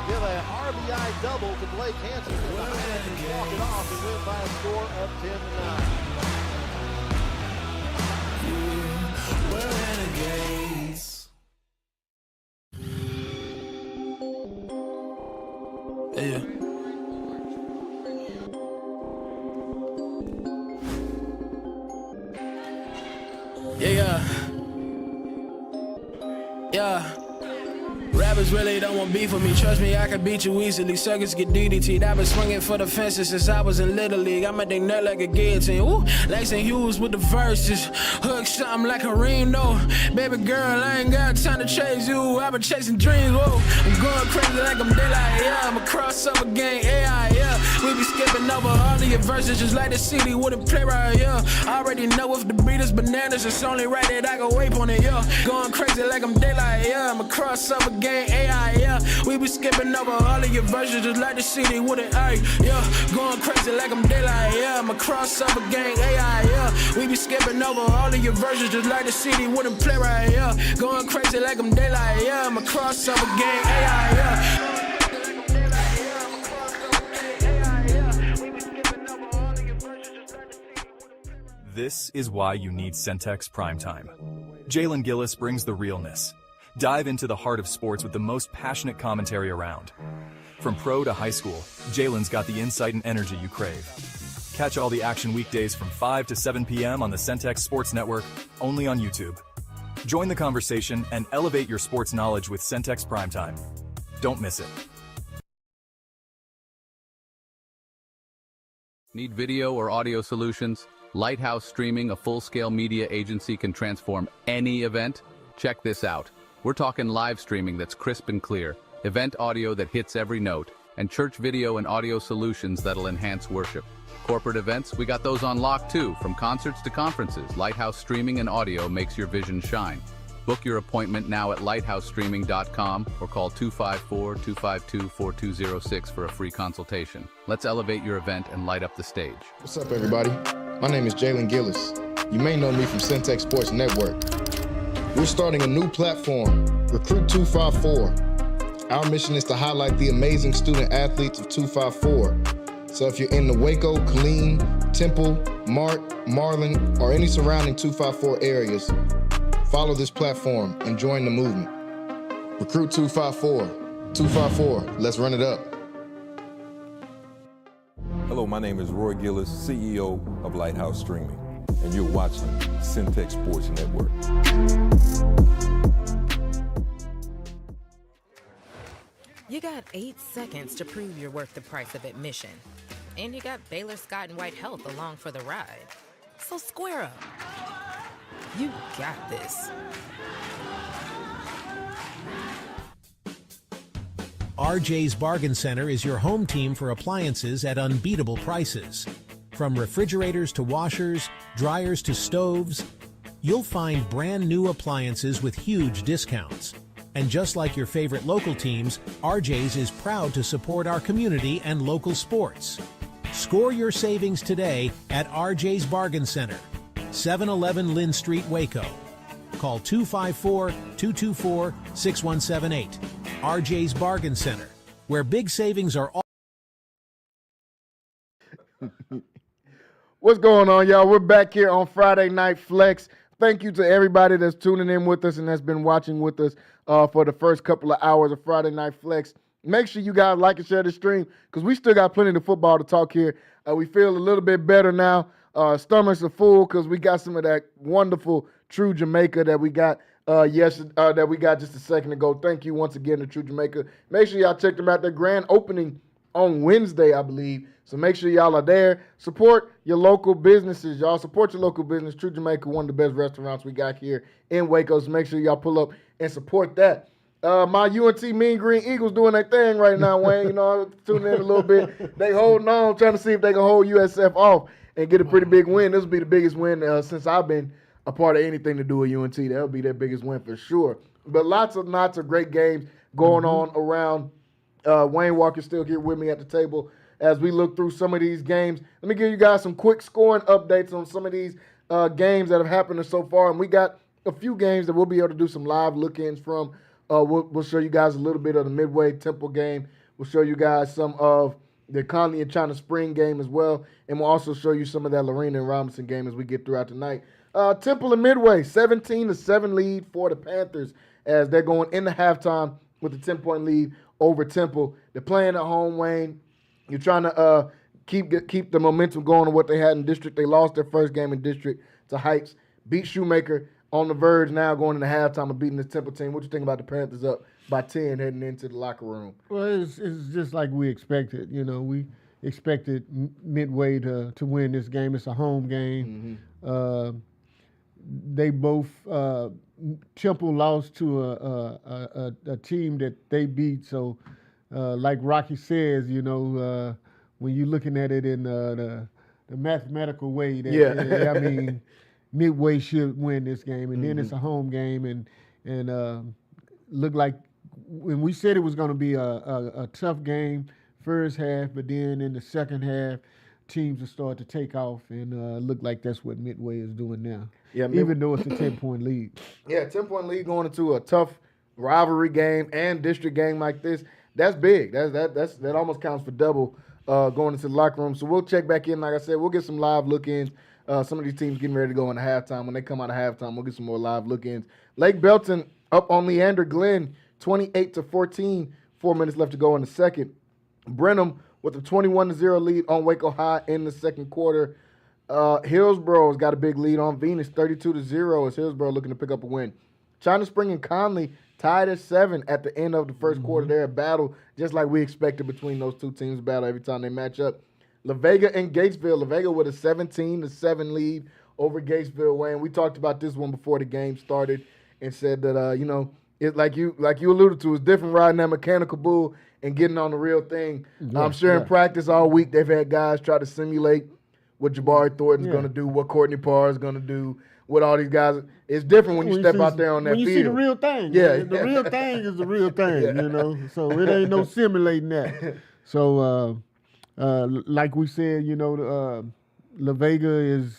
Give a RBI double to Blake Hansen. And the Highlanders walk it off and win by a score of 10-9. We're renegades. Yeah. Yeah. Rappers really don't want beef with me. Trust me, I can beat you easily. Suckers get DDT'd. I've been swinging for the fences since I was in Little League. I make they nut like a guillotine. Woo! Langston Hughes with the verses. Hook something like a ring, though. Baby girl, I ain't got time to chase you. I've been chasing dreams, whoa. I'm going crazy like I'm daylight, yeah. I'm a crossover gang, AI, yeah. We be skipping over all of your verses just like the city with a playwright, yeah. I already know if the beat is bananas, it's only right that I go ape on it, yeah. Going crazy like I'm daylight, yeah. I'm a crossover gang, AI, yeah. We be skipping over all of your versions just like the city with an A, yeah. Going crazy like I'm daylight, yeah. I'm a crossover gang, AI, yeah. We be skipping over all of your versions just like the city with a playwright, yeah. Going crazy like I'm daylight, yeah. I'm a crossover gang, AI, yeah. This is why you need Centex Primetime. Jalen Gillis brings the realness. Dive into the heart of sports with the most passionate commentary around. From pro to high school, Jalen's got the insight and energy you crave. Catch all the action weekdays from 5 to 7 p.m. on the Centex Sports Network, only on YouTube. Join the conversation and elevate your sports knowledge with Centex Primetime. Don't miss it. Need video or audio solutions? Lighthouse Streaming, a full-scale media agency, can transform any event. Check this out. We're talking live streaming that's crisp and clear, event audio that hits every note, and church video and audio solutions that'll enhance worship. Corporate events, we got those on lock too. From concerts to conferences, Lighthouse Streaming and audio makes your vision shine. Book your appointment now at lighthousestreaming.com or call 254-252-4206 for a free consultation. Let's elevate your event and light up the stage. What's up, everybody? My name is Jalen Gillis. You may know me from Centex Sports Network. We're starting a new platform, Recruit 254. Our mission is to highlight the amazing student athletes of 254. So if you're in the Waco, Killeen, Temple, Mart, Marlin, or any surrounding 254 areas, follow this platform and join the movement. Recruit 254. 254, let's run it up. Hello, my name is Roy Gillis, CEO of Lighthouse Streaming, and you're watching Centex Sports Network. You got 8 seconds to prove you're worth the price of admission. And you got Baylor Scott and White Health along for the ride. So square up. You got this. RJ's Bargain Center is your home team for appliances at unbeatable prices. From refrigerators to washers, dryers to stoves, you'll find brand new appliances with huge discounts. And just like your favorite local teams, RJ's is proud to support our community and local sports. Score your savings today at RJ's Bargain Center, 711 Lynn Street, Waco. Call 254-224-6178. RJ's Bargain Center, where big savings are all. What's going on, y'all? We're back here on Friday Night Flex. Thank you to everybody that's tuning in with us and that's been watching with us for the first couple of hours of Friday Night Flex. Make sure you guys like and share the stream because we still got plenty of football to talk here. We feel a little bit better now. Stomachs are full because we got some of that wonderful True Jamaica that we got that we got just a second ago. Thank you once again to True Jamaica. Make sure y'all check them out. Their grand opening on Wednesday, I believe. So make sure y'all are there. Support your local businesses, y'all. Support your local business. True Jamaica, one of the best restaurants we got here in Waco. So make sure y'all pull up and support that. My UNT Mean Green Eagles doing their thing right now, Wayne. You know, I'm tuning in a little bit. They holding on, trying to see if they can hold USF off and get a pretty big win. This will be the biggest win since I've been a part of anything to do with UNT. That'll be their biggest win for sure. But lots of great games going on around. Wayne Walker's still here with me at the table as we look through some of these games. Let me give you guys some quick scoring updates on some of these games that have happened so far. And we got a few games that we'll be able to do some live look-ins from. We'll show you guys a little bit of the Midway Temple game. We'll show you guys some of the Connally and China Spring game as well. And we'll also show you some of that Lorena and Robinson game as we get throughout the night. Temple and Midway, 17-7 lead for the Panthers as they're going into halftime with a 10-point lead over Temple. They're playing at home, Wayne. You're trying to keep the momentum going on what they had in district. They lost their first game in district to Heights. Beat Shoemaker on the verge now going into halftime of beating the Temple team. What you think about the Panthers up by 10 heading into the locker room? Well, it's just like we expected. You know, we expected Midway to win this game. It's a home game. Mm-hmm. They both Temple lost to a team that they beat. So, like Rocky says, you know, when you're looking at it in the mathematical way, that, I mean, Midway should win this game, and then it's a home game, and looked like when we said it was going to be a tough game first half, but then in the second half, teams will start to take off, and look like that's what Midway is doing now. Yeah, even though it's a 10-point lead. Yeah, 10-point lead going into a tough rivalry game and district game like this. That's big. That almost counts for double going into the locker room. So we'll check back in. Like I said, we'll get some live look-ins. Some of these teams getting ready to go into halftime. When they come out of halftime, we'll get some more live look-ins. Lake Belton up on Leander Glen, 28-14. 4 minutes left to go in the second. Brenham with a 21-0 lead on Waco High in the second quarter. Hillsboro's got a big lead on Venus, 32-0 as Hillsboro looking to pick up a win. China Spring and Connally tied at 7 at the end of the first quarter. They're a battle, just like we expected between those two teams, battle every time they match up. La Vega and Gatesville. La Vega with a 17-7 lead over Gatesville. Wayne, we talked about this one before the game started and said that, you know, it like you alluded to, it's different riding that mechanical bull and getting on the real thing. Yeah, I'm sure in practice all week they've had guys try to simulate what Jabari Thornton's going to do, what Courtney Parr is going to do, what all these guys. It's different when you step out there on that field. When you see the real thing. Yeah. The real thing is the real thing, you know. So it ain't no simulating that. So, like we said, you know, La Vega is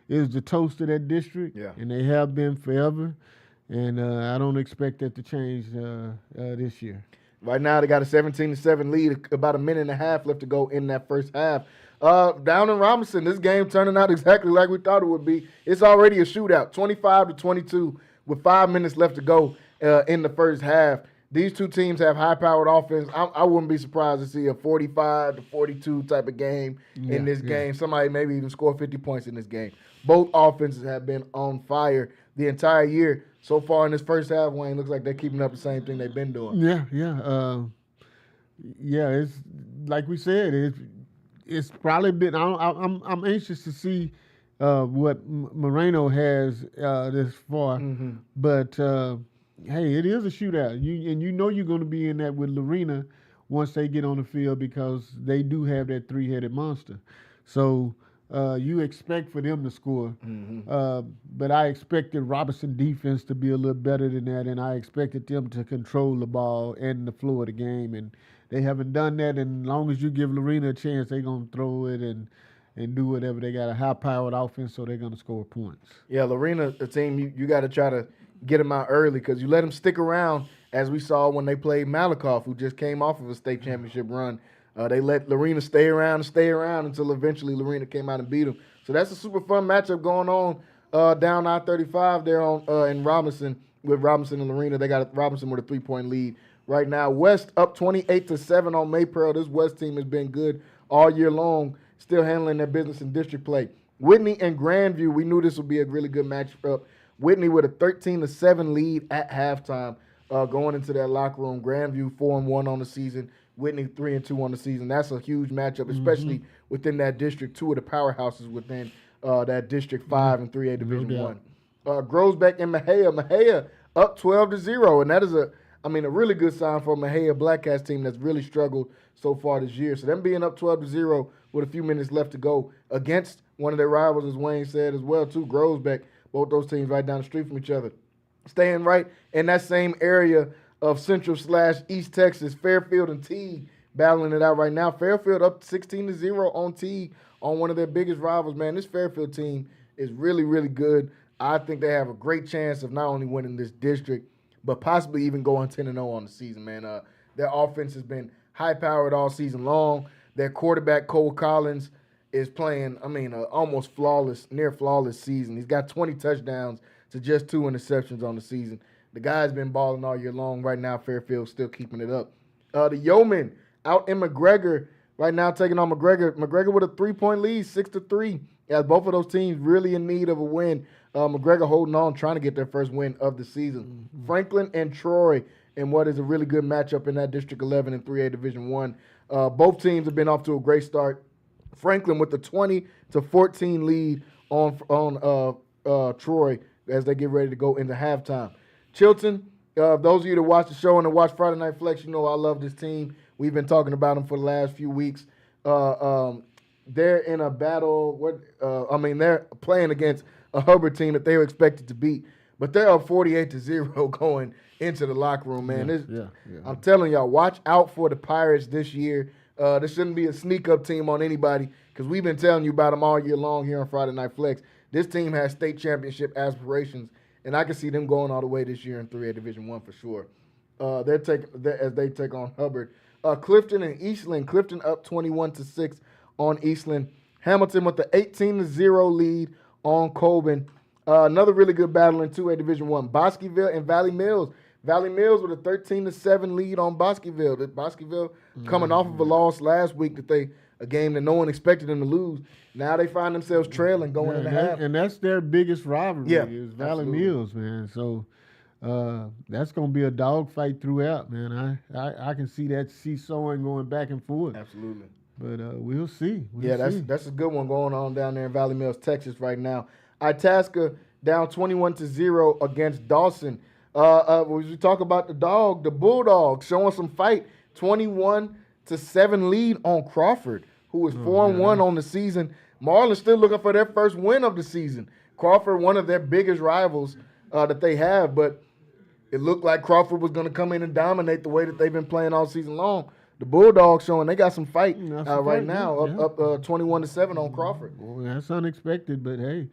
the toast of that district, and they have been forever. And I don't expect that to change this year. Right now, they got a 17-7 lead, about a minute and a half left to go in that first half. Down in Robinson, this game turning out exactly like we thought it would be. It's already a shootout, 25-22, with 5 minutes left to go in the first half. These two teams have high-powered offense. I wouldn't be surprised to see a 45-42 type of game in this game. Somebody maybe even score 50 points in this game. Both offenses have been on fire the entire year. So far in this first half, Wayne, looks like they're keeping up the same thing they've been doing. Yeah. It's like we said. It's probably been. I'm anxious to see what Moreno has this far, but hey, it is a shootout. You know you're going to be in that with Lorena once they get on the field because they do have that three-headed monster. So you expect for them to score, but I expected Robinson defense to be a little better than that, and I expected them to control the ball and the flow of the game, and they haven't done that. And as long as you give Lorena a chance, they're going to throw it and do whatever. They got a high-powered offense, so they're going to score points. Yeah, Lorena, the team, you got to try to get them out early because you let them stick around, as we saw when they played Malakoff, who just came off of a state championship run. They let Lorena stay around until eventually Lorena came out and beat them. So that's a super fun matchup going on down I-35 there in Robinson with Robinson and Lorena. They got Robinson with a 3-point lead right now. West up 28-7 on Maypearl. This West team has been good all year long, still handling their business in district play. Whitney and Grandview, we knew this would be a really good matchup. Whitney with a 13-7 lead at halftime going into that locker room. Grandview 4-1 on the season. Whitney 3-2 on the season. That's a huge matchup, especially within that district. Two of the powerhouses within that District 5 and 3A Division 1. Groesbeck and Mejia up 12-0, and that is a really good sign for a Mejia Blackcats team that's really struggled so far this year. So them being up 12-0 with a few minutes left to go against one of their rivals, as Wayne said as well, too, Groesbeck. Both those teams right down the street from each other. Staying right in that same area of Central/East Texas, Fairfield and Teague battling it out right now. Fairfield up 16-0 on Teague on one of their biggest rivals. Man, this Fairfield team is really, really good. I think they have a great chance of not only winning this district, but possibly even going 10-0 on the season, man. Their offense has been high-powered all season long. Their quarterback, Cole Collins, is playing, almost flawless, near flawless season. He's got 20 touchdowns to just 2 interceptions on the season. The guy's been balling all year long. Right now, Fairfield's still keeping it up. The Yeomen out in McGregor right now taking on McGregor. McGregor with a 3-point lead, 6-3. As both of those teams really in need of a win. McGregor holding on, trying to get their first win of the season. Franklin and Troy in what is a really good matchup in that District 11 and 3A Division 1. Both teams have been off to a great start. Franklin with the 20-14 lead on Troy as they get ready to go into halftime. Chilton, those of you that watch the show and that watch Friday Night Flex, you know I love this team. We've been talking about them for the last few weeks. They're in a battle. They're playing against a Hubbard team that they were expected to beat, but they're up 48-0 going into the locker room, man. I'm telling y'all, watch out for the Pirates this year. This shouldn't be a sneak-up team on anybody because we've been telling you about them all year long here on Friday Night Flex. This team has state championship aspirations, and I can see them going all the way this year in 3A Division 1 for sure. As they take on Hubbard. Clifton and Eastland. Clifton up 21-6 on Eastland. Hamilton with the 18-0 lead on Colburn. Another really good battle in 2A Division 1. Bosqueville and Valley Mills. Valley Mills with a 13-7 lead on Bosqueville. Bosqueville coming off of a loss last week a game that no one expected them to lose. Now they find themselves trailing going into half. And that's their biggest rivalry is Valley Mills, man. So that's going to be a dogfight throughout, man. I can see that seesawing going back and forth. Absolutely. But we'll see. That's a good one going on down there in Valley Mills, Texas right now. Itasca down 21-0 against Dawson. We talk about the Bulldogs showing some fight. 21-7 lead on Crawford, who is 4-1 on the season. Marlin still looking for their first win of the season. Crawford, one of their biggest rivals that they have, but it looked like Crawford was going to come in and dominate the way that they've been playing all season long. The Bulldogs showing they got some fight right now, up 21-7 on Crawford. Well, that's unexpected, but hey,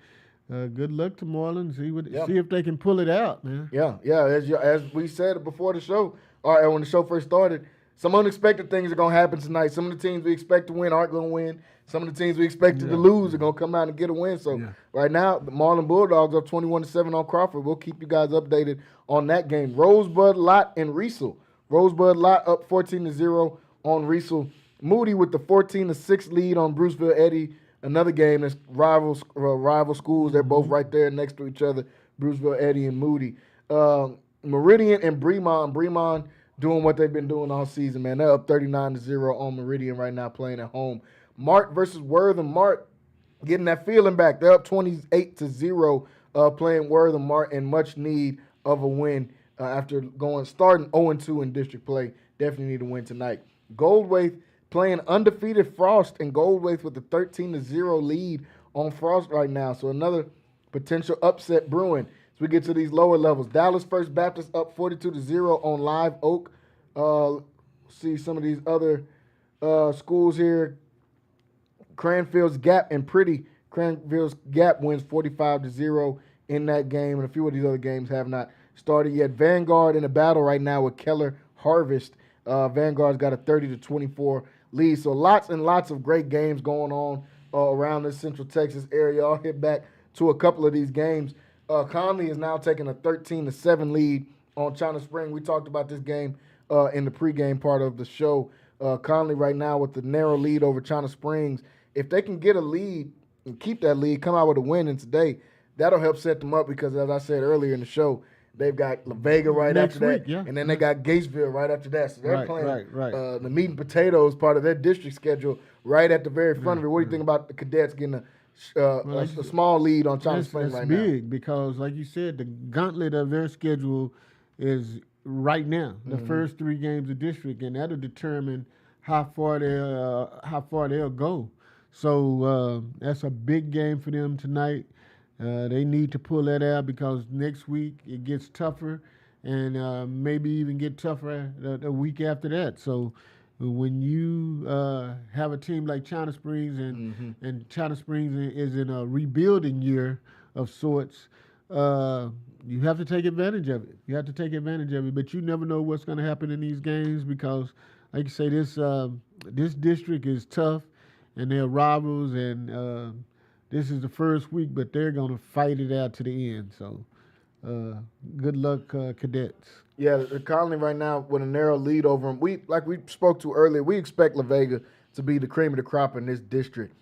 good luck to Moreland. See if they can pull it out, man. Yeah. As we said before the show, or when the show first started, some unexpected things are going to happen tonight. Some of the teams we expect to win aren't going to win. Some of the teams we expected to lose are going to come out and get a win. So right now, the Marlin Bulldogs up 21-7 on Crawford. We'll keep you guys updated on that game. Rosebud, Lott, and Riesel. Rosebud, Lott up 14-0 on Riesel. Moody with the 14-6 lead on Bruceville Eddy. Another game that's rival schools. They're both right there next to each other, Bruceville Eddy and Moody. Meridian and Bremond. Bremond doing what they've been doing all season, man. They're up 39-0 on Meridian right now, playing at home. Mart versus Wortham. Mart getting that feeling back. They're up 28-0 playing Wortham. Mart in much need of a win after starting 0-2 in district play. Definitely need a win tonight. Goldwaith playing undefeated Frost, and Goldwaith with a 13-0 lead on Frost right now. So another potential upset brewing as we get to these lower levels. Dallas First Baptist up 42-0 on Live Oak. See some of these other schools here. Cranfield's Gap and Pretty. Cranfield's Gap wins 45-0 in that game, and a few of these other games have not started yet. Vanguard in a battle right now with Keller Harvest. Vanguard's got a 30-24 lead. So lots and lots of great games going on around this Central Texas area. I'll hit back to a couple of these games. Connally is now taking a 13-7 lead on China Spring. We talked about this game in the pregame part of the show. Connally right now with the narrow lead over China Springs. If they can get a lead and keep that lead, come out with a win in today, that'll help set them up because, as I said earlier in the show, they've got La Vega right after that, and then they got Gatesville right after that. So they're playing the meat and potatoes part of their district schedule right at the very front of it. What do you think about the Cadets getting a small lead on China Springs right now? That's big because, like you said, the gauntlet of their schedule is right now, the first 3 games of district, and that'll determine how far they'll go. So that's a big game for them tonight. They need to pull that out because next week it gets tougher and maybe even get tougher the week after that. So when you have a team like China Springs and China Springs is in a rebuilding year of sorts, you have to take advantage of it. You have to take advantage of it, but you never know what's going to happen in these games because, like you say, this district is tough and they're rivals and this is the first week, but they're going to fight it out to the end. So good luck, Cadets. Yeah, the Connally right now with a narrow lead over them. Like we spoke to earlier, we expect La Vega to be the cream of the crop in this district.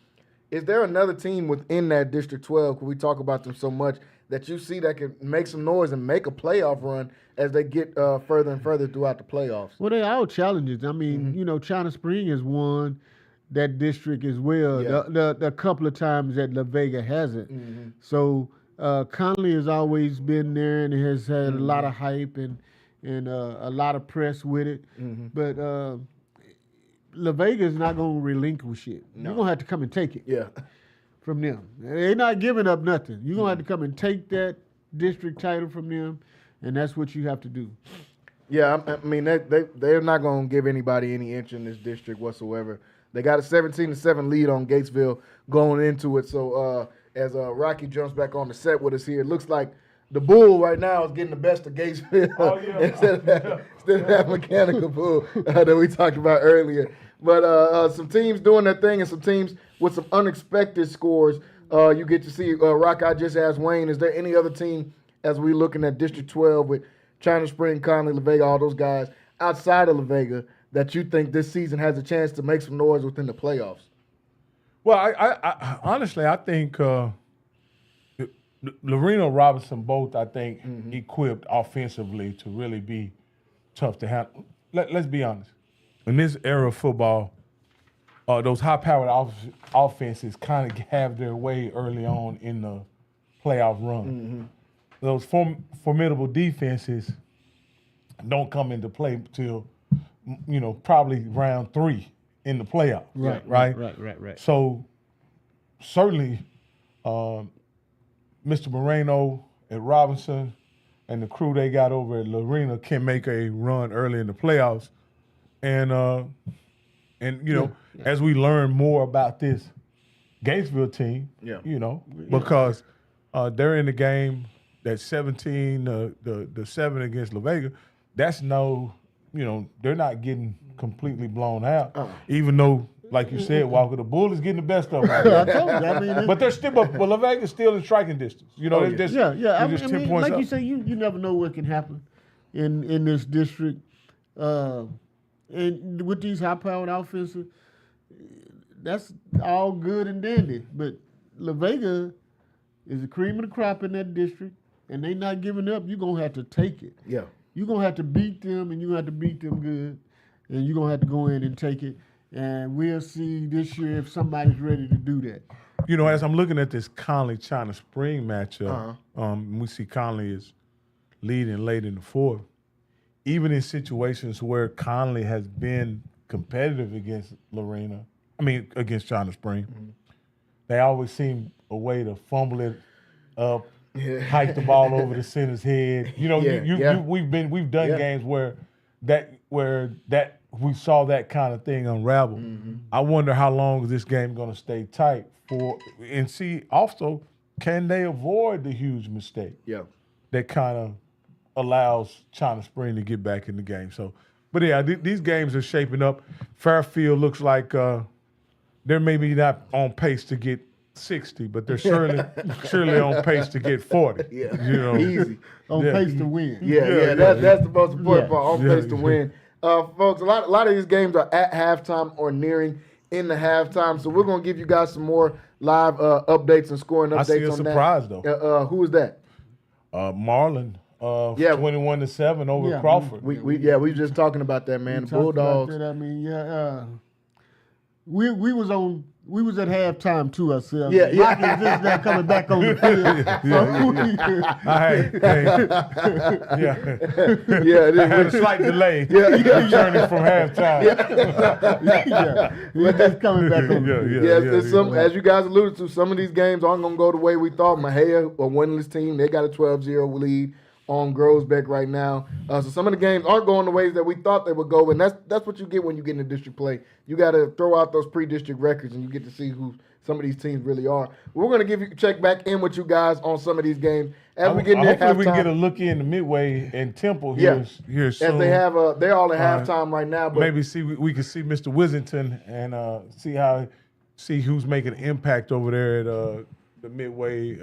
Is there another team within that District 12, because we talk about them so much, that you see that can make some noise and make a playoff run as they get further and further throughout the playoffs? Well, they're all challenges. I mean, China Spring has won that district as well. The couple of times that La Vega hasn't. So Connally has always been there and has had a lot of hype and a lot of press with it. But La Vega is not going to relinquish it. No. You're going to have to come and take it from them. They're not giving up nothing. You're going to have to come and take that district title from them, and that's what you have to do. Yeah, I mean, they're not going to give anybody any inch in this district whatsoever. They got a 17-7 lead on Gatesville going into it. So as Rocky jumps back on the set with us here, it looks like the Bull right now is getting the best of Gatesville instead of that mechanical Bull that we talked about earlier. But some teams doing their thing and some teams with some unexpected scores. You get to see, Rock, I just asked Wayne, is there any other team as we looking at District 12 with China Spring, Connally, La Vega, all those guys outside of La Vega that you think this season has a chance to make some noise within the playoffs? Well, I honestly, I think Lorena Robinson both, I think, equipped offensively to really be tough to handle. Let's be honest. In this era of football, those high-powered offenses kind of have their way early on in the playoff run. Those formidable defenses don't come into play till probably round 3 in the playoff. Right. So certainly, Mr. Moreno at Robinson and the crew they got over at Lorena can make a run early in the playoffs, and as we learn more about this Gatesville team, because They're in the game. That 17, the 7 against La Vega. That's they're not getting completely blown out. Even though, like you said, Walker, the Bull is getting the best of them. I told you. I mean, but they're still, but La Vega's still in striking distance. Yeah. Just I 10 mean, points like up. you say, you never know what can happen in this district. And with these high-powered offenses, that's all good and dandy. But La Vega is the cream of the crop in that district, and they not giving up. You're going to have to take it. Yeah. You're going to have to beat them, and you're going to have to beat them good, and you're going to have to go in and take it. And we'll see this year if somebody's ready to do that. As I'm looking at this Connally-China Spring matchup, we see Connally is leading late in the fourth. Even in situations where Connally has been competitive against against China Spring, they always seem a way to fumble it up, hike the ball over the center's head. We've done games where we saw that kind of thing unravel. I wonder how long is this game going to stay tight for, and see also, can they avoid the huge mistake that kind of allows China Spring to get back in the game. So, but yeah, these games are shaping up. Fairfield looks like they're maybe not on pace to get 60, but they're surely on pace to get 40. Easy. On pace to win. That's the most important part. On pace to win. Folks, a lot of these games are at halftime or nearing in the halftime, so we're going to give you guys some more live updates and scoring updates on that. I see a surprise, though. Who is that? Marlin. 21-7 over Crawford. We were just talking about that, man. The Bulldogs. I mean, we was at halftime too ourselves. Rocky is just now coming back on the field. With a slight delay. Returning from halftime. We're just coming back on the field. As you guys alluded to, some of these games aren't going to go the way we thought. Mahia, a winless team, they got a 12-0 lead on Grosbeck right now. So some of the games aren't going the ways that we thought they would go, and that's what you get when you get into district play. You got to throw out those pre-district records, and you get to see who some of these teams really are. We're going to check back in with you guys on some of these games as we get into halftime. Hopefully we can get a look in the Midway and Temple here soon. As they have, they're all at halftime right now. But maybe we can see Mr. Wissington and see who's making an impact over there at the Midway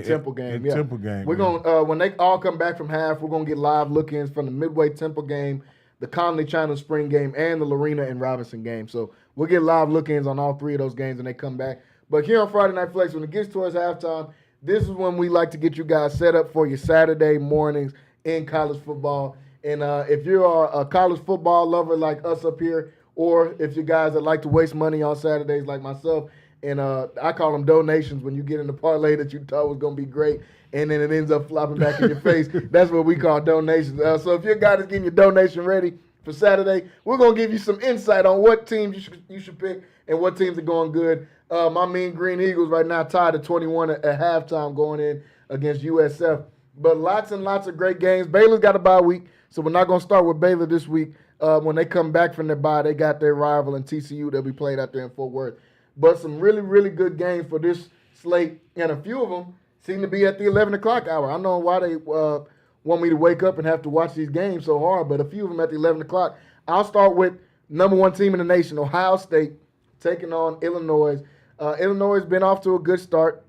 Temple game. Temple game. We're going when they all come back from half, we're gonna get live look-ins from the Midway Temple game, the Connally-China Spring game, and the Lorena and Robinson game. So we'll get live look-ins on all three of those games when they come back. But here on Friday Night Flex, when it gets towards halftime, this is when we like to get you guys set up for your Saturday mornings in college football. And if you are a college football lover like us up here, or if you guys that like to waste money on Saturdays like myself, and I call them donations when you get in the parlay that you thought was going to be great, and then it ends up flopping back in your face. That's what we call donations. So if your guy is getting your donation ready for Saturday, we're going to give you some insight on what teams you should pick and what teams are going good. My Mean Green Eagles right now tied at 21 at halftime going in against USF. But lots and lots of great games. Baylor's got a bye week, so we're not going to start with Baylor this week. When they come back from their bye, they got their rival in TCU that we played out there in Fort Worth. But some really, really good games for this slate, and a few of them seem to be at the 11 o'clock hour. I don't know why they want me to wake up and have to watch these games so hard, but a few of them at the 11 o'clock. I'll start with number one team in the nation, Ohio State, taking on Illinois. Illinois has been off to a good start,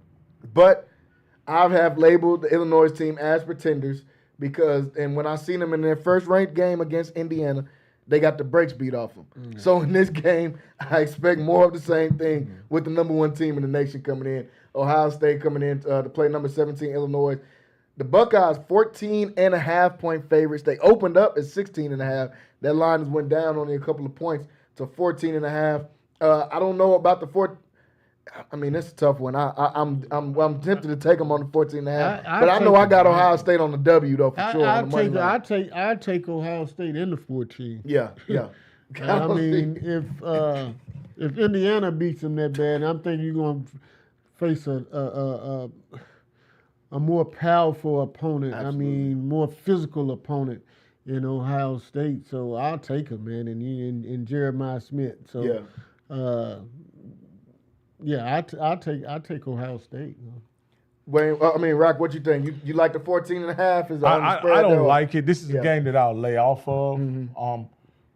but I have labeled the Illinois team as pretenders and when I seen them in their first ranked game against Indiana, they got the brakes beat off them. So in this game, I expect more of the same thing with the number one team in the nation coming in. Ohio State coming in to play number 17, Illinois. The Buckeyes, 14.5-point favorites. They opened up at 16.5. That line has went down only a couple of points to 14.5. I don't know about the 4. I mean, that's a tough one. I'm tempted to take them on the 14.5, but I know I got Ohio State on the W though for sure. I take Ohio State in the 14. Yeah. I mean, if Indiana beats them that bad, I'm thinking you're going to face a more powerful opponent. Absolutely. I mean, more physical opponent in Ohio State. So I'll take them, man, and Jeremiah Smith. So I'll take Ohio State. Wayne, Rock, what you think? You like the 14.5? Is I don't like it. This is a game that I'll lay off of. Mm-hmm.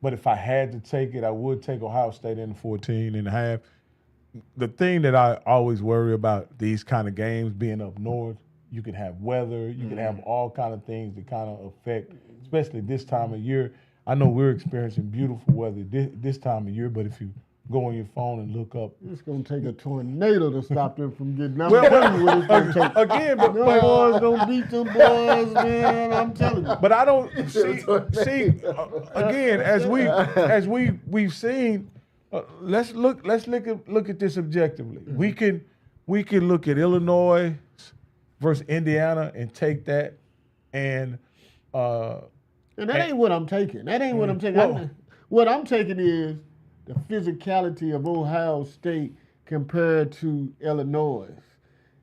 But if I had to take it, I would take Ohio State in the 14.5. The thing that I always worry about these kind of games being up north, you can have weather, you can have all kind of things that kind of affect, especially this time of year. I know we're experiencing beautiful weather this time of year, but if you go on your phone and look up. It's going to take a tornado to stop them from getting out. Again, but boys don't beat them boys, man. I'm telling you. But I don't see again, as we've seen, let's look at this objectively. Mm-hmm. We can look at Illinois versus Indiana and take that and that ain't what I'm taking. That ain't what I'm taking. What I'm taking is the physicality of Ohio State compared to Illinois.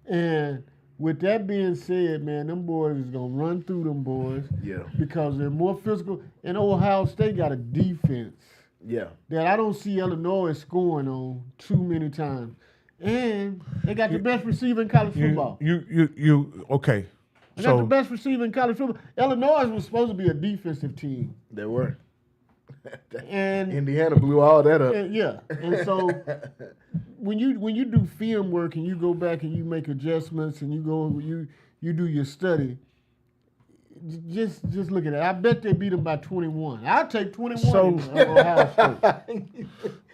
And with that being said, man, them boys is going to run through them boys because they're more physical. And Ohio State got a defense that I don't see Illinois scoring on too many times. And they got the best receiver in college football. Okay. They got the best receiver in college football. Illinois was supposed to be a defensive team. They were. And Indiana blew all that up. And so when you do film work and you go back and you make adjustments and you do your study, just look at it. I bet they beat them by 21. I'll take 21 Ohio State.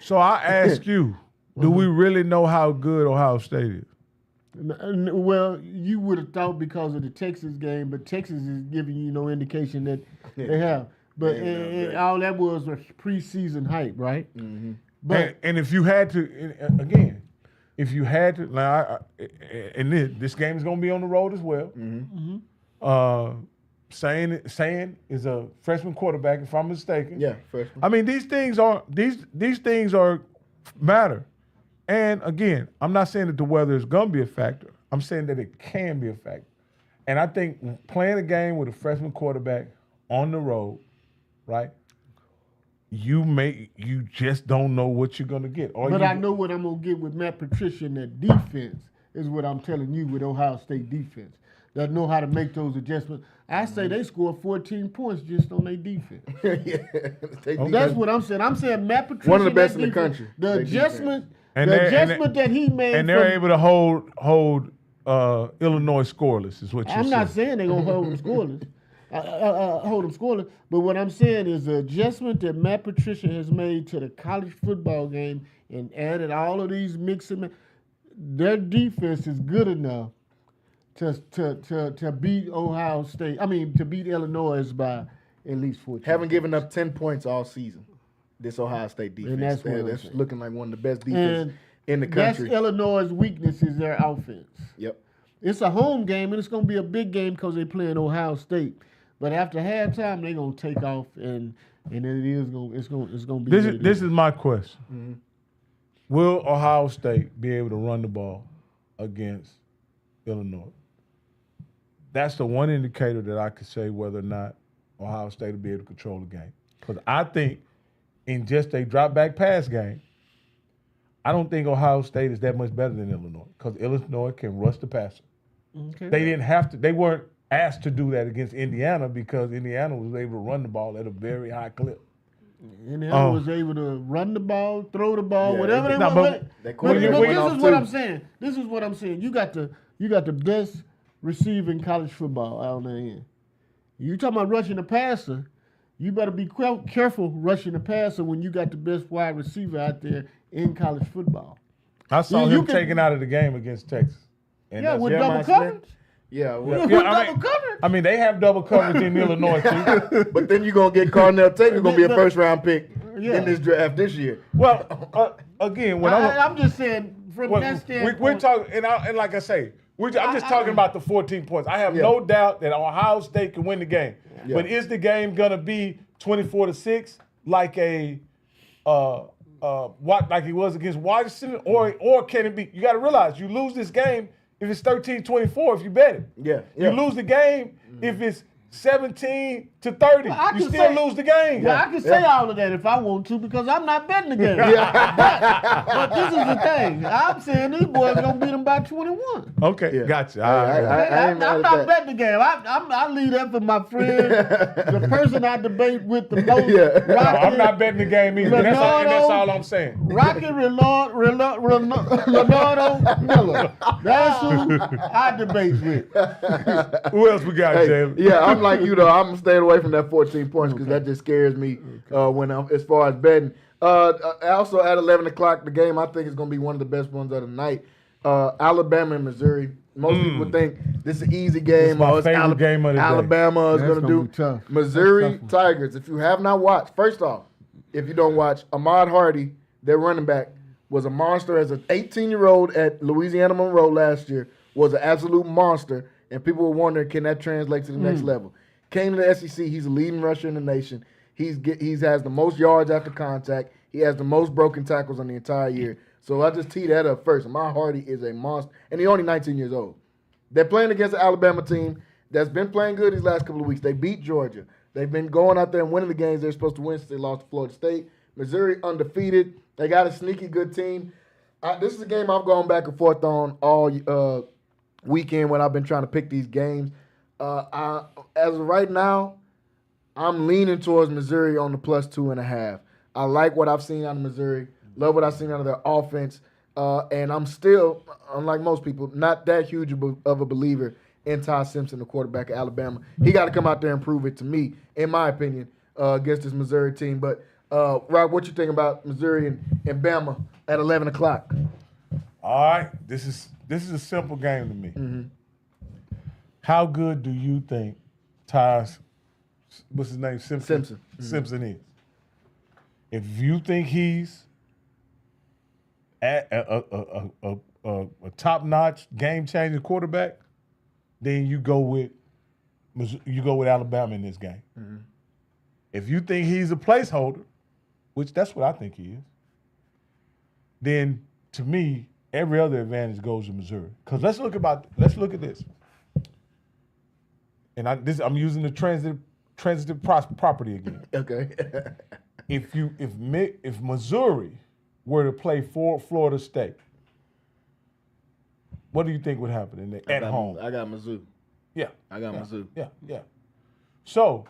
So I ask you, do we really know how good Ohio State is? Well, you would have thought because of the Texas game, but Texas is giving you no indication that they have. But all that was a preseason hype, right? Mm-hmm. But and if you had to, again, now and this game is going to be on the road as well. Mm-hmm. Saying is a freshman quarterback, if I'm mistaken. Yeah, freshman. I mean, these things are matter. And again, I'm not saying that the weather is going to be a factor. I'm saying that it can be a factor. And I think playing a game with a freshman quarterback on the road, right? You just don't know what you're gonna get. But I know what I'm gonna get with Matt Patricia and that defense is what I'm telling you with Ohio State defense. That know how to make those adjustments. I say they score 14 points just on their defense. That's what I'm saying. I'm saying Matt Patricia, one of the best in the country. The adjustment that he made, and they're able to hold Illinois scoreless. Is what you're saying. I'm not saying they're gonna hold them scoreless. Hold them scoreless. But what I'm saying is the adjustment that Matt Patricia has made to the college football game and added all of these mixing, their defense is good enough to beat Ohio State. I mean, to beat Illinois by at least 14. Haven't given up 10 points all season. This Ohio State defense. And that's looking like one of the best defenses in the country. That's Illinois' weakness is their offense. Yep. It's a home game and it's going to be a big game because they're playing Ohio State. But after halftime, they're gonna take off, and it's gonna be. This is my question: mm-hmm. Will Ohio State be able to run the ball against Illinois? That's the one indicator that I could say whether or not Ohio State will be able to control the game. Because I think in just a drop back pass game, I don't think Ohio State is that much better than Illinois because Illinois can rush the passer. Okay. They didn't have to. They weren't asked to do that against Indiana because Indiana was able to run the ball at a very high clip. Indiana was able to run the ball, throw the ball, whatever they want. But this is what I'm saying. This is what I'm saying. You got the best receiver in college football out there. You talking about rushing the passer? You better be careful rushing the passer when you got the best wide receiver out there in college football. I saw him taken out of the game against Texas. And with double coverage. Yeah, I mean, they have double coverage in Illinois too. But then you're gonna get Carnell Tate, gonna be a first round pick in this draft this year. Well, again, I'm just saying from that standpoint, we're talking, and like I say, I'm just talking about the 14 points. I have no doubt that Ohio State can win the game, but is the game gonna be 24-6 like like it was against Washington, or can it be? You got to realize you lose this game. If it's 13-24, if you bet it. Yeah. You lose the game if it's 17-10 to 30. I You can still say- lose the game. Well, I can say all of that if I want to because I'm not betting the game. but this is the thing. I'm saying these boys going to beat them by 21. Okay, gotcha. I'm not betting the game. I leave that for my friend, the person I debate with the most. No, I'm not betting the game either. That's all I'm saying. Rocky Leonardo Miller. That's who I debate with. Who else we got, Jalen? Yeah, I'm like you though. I'm staying away from that 14 points because that just scares me when I'm as far as betting. Also at 11 o'clock, the game I think is going to be one of the best ones of the night. Alabama and Missouri. Most people think this is an easy game. It's my favorite game of the day. Alabama is That's going to gonna do be tough. Missouri That's tough. Tigers. If you have not watched, first off, if you don't watch, Ahmad Hardy, their running back, was a monster as an 18-year-old at Louisiana Monroe last year. Was an absolute monster, and people were wondering, can that translate to the next level? Came to the SEC. He's a leading rusher in the nation. He has the most yards after contact. He has the most broken tackles on the entire year. So I just tee that up first. Ahmad Hardy is a monster, and he's only 19 years old. They're playing against the Alabama team that's been playing good these last couple of weeks. They beat Georgia. They've been going out there and winning the games they're supposed to win since they lost to Florida State. Missouri undefeated. They got a sneaky good team. This is a game I've gone back and forth on all weekend when I've been trying to pick these games. As of right now, I'm leaning towards Missouri on the plus 2.5. I like what I've seen out of Missouri. Love what I've seen out of their offense. And I'm still, unlike most people, not that huge of a believer in Ty Simpson, the quarterback of Alabama. He got to come out there and prove it to me, in my opinion, against this Missouri team. But, Rob, what you think about Missouri and Bama at 11 o'clock? All right, this is a simple game to me. How good do you think Ty's, what's his name, Simpson is? If you think he's a top-notch, game-changing quarterback, then you go with Alabama in this game. If you think he's a placeholder, which that's what I think he is, then to me, every other advantage goes to Missouri. Because let's look at this. And I'm using the transitive property again. Okay. If Missouri were to play for Florida State, what do you think would happen at home? I got Mizzou. Yeah. I got Mizzou. Yeah. So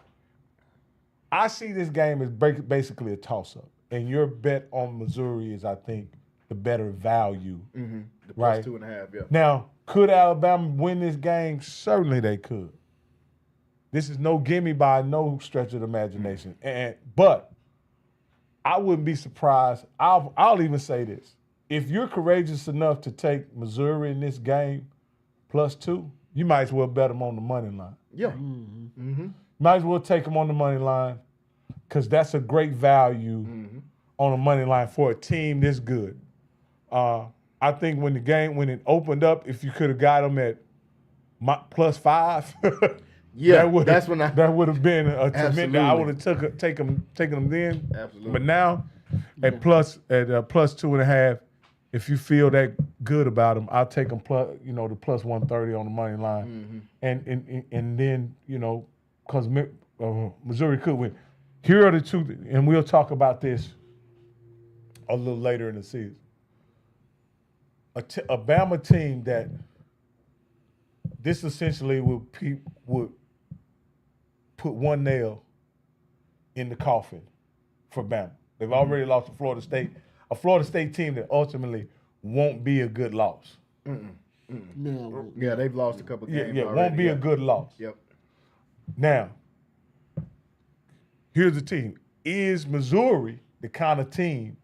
I see this game as basically a toss-up. And your bet on Missouri is, I think, the better value. The right? plus 2.5, yeah. Now, could Alabama win this game? Certainly they could. This is no gimme by no stretch of the imagination. But I wouldn't be surprised. I'll even say this. If you're courageous enough to take Missouri in this game plus 2, you might as well bet them on the money line. Yeah. Might as well take them on the money line because that's a great value on the money line for a team this good. I think when it opened up, if you could have got them at plus 5, yeah, that would have been a tremendous. I would have taken them then. Absolutely. But now at plus 2.5, if you feel that good about them, I'll take them the plus 130 on the money line, and then because Missouri could win. Here are the two, and we'll talk about this a little later in the season. A Bama team that this essentially would put one nail in the coffin for Bama. They've already lost to Florida State, a Florida State team that ultimately won't be a good loss. No. Yeah, they've lost a couple games. Yeah, won't be a good loss. Yep. Now, here's the team. Is Missouri the kind of team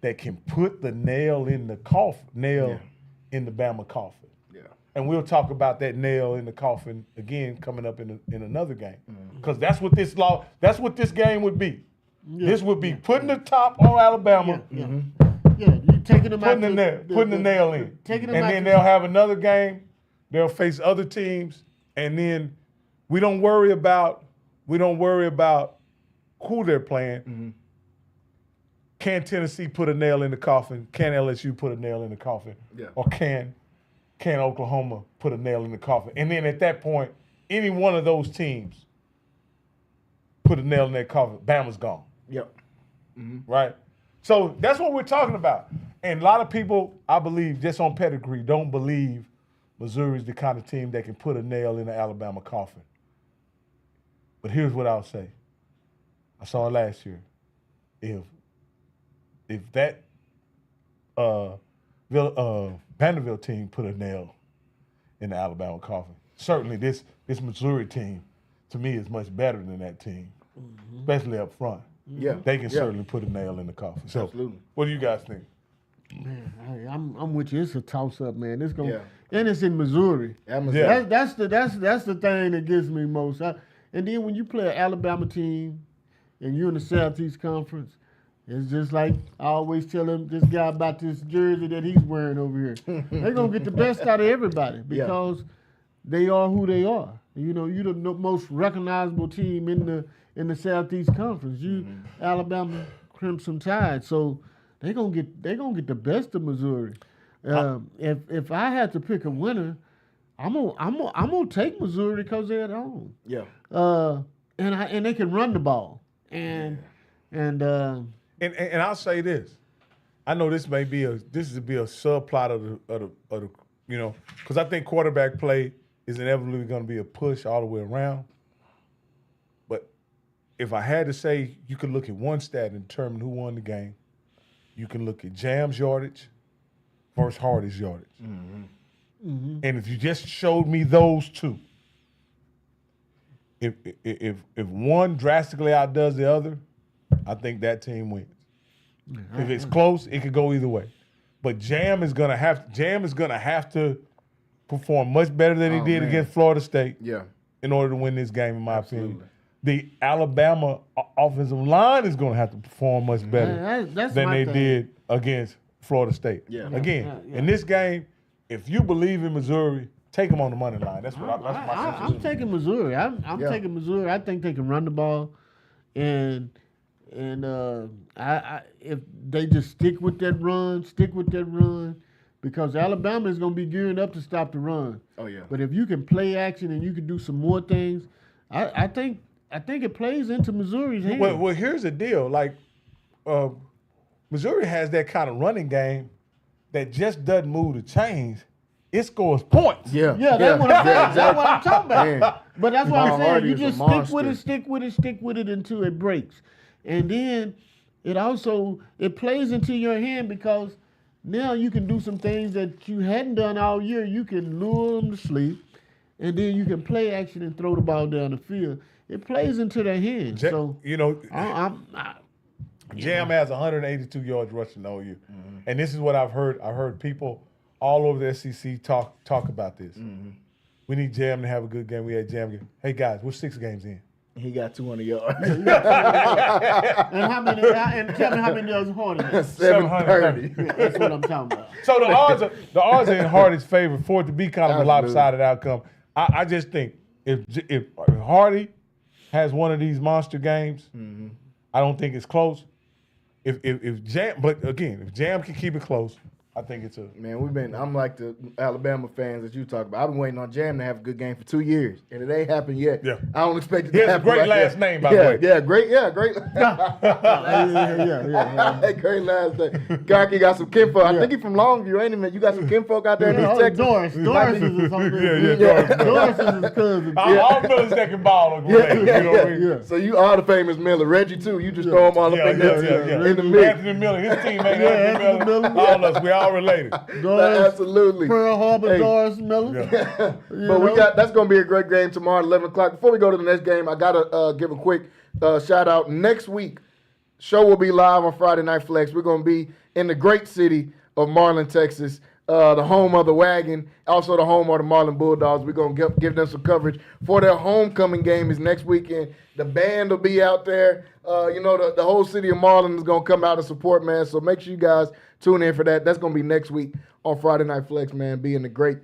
that can put the nail in the coffin, in the Bama coffin? Yeah. And we'll talk about that nail in the coffin again coming up in another game. Because that's what this game would be. Yeah. This would be putting the top on Alabama. Yeah, you taking them putting the nail in. And then they'll have another game. They'll face other teams. And then we don't worry about who they're playing. Can Tennessee put a nail in the coffin? Can LSU put a nail in the coffin? Yeah. Or can Oklahoma put a nail in the coffin? And then at that point, any one of those teams put a nail in that coffin. Bama's gone. Yep. Right? So that's what we're talking about. And a lot of people, I believe, just on pedigree, don't believe Missouri's the kind of team that can put a nail in the Alabama coffin. But here's what I'll say. I saw it last year. If that Vanderbilt team put a nail in the Alabama coffin, certainly this Missouri team, to me, is much better than that team, especially up front. Yeah, they can certainly put a nail in the coffin. So, absolutely. What do you guys think? Man, I'm with you. It's a toss-up, man. It's gonna, and it's in Missouri. Yeah. That's the thing that gets me most. And then when you play an Alabama team, and you're in the Southeast Conference, it's just like I always tell this guy about this jersey that he's wearing over here. They're gonna get the best out of everybody because they are who they are. You know, you're the most recognizable team in the Southeast Conference. You Alabama Crimson Tide, so they're gonna get the best of Missouri. If I had to pick a winner, I'm gonna take Missouri because they're at home. Yeah. And they can run the ball. And I'll say this. I know this may be a subplot of the you know, because I think quarterback play is inevitably going to be a push all the way around. But if I had to say, you could look at one stat and determine who won the game. You can look at Jam's yardage versus Hardy's yardage. And if you just showed me those two, if one drastically outdoes the other, I think that team wins. If it's close, it could go either way. But Jam is gonna have to perform much better than he did against Florida State. Yeah. In order to win this game, in my opinion. The Alabama offensive line is gonna have to perform much better than they did against Florida State. Yeah. Again, in this game, if you believe in Missouri, take them on the money line. That's what I'm taking Missouri. I'm taking Missouri. I think they can run the ball, and if they just stick with that run, because Alabama is going to be gearing up to stop the run. Oh yeah. But if you can play action and you can do some more things, I think it plays into Missouri's hands. Well, here's the deal. Like, Missouri has that kind of running game that just doesn't move the chains. It scores points. Yeah. That's what I'm saying. That's what I'm talking about. Man. But that's what I'm saying. Hardy You is just a stick with it until it breaks. And then it plays into your hand because now you can do some things that you hadn't done all year. You can lure them to sleep, and then you can play action and throw the ball down the field. It plays into their hands. So you know, Jam has 182 yards rushing all year, and this is what I've heard. I heard people all over the SEC talk about this. We need Jam to have a good game. We had Jam. Hey guys, we're 6 games in. He got 200 yards. And tell me how many does Hardy have? 730. That's what I'm talking about. So the odds are in Hardy's favor for it to be kind of a lopsided outcome. I just think if Hardy has one of these monster games, I don't think it's close. If Jam can keep it close, I think it's a man. I'm like the Alabama fans that you talk about. I've been waiting on Jam to have a good game for 2 years, and it ain't happened yet. Yeah. I don't expect it He to has a happen. great right last yet. name, by the way. Great. Great last name. Gaki got some kinfolk. I think he's from Longview, ain't he? Man? You got some kinfolk out there in East Texas. Doris is his homie. Doris is his cousin. All Millers that can ball are great. You know what I mean? So you are the famous Miller. Reggie too. You just throw them all up in the mix. Anthony Miller, his teammate Anthony Miller. All of us, we all related. Absolutely. Pearl Harbor, Doris Miller. But that's going to be a great game tomorrow at 11 o'clock. Before we go to the next game, I got to give a quick shout out. Next week, show will be live on Friday Night Flex. We're going to be in the great city of Marlin, Texas, the home of the Wagon, also the home of the Marlin Bulldogs. We're going to give them some coverage for their homecoming game is next weekend. The band will be out there. The whole city of Marlin is going to come out and support, man. So make sure you guys tune in for that. That's going to be next week on Friday Night Flex, man, be in the great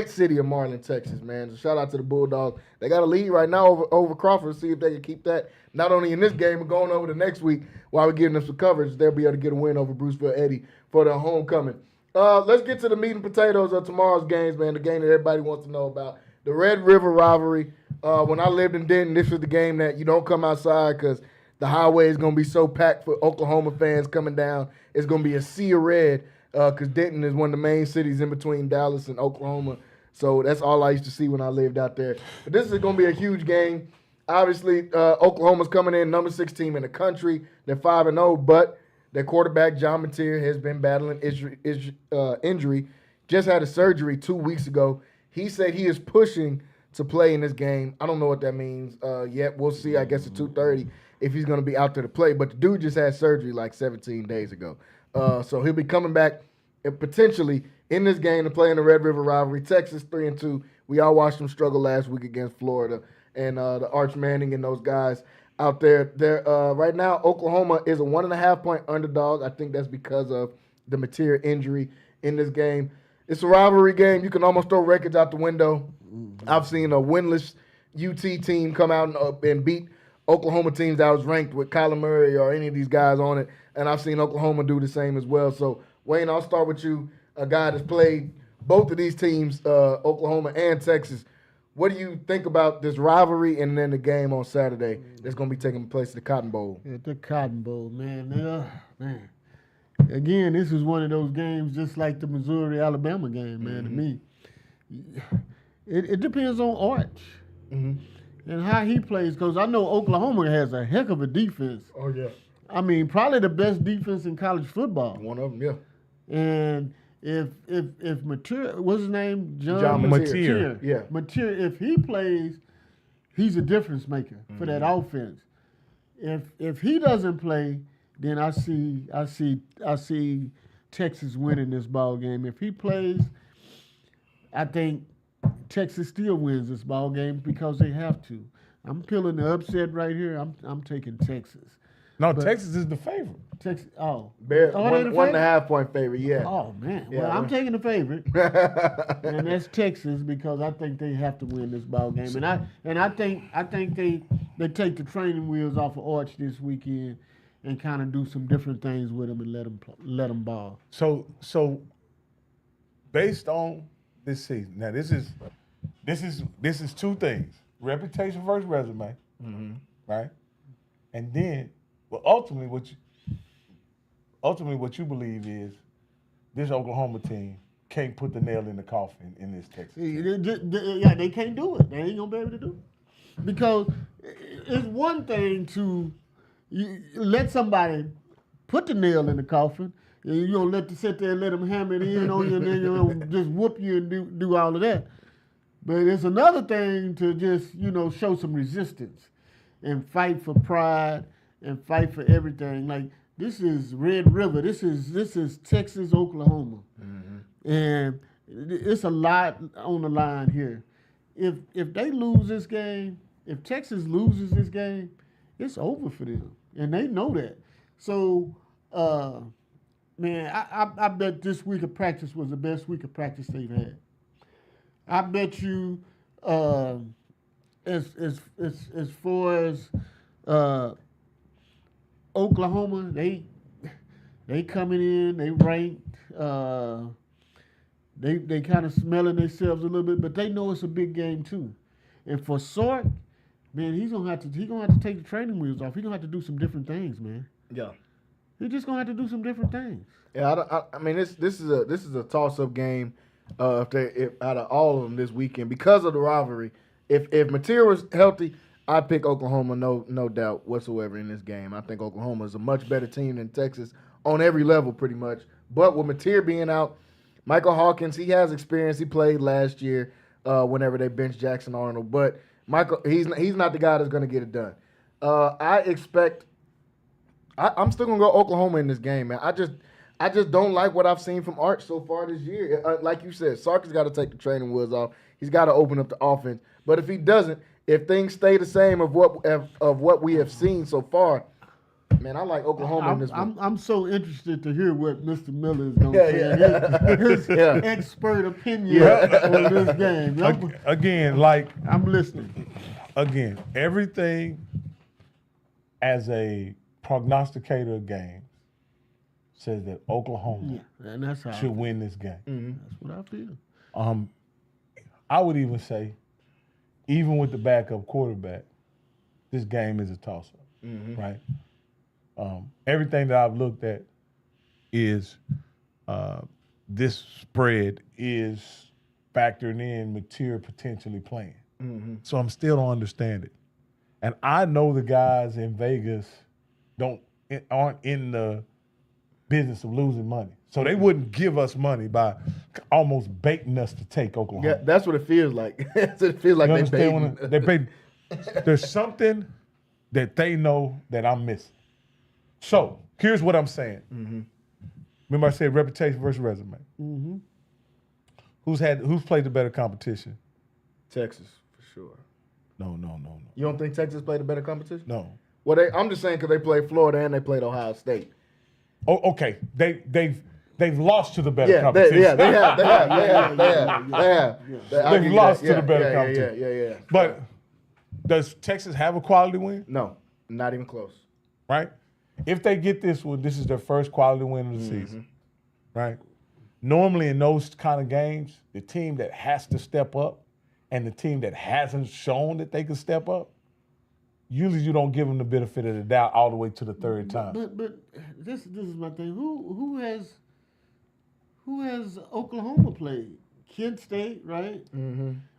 city of Marlin, Texas, man. So shout out to the Bulldogs. They got a lead right now over Crawford. See if they can keep that not only in this game, but going over the next week while we're giving them some coverage. They'll be able to get a win over Bruceville Eddy for their homecoming. Let's get to the meat and potatoes of tomorrow's games, man, the game that everybody wants to know about. the Red River rivalry. When I lived in Denton, this was the game that you don't come outside because the highway is going to be so packed for Oklahoma fans coming down. It's going to be a sea of red because Denton is one of the main cities in between Dallas and Oklahoma. So that's all I used to see when I lived out there. But this is going to be a huge game. Obviously, Oklahoma's coming in number 6 team in the country. They're 5-0, but their quarterback, John Mateer, has been battling injury. Just had a surgery 2 weeks ago. He said he is pushing to play in this game. I don't know what that means yet. We'll see, I guess, at 2:30 if he's going to be out there to play. But the dude just had surgery like 17 days ago. So he'll be coming back potentially in this game to play in the Red River rivalry. Texas 3-2. We all watched them struggle last week against Florida. And the Arch Manning and those guys out there. Right now, Oklahoma is a 1.5-point underdog. I think that's because of the Mateer injury in this game. It's a rivalry game. You can almost throw records out the window. I've seen a winless UT team come out and beat Oklahoma teams that was ranked with Kyler Murray or any of these guys on it. And I've seen Oklahoma do the same as well. So, Wayne, I'll start with you, a guy that's played both of these teams, Oklahoma and Texas. What do you think about this rivalry and then the game on Saturday that's going to be taking place at the Cotton Bowl? Yeah, the Cotton Bowl, man. Man. Again, this is one of those games just like the Missouri-Alabama game, man, to me. It depends on Arch and how he plays, because I know Oklahoma has a heck of a defense. Oh, yeah. I mean, probably the best defense in college football. One of them, yeah. And if Mateer, what's his name? John Mateer. Yeah. Mateer, if he plays, he's a difference maker for that offense. If he doesn't play, then I see Texas winning this ball game. If he plays, I think Texas still wins this ball game because they have to. I'm peeling the upset right here. I'm taking Texas. No, but Texas is the favorite. Texas, Bear, 1.5-point favorite, yeah. Oh man, yeah, well I'm taking the favorite, and that's Texas because I think they have to win this ball game, and I think they take the training wheels off of Arch this weekend and kind of do some different things with them and let them ball. So based on this season, now this is two things: reputation versus resume, right? And then, well, ultimately, what you believe is this Oklahoma team can't put the nail in the coffin in this Texas team. Yeah, they can't do it. They ain't gonna be able to do it because it's one thing to let somebody put the nail in the coffin. And you don't sit there and let them hammer it in on you and then just whoop you and do all of that. But it's another thing to just show some resistance and fight for pride and fight for everything. Like this is Red River. This is Texas, Oklahoma, and it's a lot on the line here. If they lose this game, if Texas loses this game, it's over for them, and they know that. So, man, I bet this week of practice was the best week of practice they've had. I bet you, as far as Oklahoma, they coming in, they ranked, they kind of smelling themselves a little bit, but they know it's a big game too. And for Sark, man, he's gonna have to take the training wheels off. He's gonna have to do some different things, man. Yeah. He's just gonna have to do some different things. Yeah, I mean this is a toss-up game. If out of all of them this weekend because of the rivalry, if Mateer was healthy, I'd pick Oklahoma, no doubt whatsoever in this game. I think Oklahoma is a much better team than Texas on every level, pretty much. But with Mateer being out, Michael Hawkins, he has experience. He played last year whenever they benched Jackson Arnold. But Michael, he's not the guy that's going to get it done. I'm still going to go Oklahoma in this game, man. I just don't like what I've seen from Arch so far this year. Like you said, Sark has got to take the training wheels off. He's got to open up the offense. But if he doesn't, if things stay the same of what we have seen so far, man, I like Oklahoma in this one. I'm so interested to hear what Mr. Miller is going to say. His expert opinion on this game. Again, like I'm listening. Again, everything as a prognosticator of games says that Oklahoma and that's how should win this game. That's what I feel. I would even say even with the backup quarterback, this game is a toss-up, right? Everything that I've looked at is this spread is factoring in material potentially playing. So I'm still don't understand it. And I know the guys in Vegas aren't in the business of losing money. So they wouldn't give us money by almost baiting us to take Oklahoma. Yeah, that's what it feels like. That's what it feels like. They baiting. There's something that they know that I'm missing. So here's what I'm saying. Remember I said reputation versus resume. Who's played the better competition? Texas, for sure. No. You don't think Texas played a better competition? No. Well, I'm just saying because they played Florida and they played Ohio State. Oh, okay. They've lost to the better competition. They have. They've lost to the better competition. Yeah. But does Texas have a quality win? No, not even close. Right? If they get this one, this is their first quality win of the season. Right? Normally in those kind of games, the team that has to step up and the team that hasn't shown that they can step up, usually you don't give them the benefit of the doubt all the way to the third time. But this is my thing. Who has Oklahoma played? Kent State, right?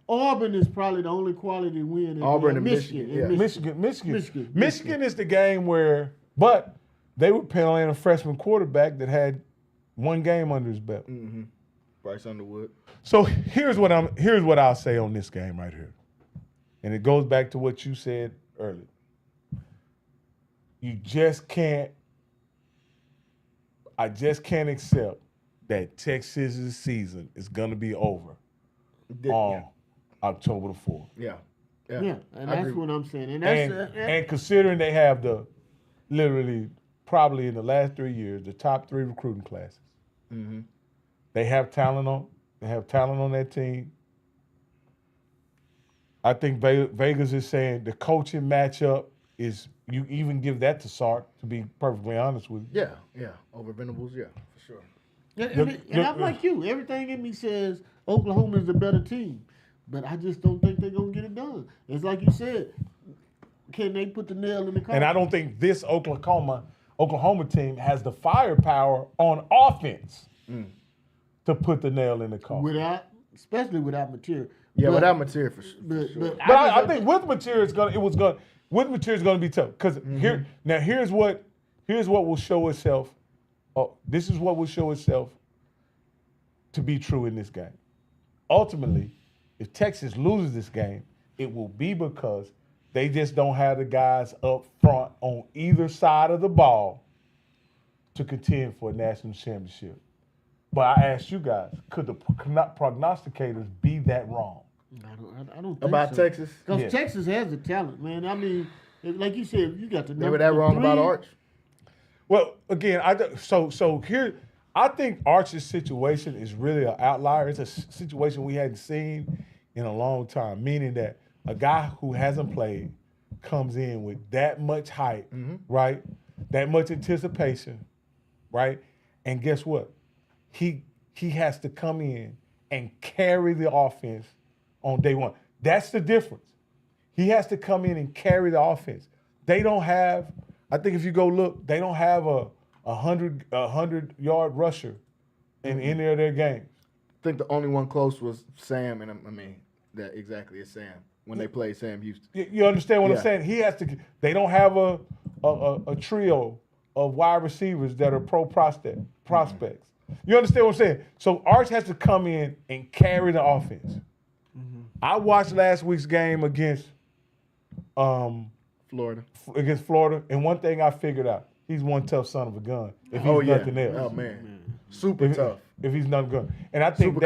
Auburn is probably the only quality win. Auburn and Michigan. Michigan is the game where, but they were playing a freshman quarterback that had one game under his belt. Bryce Underwood. So here's what I'll say on this game right here, and it goes back to what you said earlier. I just can't accept that Texas' season is going to be over on October the 4th. Yeah, and that's what I'm saying. And considering they have literally probably in the last 3 years, the top 3 recruiting classes. They have talent on that team. I think Vegas is saying the coaching matchup is, you even give that to Sark, to be perfectly honest with you. Yeah. Over Venables, for sure. And I'm like you. Everything in me says Oklahoma is the better team. But I just don't think they're going to get it done. It's like you said, can they put the nail in the coffin? And I don't think this Oklahoma team has the firepower on offense to put the nail in the coffin. Especially without material. Yeah, without material for sure. But I think with material it's going to be tough. Because here's what will show itself. This is what will show itself to be true in this game. Ultimately, if Texas loses this game, it will be because they just don't have the guys up front on either side of the ball to contend for a national championship. But I asked you guys, could the prognosticators be that wrong? I don't think about so. Texas? Because Texas has the talent, man. I mean, like you said, you got the number. They were that wrong about Arch? Well, again, so here, I think Arch's situation is really an outlier. It's a situation we hadn't seen in a long time, meaning that a guy who hasn't played comes in with that much hype, right? That much anticipation, right? And guess what? He has to come in and carry the offense on day one. That's the difference. He has to come in and carry the offense. They don't have, I think if you go look, they don't have a 100-yard rusher in any of their games. I think the only one close was Sam, and that exactly is Sam when they played Sam Houston. You understand what I'm saying? They don't have a trio of wide receivers that are pro prospects. You understand what I'm saying? So Arch has to come in and carry the offense. I watched last week's game against Florida, and one thing I figured out, he's one tough son of a gun. If he's nothing else. Oh man, super tough. If he's nothing good, and I think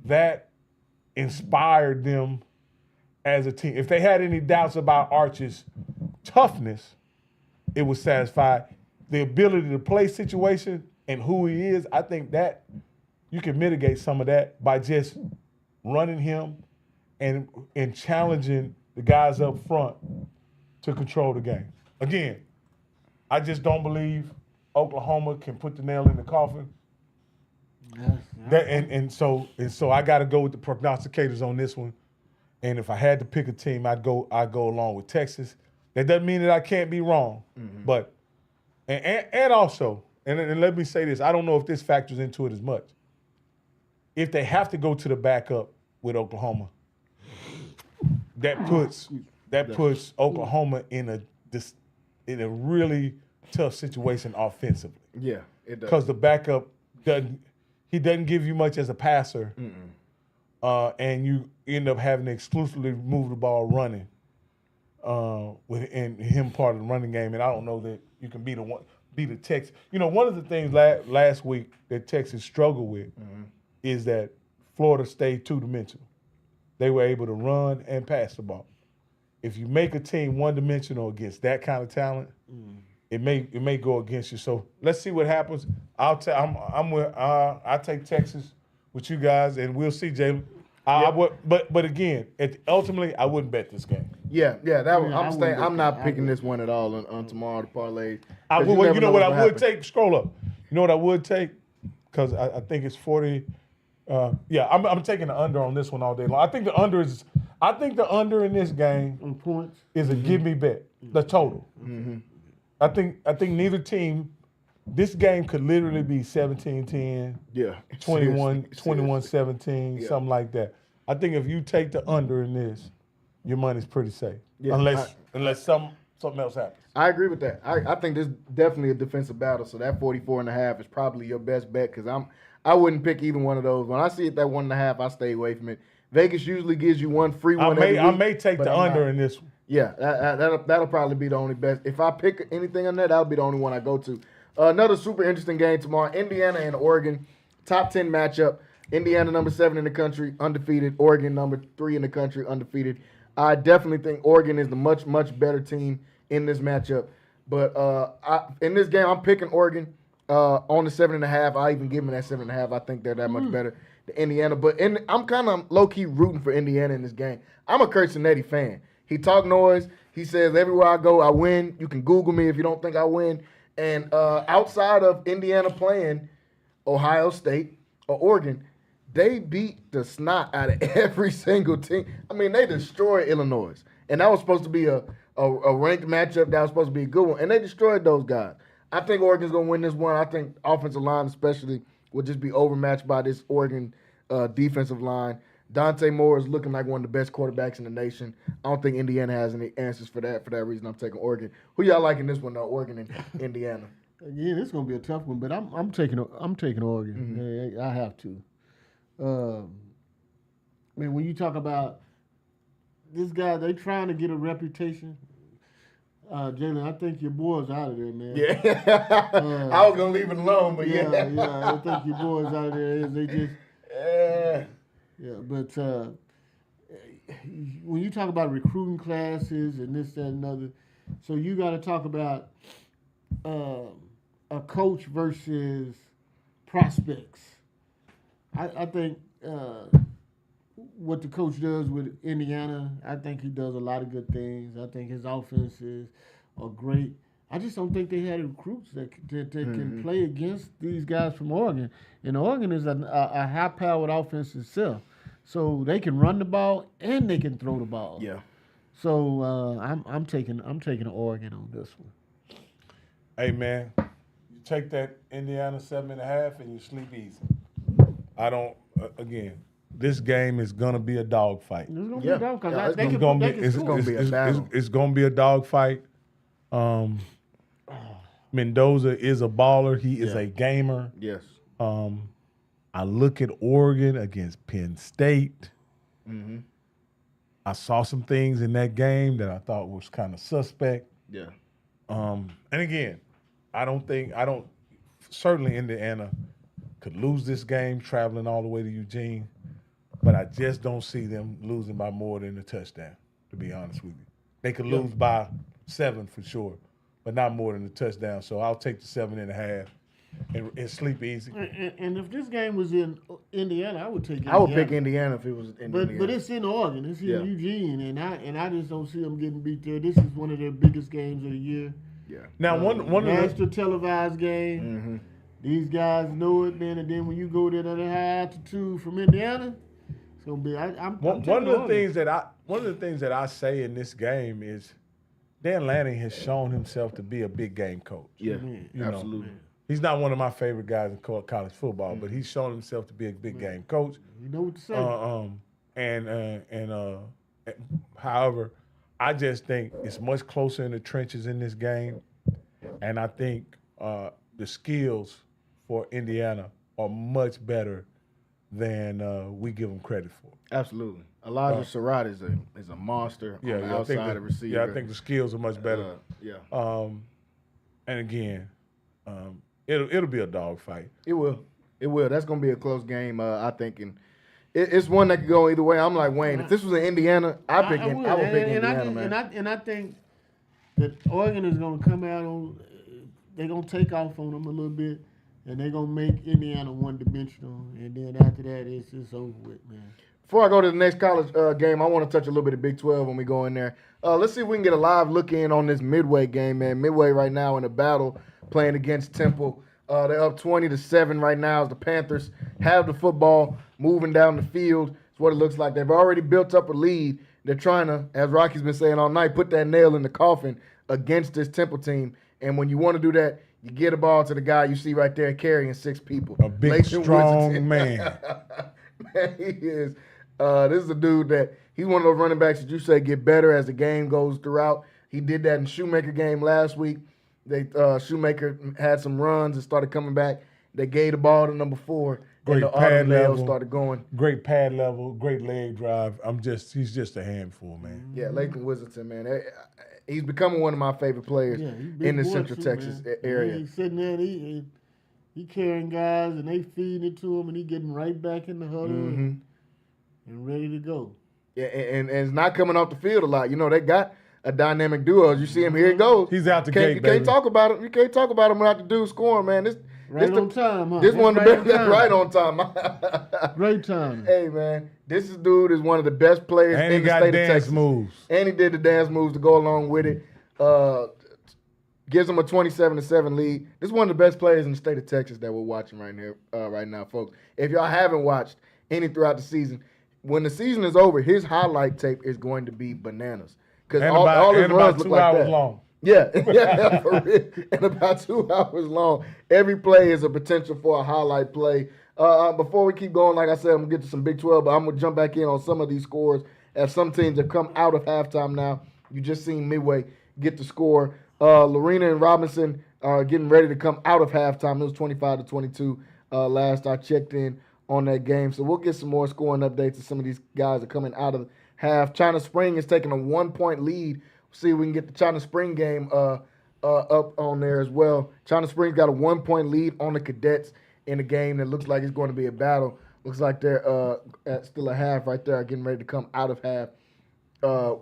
that inspired them as a team. If they had any doubts about Arch's toughness, it was satisfied. The ability to play situation and who he is, I think that you can mitigate some of that by just running him and challenging the guys up front to control the game. Again, I just don't believe Oklahoma can put the nail in the coffin. And so I got to go with the prognosticators on this one. And if I had to pick a team, I'd go along with Texas. That doesn't mean that I can't be wrong. But and also, and let me say this, I don't know if this factors into it as much. If they have to go to the backup with Oklahoma, that puts Oklahoma in a really tough situation offensively. Yeah, it does. Because the backup doesn't give you much as a passer, and you end up having to exclusively move the ball running with him part of the running game. And I don't know that you can be the Texas. One of the things last week that Texas struggled with is that Florida stayed two-dimensional. They were able to run and pass the ball. If you make a team one-dimensional against that kind of talent, it may go against you. So let's see what happens. I take Texas with you guys, and we'll see, Jalen. But again, ultimately, I wouldn't bet this game. I'm not picking this one at all on tomorrow to parlay. You know what I would take? Scroll up. You know what I would take? Because I think it's 40. I'm taking the under on this one all day long. I think the under in this game on points is a give me bet. The total. I think neither team. This game could literally be 17-10, 21-17, something like that. I think if you take the under in this, your money's pretty safe. Unless something else happens. I agree with that. I think this is definitely a defensive battle, so that 44.5 is probably your best bet because I wouldn't pick either one of those. When I see it that 1.5, I stay away from it. Vegas usually gives you one free one every week. I may take the under in this one. Yeah, that'll probably be the only best. If I pick anything on that, that'll be the only one I go to. Another super interesting game tomorrow, Indiana and Oregon, top 10 matchup. Indiana number 7 in the country, undefeated. Oregon number 3 in the country, undefeated. I definitely think Oregon is the much, much better team in this matchup. But in this game, I'm picking Oregon on the 7.5. I even give them that 7.5. I think they're that much better than Indiana. But I'm kind of low-key rooting for Indiana in this game. I'm a Kurt Cinetti fan. He talk noise. He says, everywhere I go, I win. You can Google me if you don't think I win. And outside of Indiana playing Ohio State or Oregon, they beat the snot out of every single team. I mean, they destroyed Illinois. And that was supposed to be a ranked matchup. That was supposed to be a good one. And they destroyed those guys. I think Oregon's going to win this one. I think offensive line especially will just be overmatched by this Oregon defensive line. Dante Moore is looking like one of the best quarterbacks in the nation. I don't think Indiana has any answers for that. For that reason, I'm taking Oregon. Who y'all like in this one, though? Oregon and Indiana. Yeah, this is gonna be a tough one, but I'm taking Oregon. I have to. When you talk about this guy, they trying to get a reputation. Jalen, I think your boy's out of there, man. Yeah, I was gonna leave it alone, but yeah, I think your boy's out of there. They just. Yeah, but when you talk about recruiting classes and this, that, and other, so you got to talk about a coach versus prospects. I think what the coach does with Indiana, I think he does a lot of good things. I think his offenses are great. I just don't think they had recruits that can play against these guys from Oregon. And Oregon is a high-powered offense itself. So they can run the ball and they can throw the ball. Yeah. So I'm taking Oregon on this one. Hey man, you take that Indiana 7.5 and you sleep easy. I don't. Again, this game is gonna be a dogfight. It's gonna be a dogfight. It's gonna be a dogfight. Mendoza is a baller. He is a gamer. Yes. I look at Oregon against Penn State. Mm-hmm. I saw some things in that game that I thought was kind of suspect. Yeah. And again, certainly Indiana could lose this game traveling all the way to Eugene, but I just don't see them losing by more than a touchdown, to be honest with you. They could lose by 7 for sure, but not more than a touchdown. So I'll take the 7.5. And sleep easy. And if this game was in Indiana, I would take Indiana. I would pick Indiana if it was in Indiana. But it's in Oregon. It's in Eugene, and I just don't see them getting beat there. This is one of their biggest games of the year. Yeah. Now one national televised game. Mm-hmm. These guys know it, man. And then when you go to that high altitude from Indiana, it's gonna be. I'm one of the things that one of the things that I say in this game is Dan Lanning has shown himself to be a big game coach. Yeah, You absolutely. know, he's not one of my favorite guys in college football, but he's shown himself to be a big game coach. You know what to say. However, I just think it's much closer in the trenches in this game, and I think the skills for Indiana are much better than we give them credit for. Absolutely. Elijah Surratt is a monster on the outside of receiver. Yeah, I think the skills are much better. And again, it'll be a dogfight. It will. That's going to be a close game, I think. And it's one that could go either way. I'm like, Wayne, if this was in Indiana, I would pick Indiana, man. And I think that Oregon is going to come out on – they're going to take off on them a little bit, and they're going to make Indiana one-dimensional. And then after that, it's over with, man. Before I go to the next college game, I want to touch a little bit of Big 12 when we go in there. Let's see if we can get a live look in on this Midway game, man. Midway right now in a battle playing against Temple. They're up 20-7 right now as the Panthers have the football moving down the field. It's what it looks like. They've already built up a lead. They're trying to, as Rocky's been saying all night, put that nail in the coffin against this Temple team. And when you want to do that, you get a ball to the guy you see right there carrying 6 people. A big, strong man. Man, he is. This is a dude that he's one of those running backs that you say get better as the game goes throughout. He did that in Shoemaker game last week. Shoemaker had some runs and started coming back. They gave the ball to number 4. Great and the pad level. Started going. Great pad level. Great leg drive. He's just a handful, man. Yeah, Lathan Wizardson, man. He's becoming one of my favorite players in the Central Texas area. He's sitting there, and he carrying guys, and they feeding it to him, and he getting right back in the huddle and ready to go. Yeah, and it's not coming off the field a lot. You know, they got a dynamic duo. As you see him, here he goes. He's out the gate, You can't talk about him. You can't talk about him without the dude scoring, man. This on time, huh? This one of the best. Right on time. Great time. Hey, man, this dude is one of the best players in the state of Texas. Moves. And he did the dance moves to go along with it. Gives them a 27-7 lead. This is one of the best players in the state of Texas that we're watching right now, folks. If y'all haven't watched any throughout the season, when the season is over, his highlight tape is going to be bananas. Because all his runs look like that. Long. Yeah, for real. And about 2 hours long. Every play is a potential for a highlight play. Before we keep going, like I said, I'm going to get to some Big 12, but I'm going to jump back in on some of these scores as some teams have come out of halftime now. You just seen Midway get the score. Lorena and Robinson are getting ready to come out of halftime. It was 25-22 last I checked in on that game. So we'll get some more scoring updates as some of these guys are coming out of half. China Spring is taking a 1-point lead. See if we can get the China Spring game up on there as well. China Spring's got a 1-point lead on the Cadets in a game that looks like it's going to be a battle. Looks like they're at still a half right there, getting ready to come out of half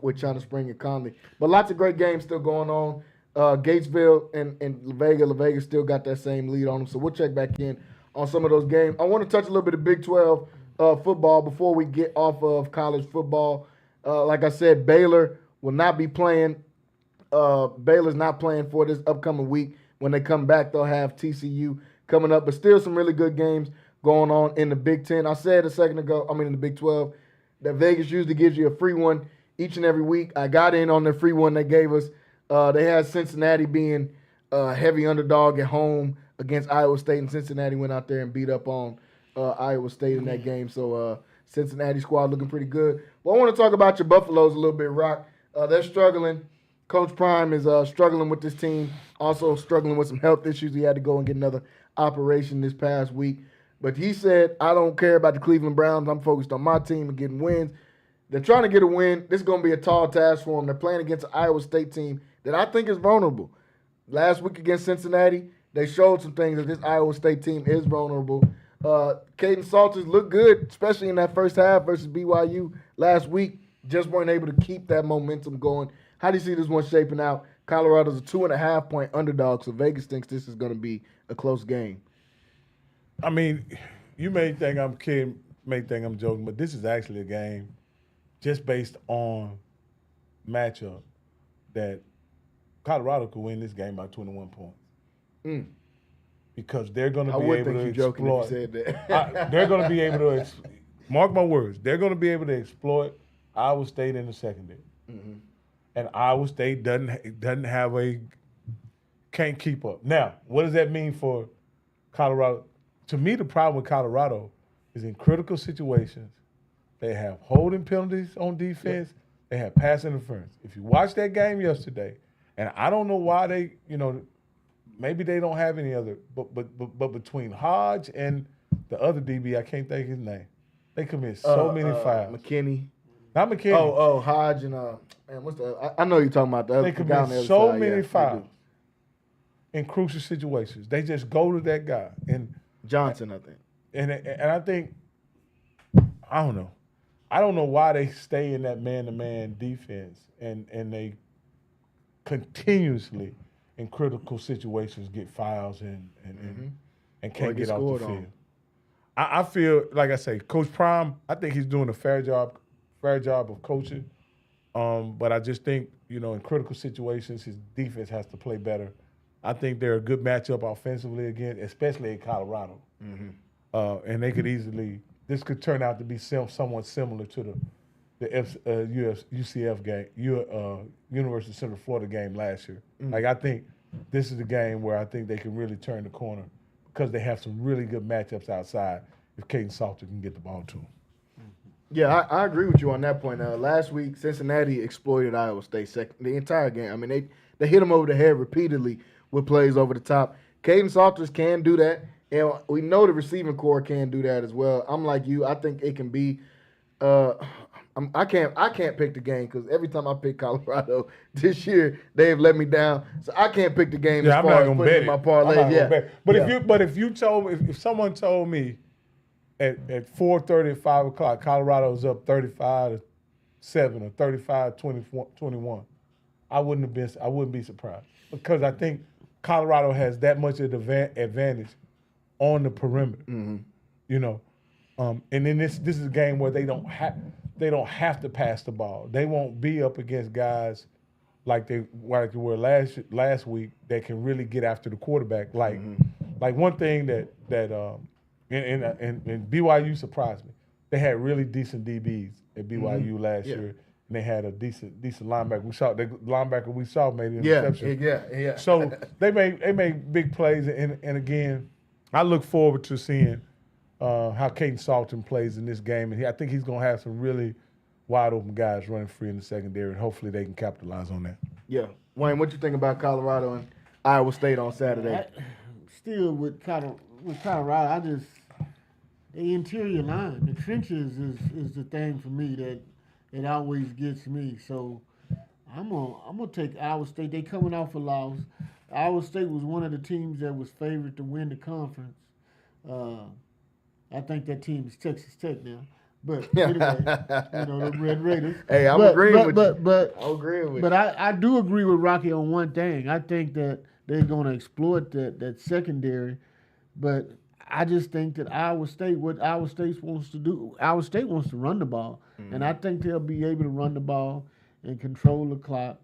with China Spring and Connally. But lots of great games still going on. Gatesville and Vega. Vega still got that same lead on them. So we'll check back in on some of those games. I want to touch a little bit of Big 12 football before we get off of college football. Like I said, Baylor will not be playing. Baylor's not playing for this upcoming week. When they come back, they'll have TCU coming up. But still some really good games going on in the Big 10. I said a second ago, in the Big 12, that Vegas usually gives you a free one each and every week. I got in on the free one they gave us. They had Cincinnati being a heavy underdog at home against Iowa State, and Cincinnati went out there and beat up on Iowa State in that game. So Cincinnati squad looking pretty good. Well, I want to talk about your Buffaloes a little bit, Rock. They're struggling. Coach Prime is struggling with this team, also struggling with some health issues. He had to go and get another operation this past week. But he said, I don't care about the Cleveland Browns. I'm focused on my team and getting wins. They're trying to get a win. This is going to be a tall task for them. They're playing against an Iowa State team that I think is vulnerable. Last week against Cincinnati, they showed some things that this Iowa State team is vulnerable. Caden Salters looked good, especially in that first half versus BYU last week. Just weren't able to keep that momentum going. How do you see this one shaping out? Colorado's a 2.5-point underdog, so Vegas thinks this is going to be a close game. You may think I'm kidding, may think I'm joking, but this is actually a game just based on matchup that Colorado could win this game by 21 points. Because they're going to be able to exploit. If you said that. They're going to be able to, mark my words, they're going to be able to exploit Iowa State in the secondary. And Iowa State can't keep up. Now, what does that mean for Colorado? To me, the problem with Colorado is in critical situations, they have holding penalties on defense, they have pass interference. If you watch that game yesterday, and I don't know why they, maybe they don't have any other, but between Hodge and the other DB, I can't think his name, they commit so many fouls. McKinney. Not McKinney. Oh, Hodge and man, what's the? I know you're talking about the other They guy on the commit other so side. many fouls in crucial situations. They just go to that guy and Johnson, I think. And I think I don't know. I don't know why they stay in that man-to-man defense and they continuously in critical situations get fouls and can't get off the field. I feel like I say, Coach Prime, I think he's doing a fair job of coaching. But I just think, in critical situations, his defense has to play better. I think they're a good matchup offensively again, especially in Colorado. And they could easily, this could turn out to be somewhat similar to the UCF game, University of Central Florida game last year. Like, I think this is the game where I think they can really turn the corner because they have some really good matchups outside if Caden Salter can get the ball to them. Yeah, I agree with you on that point. Last week, Cincinnati exploited Iowa State the entire game. I mean, they hit them over the head repeatedly with plays over the top. Caden Salters can do that, and we know the receiving core can do that as well. I'm like you. I think it can be I can't pick the game because every time I pick Colorado this year, they've let me down. So I can't pick the game as far as putting in my parlay. But if someone told me at 4:30 at 5 o'clock, Colorado's up 35-7 or 35-21, I wouldn't be surprised because I think Colorado has that much of the advantage on the perimeter. And then this is a game where they don't have to pass the ball. They won't be up against guys like they were last week that can really get after the quarterback. Like one thing that BYU surprised me. They had really decent DBs at BYU last year, and they had a decent linebacker. The linebacker we saw made an interception. Yeah. So they made big plays, and again, I look forward to seeing how Caden Salton plays in this game, and I think he's going to have some really wide open guys running free in the secondary, and hopefully they can capitalize on that. Yeah, Wayne, what you think about Colorado and Iowa State on Saturday? Still with Colorado, the interior line, the trenches is the thing for me that always gets me. So I'm gonna take Iowa State. They coming off a loss. Iowa State was one of the teams that was favored to win the conference. I think that team is Texas Tech now. But anyway, the Red Raiders. Hey, I'm agreeing with you. But I do agree with Rocky on one thing. I think that they're going to exploit that secondary. But I just think that Iowa State wants to run the ball. And I think they'll be able to run the ball and control the clock.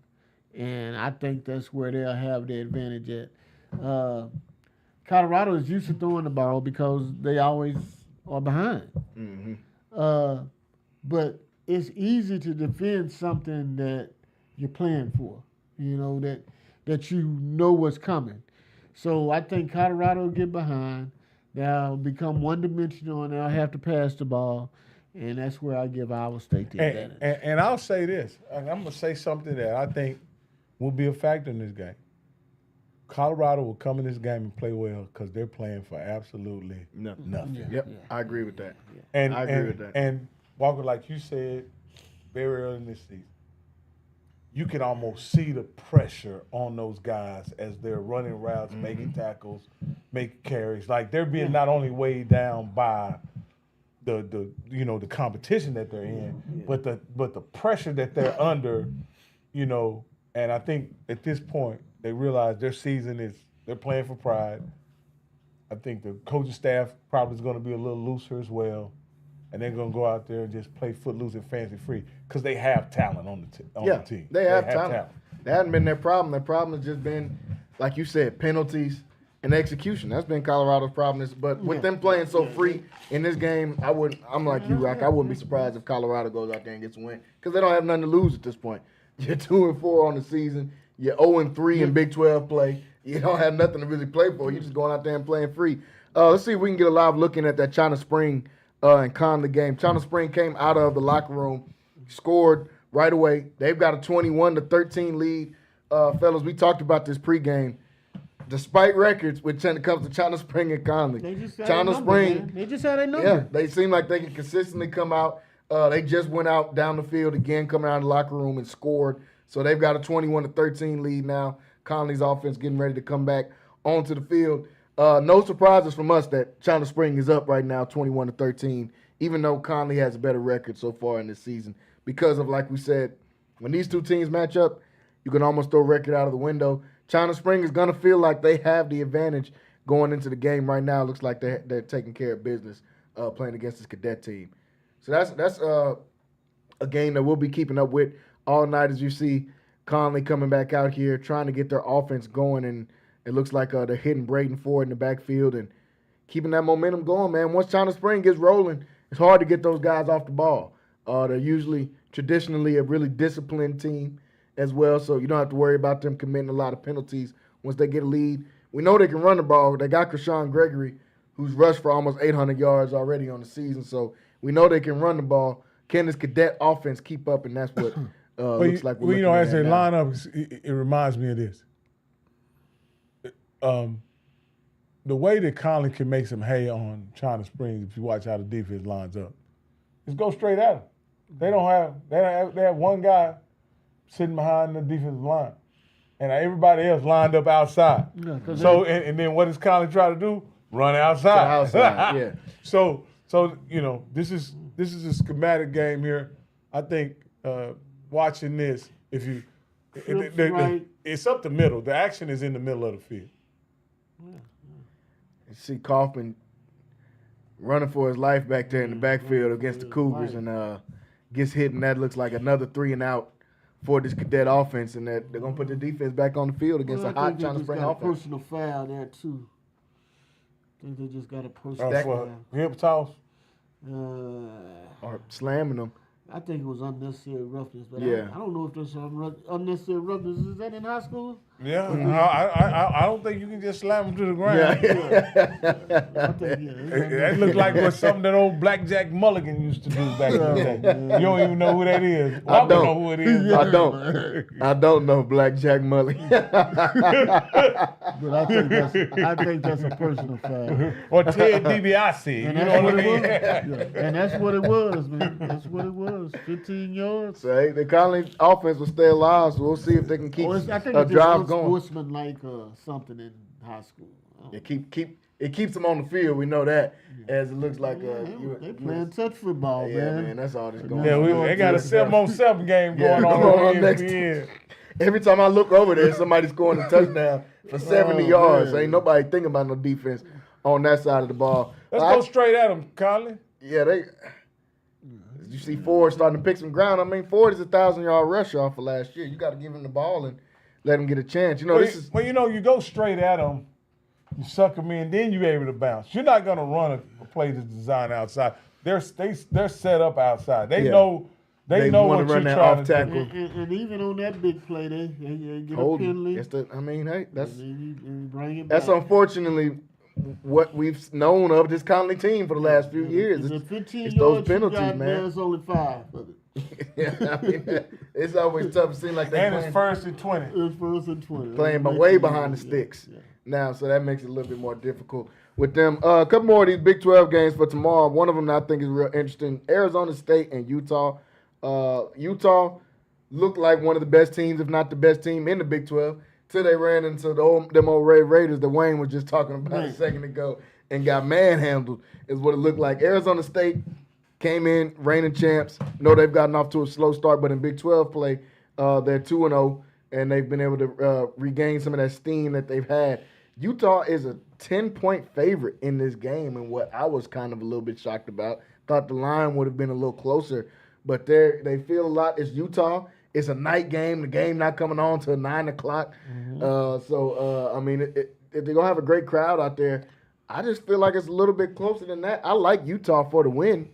And I think that's where they'll have the advantage at. Colorado is used to throwing the ball because they always are behind. But it's easy to defend something that you're playing for, that you know what's coming. So I think Colorado will get behind. They'll become one-dimensional, and they'll have to pass the ball, and that's where I give Iowa State the advantage. And I'll say this, and I'm going to say something that I think will be a factor in this game. Colorado will come in this game and play well because they're playing for absolutely nothing. Yep, I agree with that. I agree with that. And Walker, like you said, very early in this season, you can almost see the pressure on those guys as they're running routes, making tackles, making carries. Like they're being not only weighed down by the competition that they're in, but the pressure that they're under, and I think at this point they realize their season they're playing for pride. I think the coaching staff probably is going to be a little looser as well. And they're going to go out there and just play footloose and fancy free because they have talent on the team. They have talent. That hasn't been their problem. Their problem has just been, like you said, penalties and execution. That's been Colorado's problem. But with them playing so free in this game, I'm like you, Rock. I wouldn't be surprised if Colorado goes out there and gets a win because they don't have nothing to lose at this point. You're 2-4 on the season. You're 0-3 in Big 12 play. You don't have nothing to really play for. You're just going out there and playing free. Let's see if we can get a live look in at that China Spring and Connally game. China Spring came out of the locker room, scored right away. They've got a 21-13 lead. Fellas, we talked about this pregame. Despite records when it comes to China Spring and Connally, They just had a number. Yeah, they seem like they can consistently come out. They just went out down the field again, coming out of the locker room and scored. So they've got a 21-13 lead now. Connally's offense getting ready to come back onto the field. No surprises from us that China Spring is up right now, 21-13, even though Connally has a better record so far in this season. Because of, like we said, when these two teams match up, you can almost throw record out of the window. China Spring is going to feel like they have the advantage going into the game right now. It looks like they're taking care of business playing against this cadet team. So that's a game that we'll be keeping up with all night as you see Connally coming back out here trying to get their offense going, and it looks like they're hitting Braden Ford in the backfield and keeping that momentum going, man. Once China Spring gets rolling, it's hard to get those guys off the ball. They're usually traditionally a really disciplined team as well, so you don't have to worry about them committing a lot of penalties once they get a lead. We know they can run the ball. They got Krishan Gregory, who's rushed for almost 800 yards already on the season, so we know they can run the ball. Can this cadet offense keep up, and that's what looks like we're looking at as they now. line up, it reminds me of this. The way that Connally can make some hay on China Springs, if you watch how the defense lines up, is go straight at them. They have one guy sitting behind the defensive line, and everybody else lined up outside. Yeah, and then what does Connally try to do? Run outside. Yeah. So this is a schematic game here. I think watching this, it's up the middle. The action is in the middle of the field. You see Kaufman running for his life back there in the backfield against the Cougars and gets hit, and that looks like another 3-and-out for this cadet offense, and that they're going to put the defense back on the field against a hot China Spring offense. A personal foul there, too. I think they just got a personal for foul. Hip toss? Or slamming them. I think it was unnecessary roughness, but Yeah. I don't know if there's unnecessary roughness. Is that in high school? Yeah, I don't think you can just slam them to the ground. I think, That looked like what something that old Blackjack Mulligan used to do back in the day. You don't even know who that is. I don't know who it is. I don't know Blackjack Mulligan. But I think that's a personal foul. Or Ted DiBiase. You know what I mean? And that's what it was, man. That's what it was. 15 yards. So the Connally offense will stay alive, so we'll see if they can keep a drive going. Sportsman-like something in high school. It keeps them on the field. We know that, as it looks like they playing touch football, man. That's all that's going on. Yeah, they got a 7-on-7 game going on next year. Every time I look over there, somebody's scoring a touchdown for 70 yards. Ain't nobody thinking about no defense on that side of the ball. Let's go straight at them, Connally. Yeah, you see Ford starting to pick some ground. I mean, Ford is a 1,000-yard rusher off of last year. You got to give him the ball and let him get a chance. You go straight at them, you suck them in, then you're able to bounce. You're not going to run a play that's designed outside. They're set up outside. They know what you're trying to do. And even on that big play, they get a penalty. That's unfortunately what we've known of this Connally team for the last few years. It's those penalties, man. There's only 5 of it. It's always tough. It seems like it's first and 20. It's first and 20. Playing way behind the sticks now, so that makes it a little bit more difficult with them. A couple more of these Big 12 games for tomorrow. One of them I think is real interesting. Arizona State and Utah. Utah looked like one of the best teams, if not the best team in the Big 12. Till they ran into them old Red Raiders that Wayne was just talking about a second ago and got manhandled is what it looked like. Arizona State came in, reigning champs. Know they've gotten off to a slow start, but in Big 12 play, they're 2-0, and they've been able to regain some of that steam that they've had. Utah is a 10-point favorite in this game, and what I was kind of a little bit shocked about. Thought the line would have been a little closer, but they feel a lot. It's Utah. It's a night game. The game not coming on till 9 o'clock. I mean, if they're gonna have a great crowd out there, I just feel like it's a little bit closer than that. I like Utah for the win,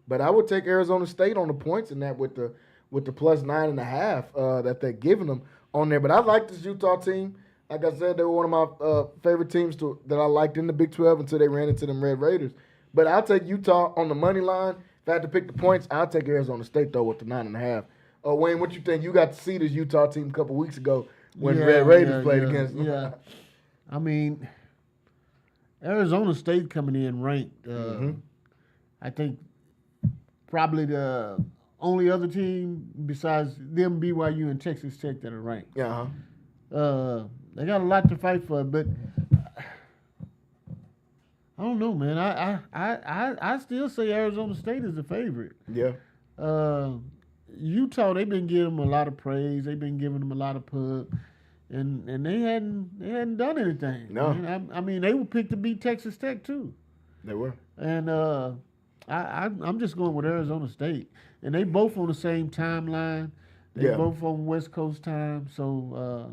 but I would take Arizona State on the points in that with the plus 9.5 that they're giving them on there. But I like this Utah team. Like I said, they were one of my favorite teams that I liked in the Big 12 until they ran into them Red Raiders. But I'll take Utah on the money line. If I had to pick the points, I'll take Arizona State, though, with the 9.5. Wayne, what you think? You got to see this Utah team a couple weeks ago when Red Raiders played against them. Yeah, I mean, Arizona State coming in ranked. I think probably the only other team besides them, BYU and Texas Tech, that are ranked. Yeah. They got a lot to fight for, but I don't know, man. I still say Arizona State is the favorite. Yeah. Utah, they've been giving them a lot of praise. They've been giving them a lot of pub, and they hadn't done anything. No. I mean, they were picked to beat Texas Tech too. They were. And I'm just going with Arizona State, and they both on the same timeline. They both on West Coast time, so.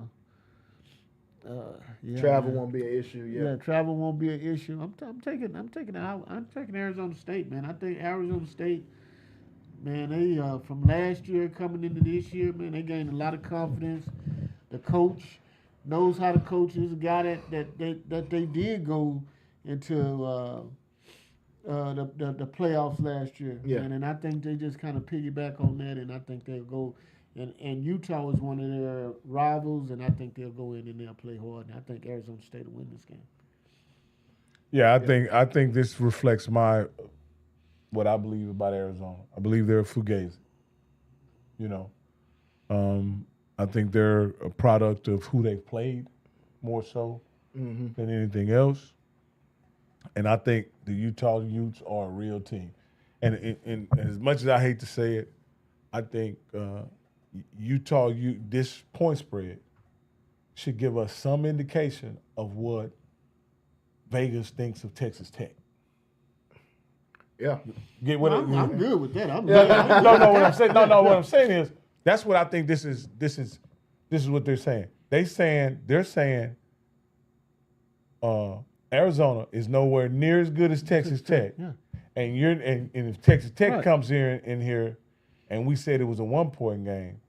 Travel won't be an issue. Yeah, travel won't be an issue. I'm taking Arizona State, man. I think Arizona State, man, they from last year coming into this year, man, they gained a lot of confidence. The coach knows how to coach. He's a guy that they did go into the playoffs last year. Yeah. And I think they just kind of piggyback on that, and I think they'll go. And Utah is one of their rivals, and I think they'll go in and they'll play hard. And I think Arizona State will win this game. Yeah, I think this reflects what I believe about Arizona. I believe they're a fugazi. I think they're a product of who they've played more so than anything else. And I think the Utah Utes are a real team. And as much as I hate to say it, I think Utah, this point spread should give us some indication of what Vegas thinks of Texas Tech. Yeah. I'm good with that. What I'm saying. No, what I'm saying is that's what I think this is what they're saying. They're saying Arizona is nowhere near as good as Texas Tech. Yeah. And if Texas Tech comes in here and we said it was a 1-point game,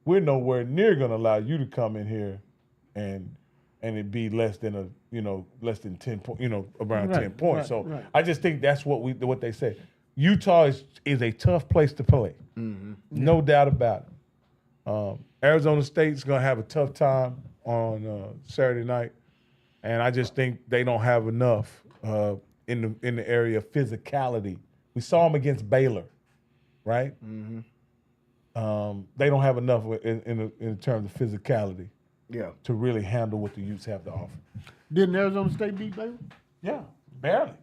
we're nowhere near going to allow you to come in here and it be less than 10 points, around 10 points. So I just think that's what they say. Utah is a tough place to play, no doubt about it. Arizona State's going to have a tough time on Saturday night, and I just think they don't have enough in the area of physicality. We saw them against Baylor, right? They don't have enough in terms of physicality, to really handle what the Utes have to offer. Didn't Arizona State beat Baylor? Yeah, barely.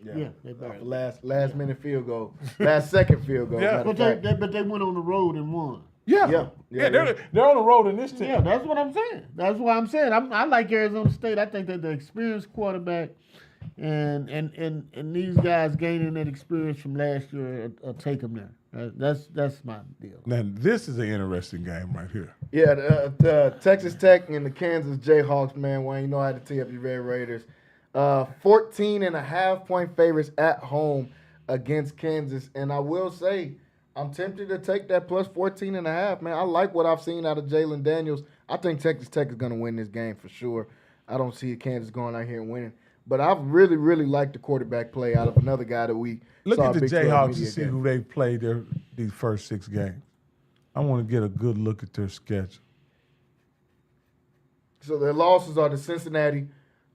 Yeah, they barely. Last minute field goal, last second field goal. Yeah, but they went on the road and won. Yeah, they're on the road in this team. Yeah, that's what I'm saying. That's what I'm saying. I like Arizona State. I think that the experienced quarterback and these guys gaining that experience from last year will take them there. That's my deal. Now this is an interesting game right here. Yeah, the Texas Tech and the Kansas Jayhawks, man. Wayne, you know how to tee up your Red Raiders. 14.5-point favorites at home against Kansas, and I will say, I'm tempted to take that plus 14.5, man. I like what I've seen out of Jalen Daniels. I think Texas Tech is going to win this game for sure. I don't see Kansas going out here and winning. But I've really, really liked the quarterback play out of another guy that we look saw at the Big 12 Jayhawks media and see game. who they've played these first 6 games. I want to get a good look at their schedule. So their losses are the Cincinnati,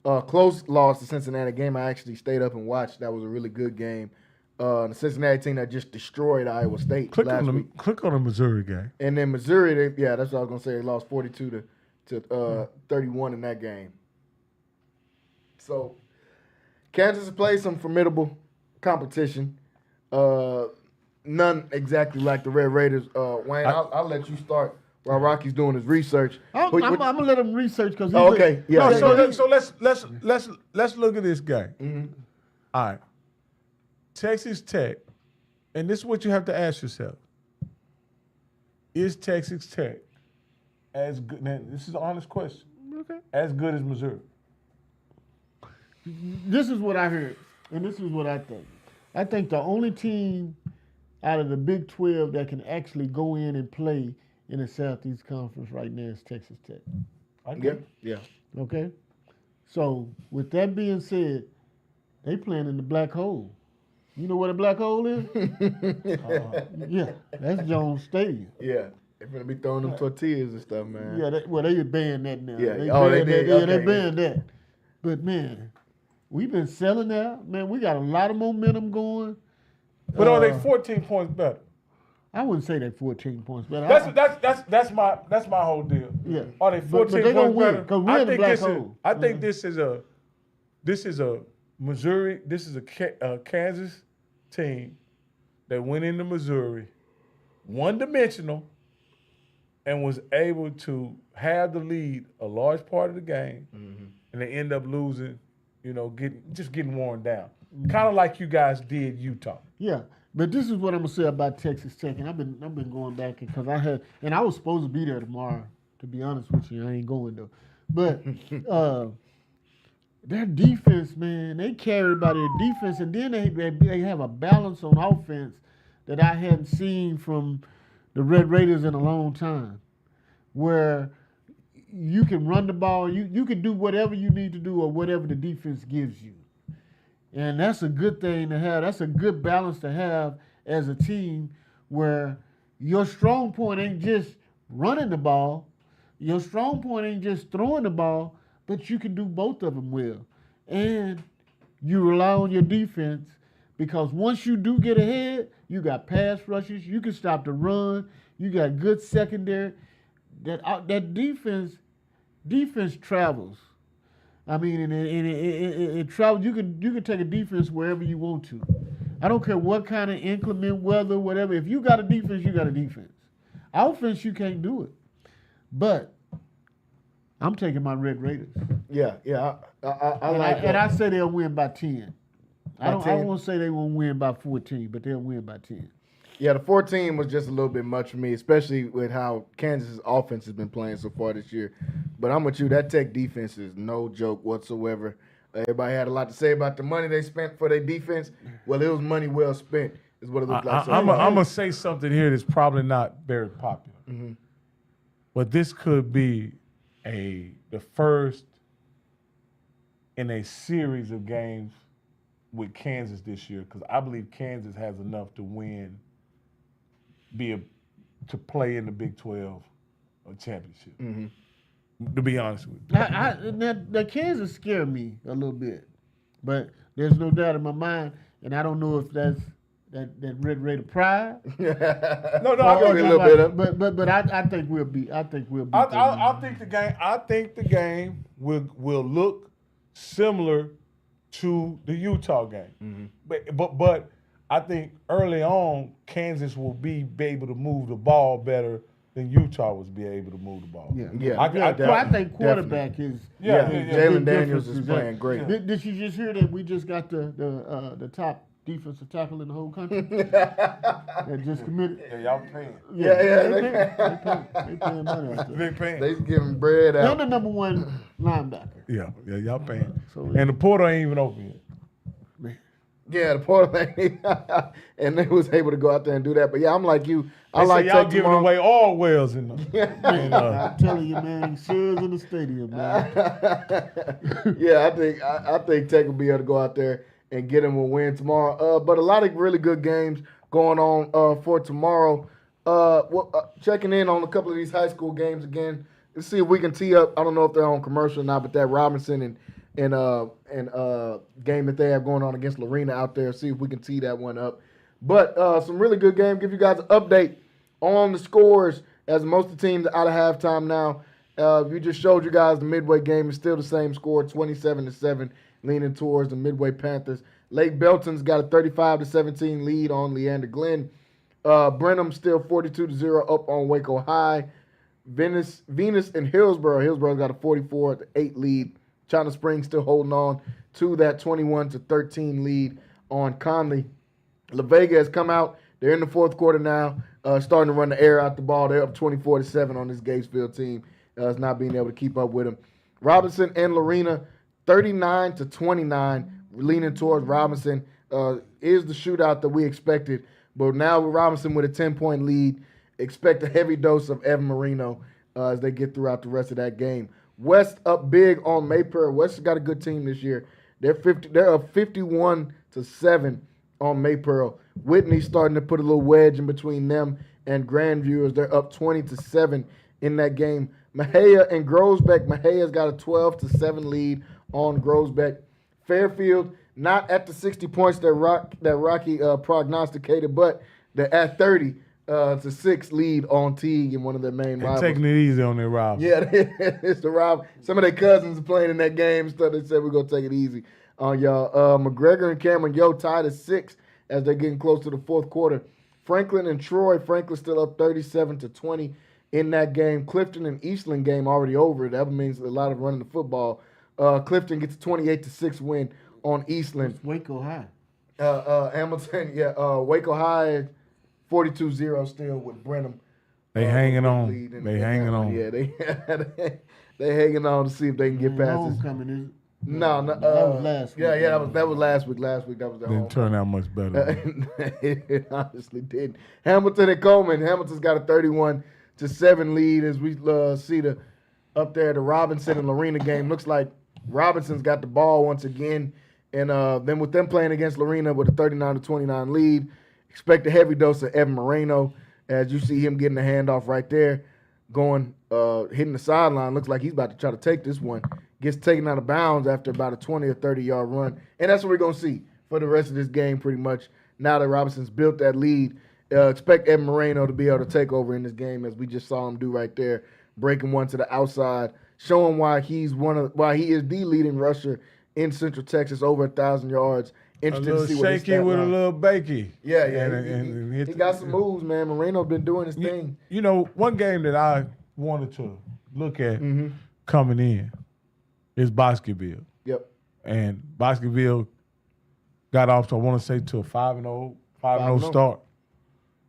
close loss to Cincinnati game. I actually stayed up and watched. That was a really good game. The Cincinnati team that just destroyed Iowa State last week. Click on the Missouri game. And then Missouri, that's what I was going to say. They lost 42 to 31 in that game. So Kansas has played some formidable competition. None exactly like the Red Raiders. Wayne, I'll let you start while Rocky's doing his research. I'm gonna let him research because okay. Yeah. No, so let's look at this game. Mm-hmm. All right. Texas Tech, and this is what you have to ask yourself. Is Texas Tech as good? Now, this is an honest question. Okay. As good as Missouri? this is what I heard, and this is what I think. I think the only team out of the Big 12 that can actually go in and play in the Southeast Conference right now is Texas Tech. Yeah. Okay? So, with that being said, they playing in the black hole. You know what a black hole is? Yeah, that's Jones Stadium. Yeah. They're going to be throwing them tortillas and stuff, man. Yeah, they banned that now. Yeah. They They did. Yeah, Okay. they banned that. But, man, we've been selling out. Man, we got a lot of momentum going. But are they 14 points better? I wouldn't say they're 14 points better. That's my whole deal. Yeah. Are they 14 but they gonna points win, better? 'cause we're in the black hole. I think this is a Missouri. This is a Kansas team that went into Missouri, one-dimensional, and was able to have the lead a large part of the game, and they end up losing. Getting worn down, kind of like you guys did Utah. Yeah, but this is what I'm gonna say about Texas Tech, and I've been going back because I was supposed to be there tomorrow. To be honest with you, I ain't going though. But their defense, man, they carry by their defense, and then they have a balance on offense that I hadn't seen from the Red Raiders in a long time, where you can run the ball, you can do whatever you need to do or whatever the defense gives you. And that's a good thing to have. That's a good balance to have as a team where your strong point ain't just running the ball, your strong point ain't just throwing the ball, but you can do both of them well. And you rely on your defense because once you do get ahead, you got pass rushes, you can stop the run, you got good secondary. That defense travels. I mean, and it travels. You can take a defense wherever you want to. I don't care what kind of inclement weather, whatever. If you got a defense, you got a defense. Offense, you can't do it. But I'm taking my Red Raiders. Yeah. I like that. And I say they'll win by 10. I 10? won't say they won't win by 14, but they'll win by 10. Yeah, the 14 was just a little bit much for me, especially with how Kansas' offense has been playing so far this year. But I'm with you. That Tech defense is no joke whatsoever. Everybody had a lot to say about the money they spent for their defense. Well, it was money well spent, is what it looked like. I'm going to say something here that's probably not very popular. Mm-hmm. But this could be the first in a series of games with Kansas this year, because I believe Kansas has enough to win, to play in the Big 12 championship. Mm-hmm. To be honest with you, the Kansas scare me a little bit, but there's no doubt in my mind, and I don't know if that's that Red Raider pride. No, I think a little bit of. But I think we'll beat. I think we'll beat. I think the game will look similar to the Utah game, but I think early on Kansas will be able to move the ball better than Utah was be able to move the ball. Yeah. I think quarterback is. Jalen Daniels is playing great. Did you just hear that we just got the top defensive tackle in the whole country that just committed? Yeah, y'all paying. They paying money out there. They paying. They giving bread out. They're the number one linebacker. Yeah, y'all paying. And the portal ain't even open yet. Yeah, the portal and they was able to go out there and do that. But yeah, I'm like you. I like y'all giving away all wells in them. I'm telling you, man, shares in the stadium, man. Yeah, I think Tech will be able to go out there and get him a win tomorrow. But a lot of really good games going on for tomorrow. Checking in on a couple of these high school games again. Let's see if we can tee up. I don't know if they're on commercial or not, but that Robinson and game that they have going on against Lorena out there. See if we can tee that one up. But some really good game. Give you guys an update on the scores as most of the teams are out of halftime now. We just showed you guys the Midway game is still the same score, 27-7, leaning towards the Midway Panthers. Lake Belton's got a 35-17 lead on Leander Glen. Brenham still 42-0 up on Waco High. Venus and Hillsborough. Hillsborough's got a 44-8 lead. China Springs still holding on to that 21-13 lead on Connally. La Vega has come out. They're in the fourth quarter now, starting to run the air out the ball. They're up 24-7 on this Gatesville team. It's not being able to keep up with them. Robinson and Lorena 39-29, leaning towards Robinson. Is the shootout that we expected, but now with Robinson with a 10-point lead, expect a heavy dose of Evan Marino as they get throughout the rest of that game. West up big on Maypearl. West has got a good team this year. They're up 51-7 on Maypearl. Whitney's starting to put a little wedge in between them and Grandview as they're up 20-7 in that game. Mahia and Grosbeck. Mahia's got a 12-7 lead on Grosbeck. Fairfield not at the 60 points that Rocky prognosticated, but they're at 30-6 lead on Teague in one of their main rivals. Taking it easy on their rival. Yeah, it's the rival. Some of their cousins are playing in that game, so they said we're going to take it easy on y'all. McGregor and Cameron Yo tied at 6 as they're getting close to the fourth quarter. Franklin and Troy. Franklin still up 37-20 in that game. Clifton and Eastland game already over. That means a lot of running the football. Clifton gets a 28-6 win on Eastland. It's Waco High. Hamilton, Waco High 42-0 still with Brenham. They hanging on. They hanging on. Yeah, they hanging on to see if they can get past this. Homecoming, is it? No, that was last week. Yeah, that was last week. Last week that was their Didn't turn out much better. It honestly didn't. Hamilton and Coleman. Hamilton's got a 31-7 lead as we see up there the Robinson and Lorena game. Looks like Robinson's got the ball once again, and then with them playing against Lorena with a 39-29 lead, expect a heavy dose of Evan Moreno as you see him getting the handoff right there, going hitting the sideline. Looks like he's about to try to take this one. Gets taken out of bounds after about a 20 or 30-yard run. And that's what we're going to see for the rest of this game pretty much. Now that Robinson's built that lead, expect Evan Moreno to be able to take over in this game as we just saw him do right there, breaking one to the outside, showing why he is the leading rusher in Central Texas, over 1,000 yards. Interesting to see what he's shaky with a little bakey. Yeah. He got some moves, man. Moreno's been doing his thing. You know, one game that I wanted to look at coming in is Bosqueville. Yep. And Bosqueville got off to, I want to say, to a 5-0 start.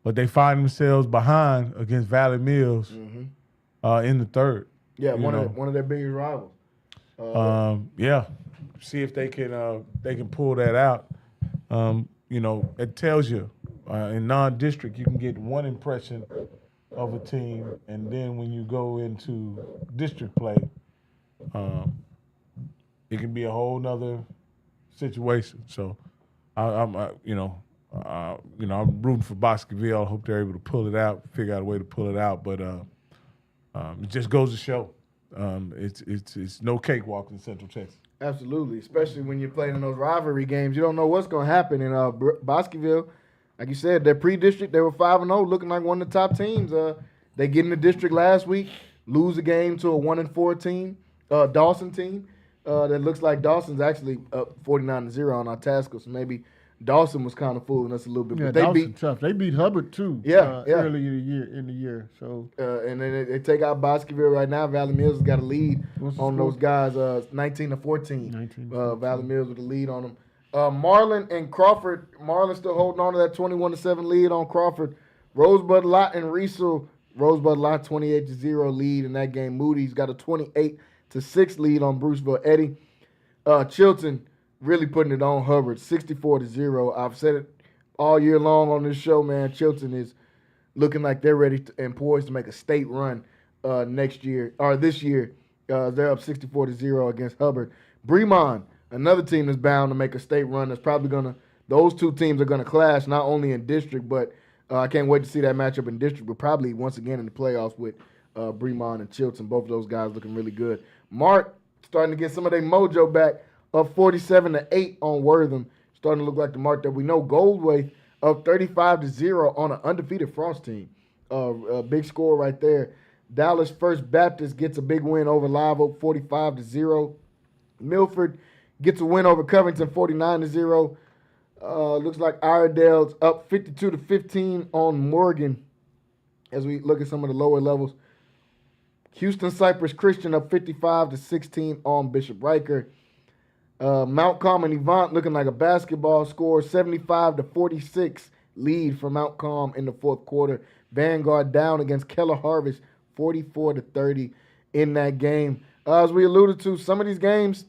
But they find themselves behind against Valley Mills in the third. Yeah, one of their biggest rivals. See if they can pull that out. It tells you in non-district you can get one impression of a team, and then when you go into district play, it can be a whole nother situation. So, I'm rooting for Bosqueville. I hope they're able to pull it out, figure out a way to pull it out. But it just goes to show it's no cakewalk in Central Texas. Absolutely, especially when you're playing in those rivalry games. You don't know what's going to happen. And Bosqueville, like you said, they're pre-district. They were 5-0, looking like one of the top teams. They get in the district last week, lose a game to a 1-4 team, Dawson team. That looks like Dawson's actually up 49-0 on our Tasco, so maybe Dawson was kind of fooling us a little bit. Yeah, but they Dawson tough. They beat Hubbard too. Early in the year. So and then they take out Bosqueville right now. Valley Mills has got a lead on those guys, 19-14. Valley Mills with a lead on them. Marlin and Crawford. Marlin still holding on to that 21-7 lead on Crawford. Rosebud Lott and Riesel. Rosebud Lott 28-0 lead in that game. Moody's got a 28-6 lead on Bruceville Eddy. Chilton really putting it on Hubbard, 64-0. I've said it all year long on this show, man. Chilton is looking like they're ready and poised to make a state run this year. They're up 64-0 against Hubbard. Bremond, another team that's bound to make a state run. That's probably those two teams are gonna clash not only in district, but I can't wait to see that matchup in district, but probably once again in the playoffs with Bremond and Chilton. Both of those guys looking really good. Mart starting to get some of their mojo back, up 47-8 on Wortham. Starting to look like the Mart that we know. Goldway up 35-0 on an undefeated Frost team. A big score right there. Dallas First Baptist gets a big win over Live Oak, 45-0. Milford gets a win over Covington, 49-0. Looks like Iredale's up 52-15 on Morgan as we look at some of the lower levels. Houston Cypress Christian up 55-16 on Bishop Riker. Mount Calm and Evant looking like a basketball score, 75-46 lead for Mount Calm in the fourth quarter. Vanguard down against Keller Harvest, 44-30 in that game. As we alluded to, some of these games,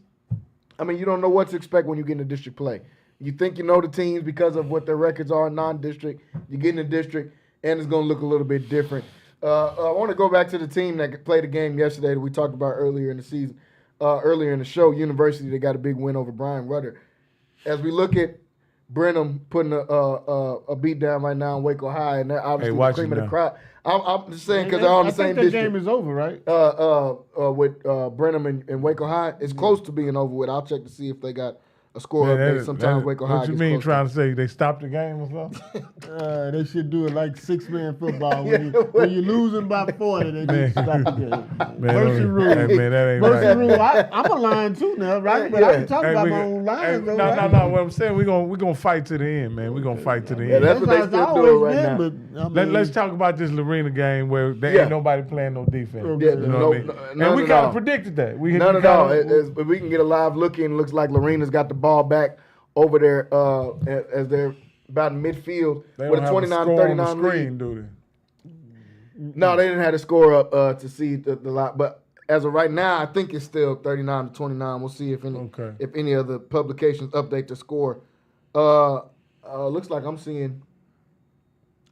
I mean, you don't know what to expect when you get into district play. You think you know the teams because of what their records are in non-district. You get in the district, and it's going to look a little bit different. I want to go back to the team that played the game yesterday that we talked about earlier in the season, earlier in the show. University, they got a big win over Brian Rudder. As we look at Brenham putting a beat down right now in Waco High, and they're obviously the cream of the crop. I'm just saying because they're on the same district. I think the game is over, right? With Brenham and Waco High, it's close to being over with. I'll check to see if they got a score update. Sometimes Waco High. What you mean trying to say they stopped the game or something? They should do it like 6-man football. When you're losing by 40, they need to stop the game. Mercy rule. Hey, man, that ain't Mercy right. rule. I'm a lion too now, right? But I can talk about my own lions. No. What I'm saying, we're gonna fight to the end, man. We're gonna fight to the end. That's what they still doing right now. Let's talk about this Lorena game where there ain't nobody playing no defense. Yeah, you know what I mean? And we kind of predicted that. None at all. If we can get a live look in, it looks like Lorena's got the ball back over there as they're about in midfield with a 29-39 lead. Do they? No, they didn't have the score up to see the lot. But as of right now, I think it's still 39-29. We'll see if any of the publications update the score. Looks like I'm seeing.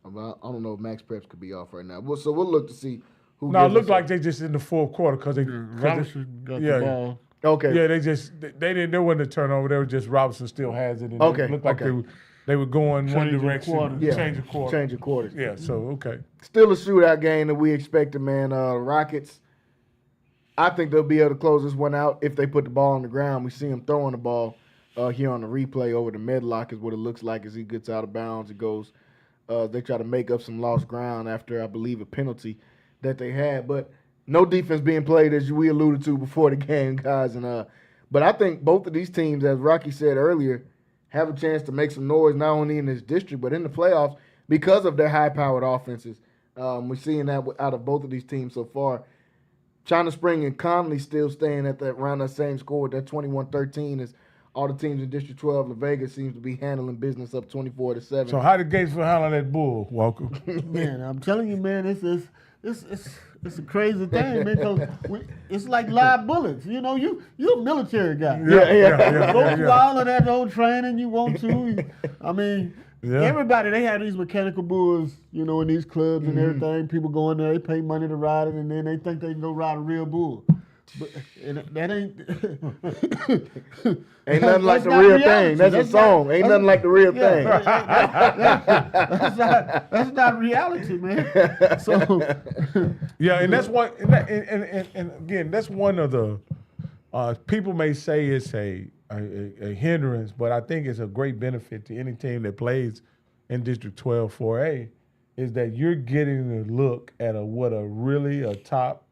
I don't know if Max Preps could be off right now. So we'll look to see who. No, it looked like they just in the fourth quarter because they Robinson got the ball. Okay. Yeah, there wasn't a turnover. They were just Robinson still has it. And okay. It looked like they were going one direction. Change of quarter. Change of quarters. Yeah. So okay. Still a shootout game that we expected, man. Rockets. I think they'll be able to close this one out if they put the ball on the ground. We see him throwing the ball here on the replay over the Medlock is what it looks like as he gets out of bounds. It goes. They try to make up some lost ground after I believe a penalty that they had, but. No defense being played, as we alluded to before the game, guys. But I think both of these teams, as Rocky said earlier, have a chance to make some noise not only in this district but in the playoffs because of their high-powered offenses. We're seeing that out of both of these teams so far. China Spring and Connally still staying at around that same score, that 21-13, as all the teams in District 12. La Vega seems to be handling business up 24-7. So how did Gatesville handle that bull, Walker? Man, I'm telling you, man, it's a crazy thing, man, because it's like live bullets. You know, you're a military guy. Yeah. Go through all of that old training you want to. I mean, everybody, they have these mechanical bulls, you know, in these clubs and everything. People go in there, they pay money to ride it, and then they think they can go ride a real bull. But that ain't ain't nothing like the real thing. That's a song. Ain't nothing like the real thing. That's not reality, man. So and that's one. And again, that's one of the people may say it's a hindrance, but I think it's a great benefit to any team that plays in District 12 4A is that you're getting a look at what a top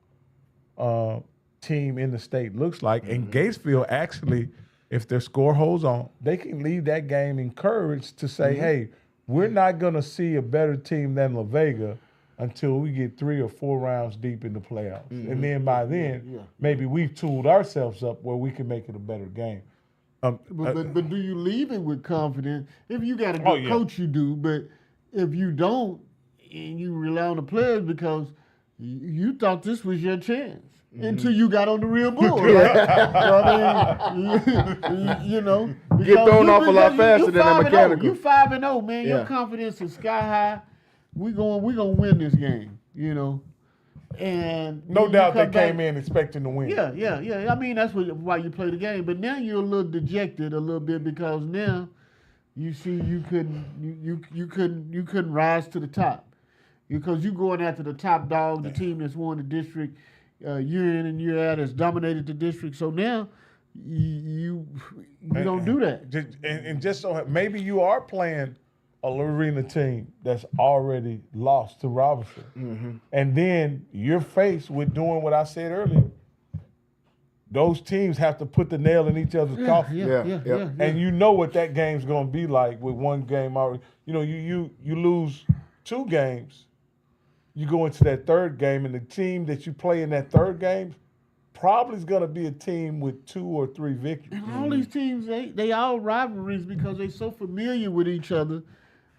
team in the state looks like. And Gatesville actually, if their score holds on, they can leave that game encouraged to say, hey, we're not going to see a better team than La Vega until we get 3 or 4 rounds deep in the playoffs. And then by then, maybe we've tooled ourselves up where we can make it a better game. But do you leave it with confidence? If you got a good coach, you do. But if you don't, and you rely on the players because you thought this was your chance. Until you got on the real bull, right? So, I mean, you know, get thrown off a lot faster than a mechanical. You 5-0, man. Your confidence is sky high. We gonna win this game, you know. And no doubt they came in expecting to win. Yeah. I mean, that's why you play the game. But now you're a little dejected a little bit because now you see you couldn't rise to the top because you going after the top dog, the team that's won the district. Year in and year out has dominated the district. So now you don't do that. And just so maybe you are playing a Lorena team that's already lost to Robinson. And then you're faced with doing what I said earlier. Those teams have to put the nail in each other's coffin. Yeah. And you know what that game's going to be like with one game already. You know, you lose 2 games. You go into that third game, and the team that you play in that third game probably is going to be a team with 2 or 3 victories. And all these teams, they all rivalries because they're so familiar with each other,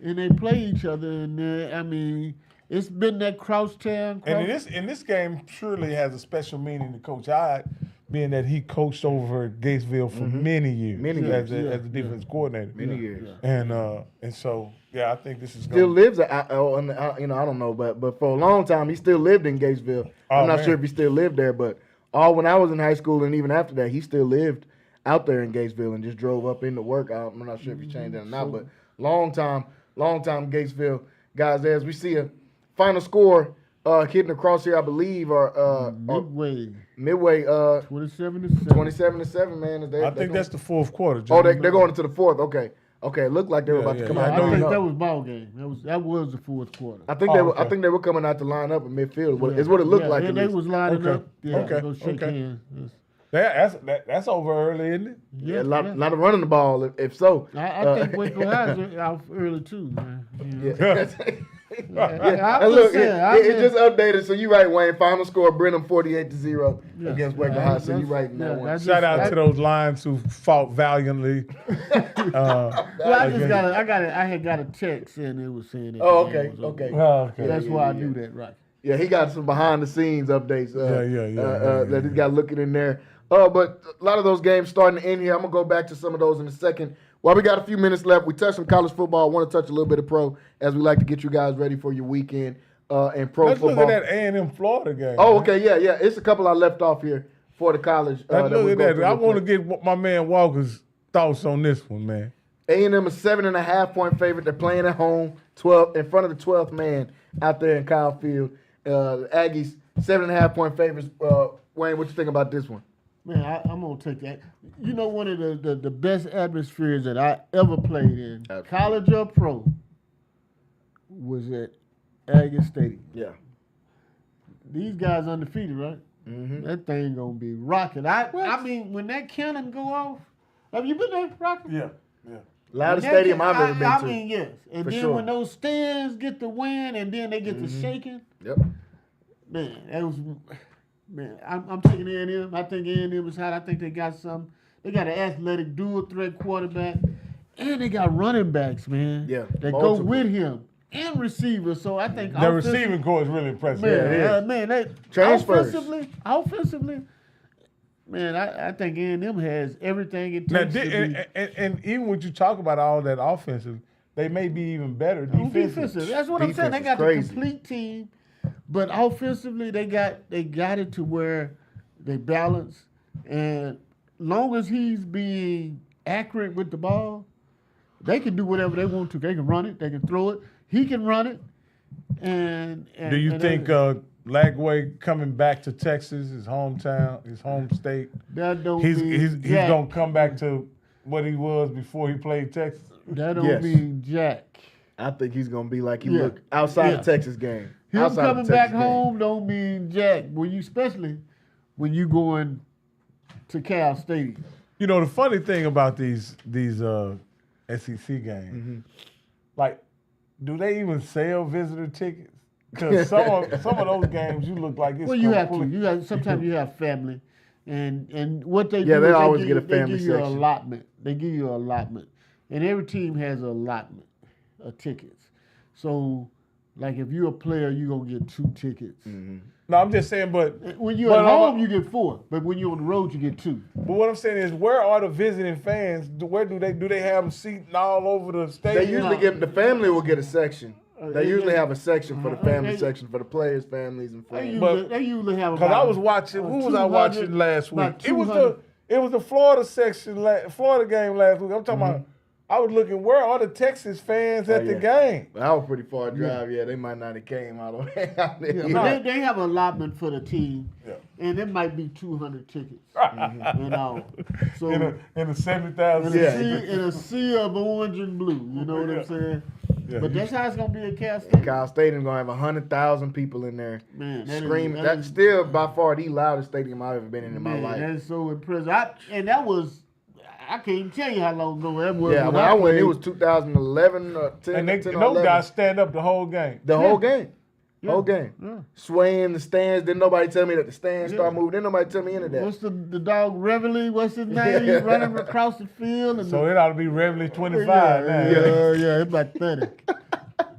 and they play each other. And I mean, it's been that crosstown. And in this game surely has a special meaning to Coach Hyde being that he coached over at Gatesville for many years, as a defense coordinator. Many years. And so, I think this is still lives I don't know, but for a long time he still lived in Gatesville. I'm not sure if he still lived there, but when I was in high school and even after that, he still lived out there in Gatesville and just drove up into work. I'm not sure if he changed that or not, but long time Gatesville guys. As we see a final score hitting across here, I believe, or Midway 27-7. 27-7, man. I think that's the fourth quarter. Oh, they're going into the fourth. Okay, it looked like they were about to come out. I think that was ball game. That was the fourth quarter. I think they were coming out to line up in midfield. Is what it looked like. Yeah, they was lining up. Yeah, go shake hands. That's over early, isn't it? Yeah, a lot of running the ball. If so, I think Waco High's out early too, man. It just updated. So you right, Wayne. Final score: Brenham 48-0 against Waco High. So you right in that one. Shout out to those Lions who fought valiantly. I had got a text and it was saying that. Oh, okay. That's why I knew that, right? Yeah, he got some behind the scenes updates. That he's got looking in there. But a lot of those games starting to end here. I'm gonna go back to some of those in a second. While we got a few minutes left, we touched some college football. I want to touch a little bit of pro as we like to get you guys ready for your weekend and pro football. Let's look at that A&M Florida game. Oh, okay, yeah. It's a couple I left off here for the college. Let's look at that. I want to get my man Walker's thoughts on this one, man. A&M is 7.5-point favorite. They're playing at home, 12 in front of the 12th man out there in Kyle Field. Aggies 7.5-point favorites. Wayne, what you think about this one? Man, I'm gonna take that. You know, one of the best atmospheres that I ever played in, college or pro, was at Aggie Stadium. Yeah. These guys undefeated, right? Mm-hmm. That thing gonna be rocking. I mean, when that cannon go off, have you been there, rocking? Yeah. Loudest stadium I've ever been to. I mean, yes. And For then sure. when those stands get the wind and then they get the shaking. Yep. Man, that was. Man, I'm taking A&M. I think A&M is hot. I think they got some. They got an athletic dual threat quarterback, and they got running backs, man. Yeah, that multiple. go with him and receivers. So I think the receiving core is really impressive. Man, they offensively, man, I think A&M has everything it takes. And even when you talk about all that offensive, they may be even better defensive. That's what I'm saying. They got the complete team. But offensively, they got it to where they balance, and long as he's being accurate with the ball, they can do whatever they want to. They can run it, they can throw it. He can run it. And do you think Lagway coming back to Texas, his hometown, his home state, he's gonna come back to what he was before he played Texas? That don't mean jack. I think he's gonna be like he looked outside the Texas game. Him coming back home don't mean jack. Especially when you going to Cal Stadium. You know, the funny thing about these SEC games, like, do they even sell visitor tickets? Because some of those games, you look like it's you have to. Sometimes you have family, and what they do they is always get a they family give you an section. allotment. They give you an allotment, and every team has an allotment of tickets. So, like, if you're a player, you're going to get 2 tickets. No, I'm just saying, but when you're at home, you get 4. But when you're on the road, you get 2. But what I'm saying is, where are the visiting fans? Where do they have them seating all over the stadium? They usually the family will get a section. They usually have a section for the family section for the players, families, and friends. They usually have. Because I was watching. Who was I watching last week? It was the Florida section, Florida game last week. I'm talking about. I was looking, where are the Texas fans at the game? That was a pretty far drive. Yeah, they might not have came all the way out there. But they have an allotment for the team, and it might be 200 tickets. You know, so in a 70,000. In a sea of orange and blue. You know what I'm saying? Yeah. But that's how it's gonna be at Cal Stadium. Cal Stadium gonna have 100,000 people in there, man, screaming. That's still by far the loudest stadium I've ever been in my life. That's so impressive. That was. I can't even tell you how long ago that was. Yeah, when I went, it was 2011 or 10. And those 11. guys stand up the whole game. The whole game. Whole game. Swaying the stands. Didn't nobody tell me that the stands start moving. Didn't nobody tell me any of that. What's the dog Reveille? What's his name? He's running across the field. And so it ought to be Reveille 25 now. Yeah, it's about 30.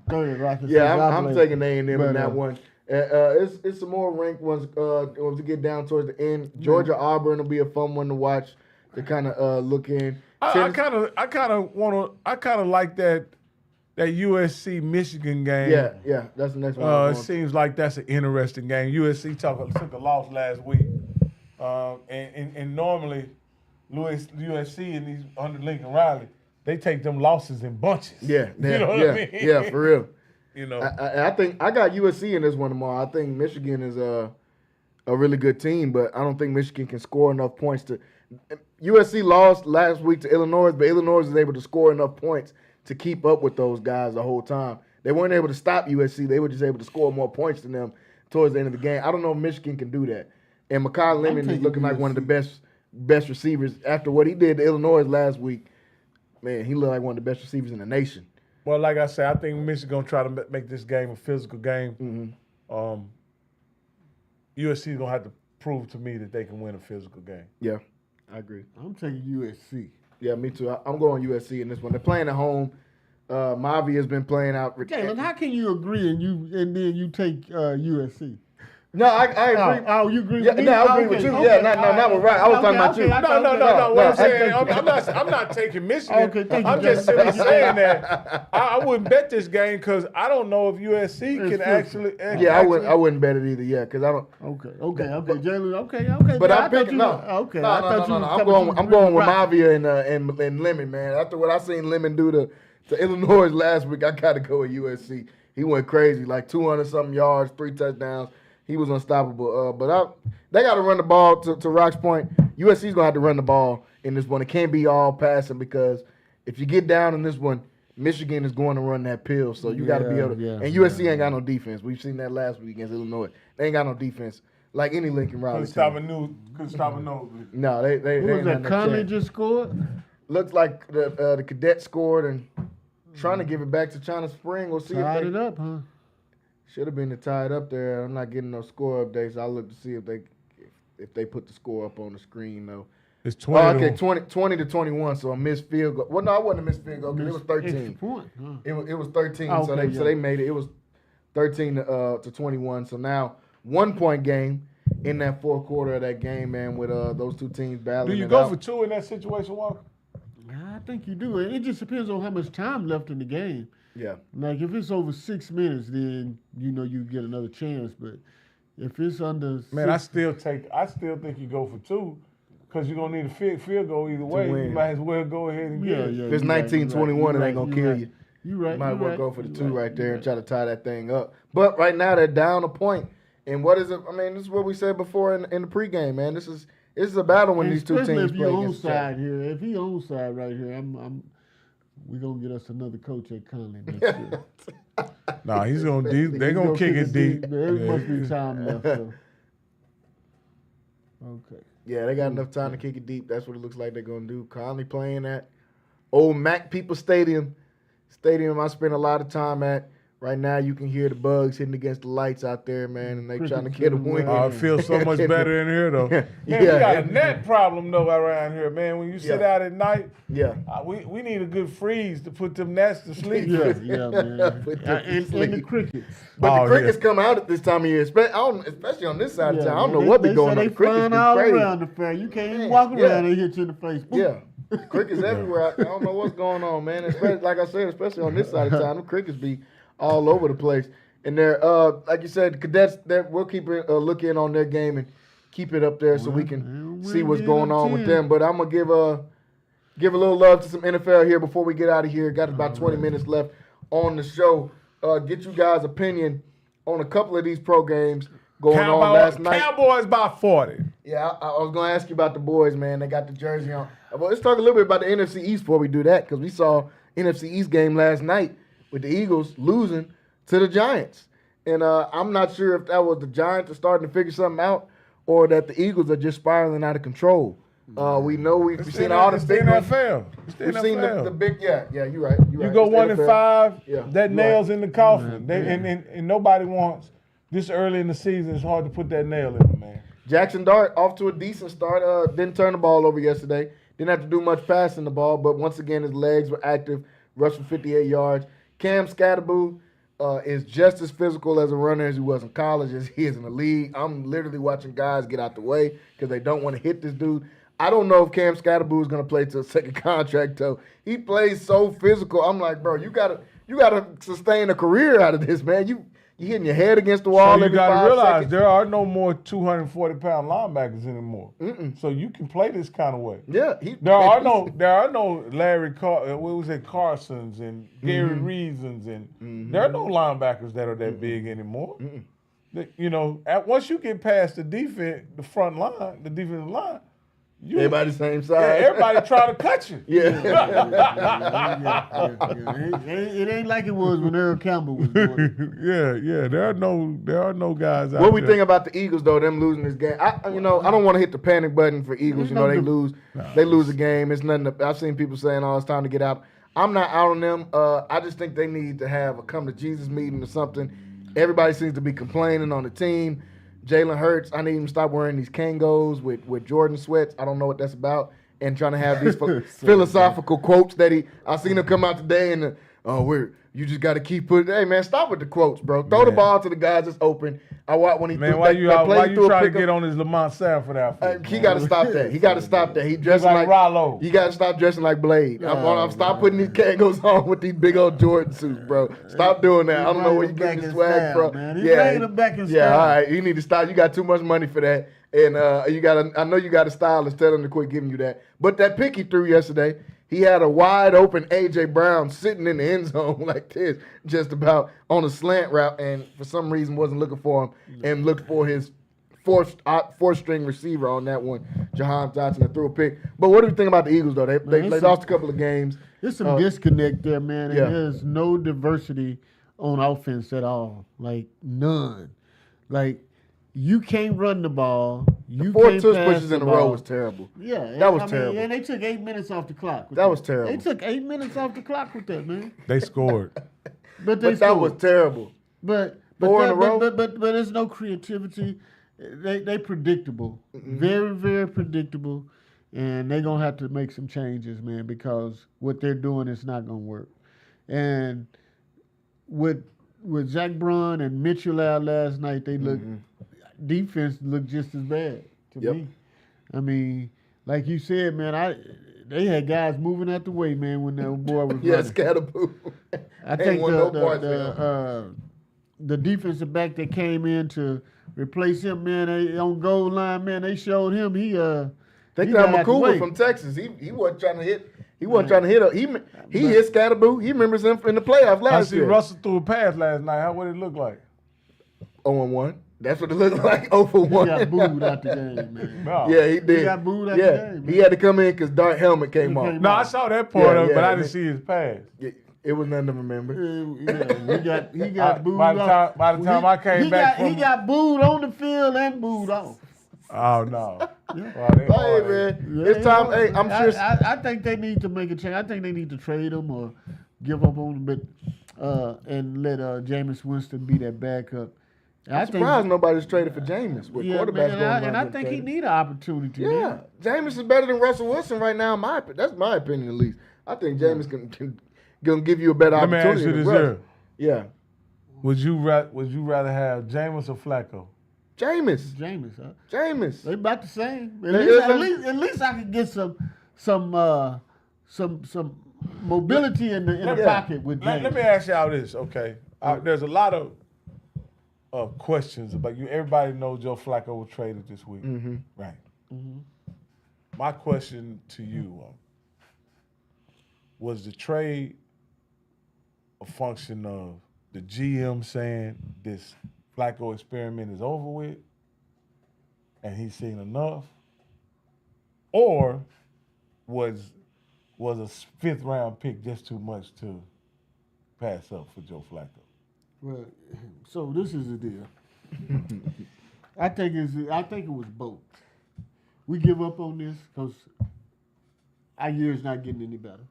30 Rockets. Yeah, I'm taking A&M in that one. It's some more ranked ones once we get down towards the end. Georgia Auburn will be a fun one to watch to kind of look in. I kind of like that USC Michigan game. Yeah, that's the next one. It seems like that's an interesting game. USC took a loss last week, and normally USC and these under Lincoln Riley, they take them losses in bunches. Yeah, you know what I mean? Yeah, for real. You know, I think I got USC in this one tomorrow. I think Michigan is a really good team, but I don't think Michigan can score enough points to. USC lost last week to Illinois, but Illinois was able to score enough points to keep up with those guys the whole time. They weren't able to stop USC. They were just able to score more points than them towards the end of the game. I don't know if Michigan can do that. And Makai Lemon is looking like one of the best receivers after what he did to Illinois last week. Man, he looked like one of the best receivers in the nation. Well, like I said, I think Michigan's going to try to make this game a physical game. Mm-hmm. USC is going to have to prove to me that they can win a physical game. Yeah, I agree. I'm taking USC. Yeah, me too. I'm going USC in this one. They're playing at home. Mavi has been playing out. Jalen, how can you agree and then you take USC? No, I agree. Oh, you agree with me? No, I agree with you. Okay. Yeah, not with Ryan. I was talking about you. No. What I'm saying, I'm not taking Michigan. Okay, I'm just simply saying that I wouldn't bet this game because I don't know if USC can actually. Yeah, I wouldn't bet it either. Yeah, because I don't. Okay, Jalen. Okay. But I'm picking no. Okay, no. I'm going with Mavia and Lemon, man. After what I seen Lemon do to Illinois last week, I got to go with USC. He went crazy, like 200-something yards, 3 touchdowns. He was unstoppable. But they got to run the ball to Rock's point. USC's going to have to run the ball in this one. It can't be all passing because if you get down in this one, Michigan is going to run that pill. So you got to be able to. And USC ain't got no defense. We've seen that last week against Illinois. They ain't got no defense like any Lincoln Riley team. Couldn't stop a nose. No, they Who was that? No Connally just scored? Looks like the Cadets scored and trying to give it back to China Spring. We'll see Tied if it up, huh? Should have been tied up there. I'm not getting no score updates. I'll look to see if they put the score up on the screen though. It's 20. 20 to 21. So a missed field goal. Well, no, it wasn't a missed field goal because it was 13. Extra point, huh? It was 13. Oh, so okay, so they made it. It was 13 to 21. So now 1 point game in that fourth quarter of that game, man. With those two teams battling. Do you go for 2 in that situation, Walker? I think you do. It just depends on how much time left in the game. Yeah. Like if it's over 6 minutes, then you get another chance. But if it's under, I still think you go for 2 because you're gonna need a field goal either way. You might as well go ahead and get it. If it's 19-21, it ain't gonna kill you. You right. You might well go for the 2 right there and try to tie that thing up. But right now they're down a point. And what is it? I mean, this is what we said before in the pregame, man. This is a battle when these two teams play. Especially if you're onside here. If he onside right here, we're gonna get us another coach at Connally next year. Nah, he's gonna deep. They're gonna kick it deep. There must be time left. So. Okay. Yeah, they got enough time to kick it deep. That's what it looks like they're gonna do. Connally playing at old Mac People Stadium I spend a lot of time at. Right now, you can hear the bugs hitting against the lights out there, man, and they trying to get a win. Oh, it feels so much better in here, though. Man, we got a net problem, though, around here, man. When you sit out at night, we need a good freeze to put them nets to sleep. Yeah, man. And the crickets. But the crickets come out at this time of year, especially on this side of town. I don't know what they're going on. They flying all around the fair. You can't even walk around and hit you in the face. Yeah. Crickets everywhere. I don't know what's going on, man. Like I said, especially on this side of town, the crickets be all over the place. And they're, like you said, the Cadets, we'll keep a look in on their game and keep it up there so we can see what's going on with them. But I'm going to give a little love to some NFL here before we get out of here. Got about 20 minutes left on the show. Get you guys' opinion on a couple of these pro games going on last night. Cowboys by 40. Yeah, I was going to ask you about the boys, man. They got the jersey on. Well, let's talk a little bit about the NFC East before we do that, because we saw NFC East game last night with the Eagles losing to the Giants. And I'm not sure if that was the Giants are starting to figure something out or that the Eagles are just spiraling out of control. We know we've seen all the big NFL. We've seen the big, you're right. You go 1-5, that nail's in the coffin. And nobody wants this early in the season. It's hard to put that nail in, man. Jackson Dart off to a decent start. Didn't turn the ball over yesterday. Didn't have to do much passing the ball, but once again his legs were active. Rushed for 58 yards. Cam Scatterboo is just as physical as a runner as he was in college as he is in the league. I'm literally watching guys get out the way because they don't want to hit this dude. I don't know if Cam Scatterboo is going to play to a second contract, though. He plays so physical. I'm like, bro, you gotta sustain a career out of this, man. You hitting your head against the wall. So you got to realize seconds. there are no more 240-pound linebackers anymore. So you can play this kind of way. Yeah, there are no Larry Carsons and Gary Reasons and there are no linebackers that are that big anymore. You know, once you get past the defense, the front line, the defensive line. Everybody the same size. Yeah, everybody trying to cut you. Yeah. It ain't like it was when Earl Campbell was doing it. Yeah. There are no guys out What we there. think about the Eagles though? Them losing this game. I don't want to hit the panic button for Eagles. You know they lose. They lose a game. It's nothing. I've seen people saying, "Oh, it's time to get out." I'm not out on them. I just think they need to have a come to Jesus meeting or something. Everybody seems to be complaining on the team. Jalen Hurts, I need him to stop wearing these Kangos with Jordan sweats. I don't know what that's about. And trying to have these philosophical quotes that I seen him come out today and you just got to keep putting. Hey man, stop with the quotes, bro. Throw the ball to the guys that's open. I watch when he why you trying to get on his Lamont Sanford outfit? He got to stop that. He got to stop that. He dressing like Rollo. He got to stop dressing like Blade. I'm stop putting these Kangos on with these big old Jordan suits, bro. Stop doing that. I don't know where you get this swag from. He's bringing him back in style. Yeah, all right. You need to stop. You got too much money for that. And I know you got a stylist. Tell him to quit giving you that. But that pick he threw yesterday, he had a wide open A.J. Brown sitting in the end zone like this, just about on a slant route, and for some reason wasn't looking for him and looked for his fourth-string receiver on that one, Jahan Johnson, that threw a pick. But what do you think about the Eagles, though? They lost a couple of games. There's some disconnect there, man. And Yeah. there's no diversity on offense at all. Like, none. Like, you can't run the ball. You Four can't tush pass pushes the in a row ball. was terrible. Yeah. That was terrible. And they took 8 minutes off the clock. That was terrible. They took 8 minutes off the clock with that, man. They scored. But that was terrible. But Four in a row? But there's no creativity. They predictable. Very, very predictable. And they're going to have to make some changes, man, because what they're doing is not going to work. And with Zach Braun and Mitchell out last night, they looked defense looked just as bad to me. I mean, like you said, man, they had guys moving out the way, man, when that boy was running. Scatterboo. I think the defensive back that came in to replace him, man, on goal line, man, they showed him They got McCool from Texas. He wasn't trying to hit. He wasn't trying to hit. He hit Scatterboo. He remembers him in the playoffs last year. I see Russell threw a pass last night. What did it look like? 0-1. That's what it looked like. 0-1. He got booed out the game, man. No. Yeah, he did. He got booed out the game, man. He had to come in because Dark Helmet came off. No, I saw that part of it, but I didn't see his pass. It was nothing to remember. He got booed off. By the time I came back he got booed on the field and booed off. Oh, no. Hey, man. It's time. Hey, I'm sure. I think they need to make a change. I think they need to trade him or give up on him, but and let Jameis Winston be that backup. I'm surprised nobody's traded for Jameis with quarterbacks going around. And I think he need an opportunity. Yeah, man. Jameis is better than Russell Wilson right now. That's my opinion, at least. I think Jameis can give you a better opportunity. Let me ask you this here. Yeah. Would you rather have Jameis or Flacco? Jameis, huh? Jameis. They about the same. At least I could get some mobility in the pocket with Jameis. Let me ask y'all this, okay? There's a lot of questions about you. Everybody knows Joe Flacco was traded this week, right? My question to you was the trade a function of the GM saying this Flacco experiment is over with and he's seen enough, or was a fifth round pick just too much to pass up for Joe Flacco? Well, so this is the deal. I think it was both. We give up on this because our year's not getting any better.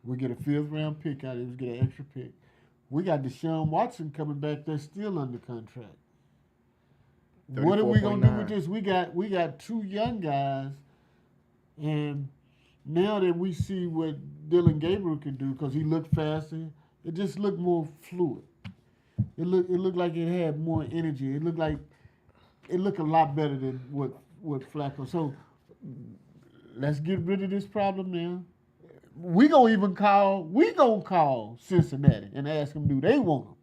We get a fifth round pick out of it. We get an extra pick. We got Deshaun Watson coming back there still under contract. What are we gonna do with this? We got two young guys, and now that we see what Dylan Gabriel can do, because he looked faster, It just looked more fluid. It looked like it had more energy. It looked a lot better than what Flacco. So let's get rid of this problem now. We gonna call Cincinnati and ask them, do they want them?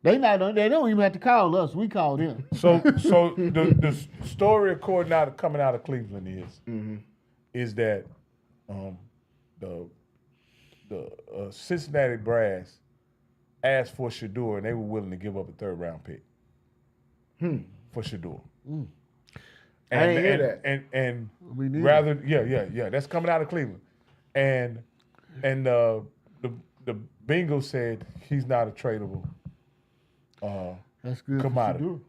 They don't even have to call us. We call them. So the story coming out of Cleveland is that the Cincinnati Brass asked for Shador and they were willing to give up a 3rd round pick for Shador. I didn't hear that. And rather, yeah, that's coming out of Cleveland, and the Bengals said he's not a tradable that's good commodity.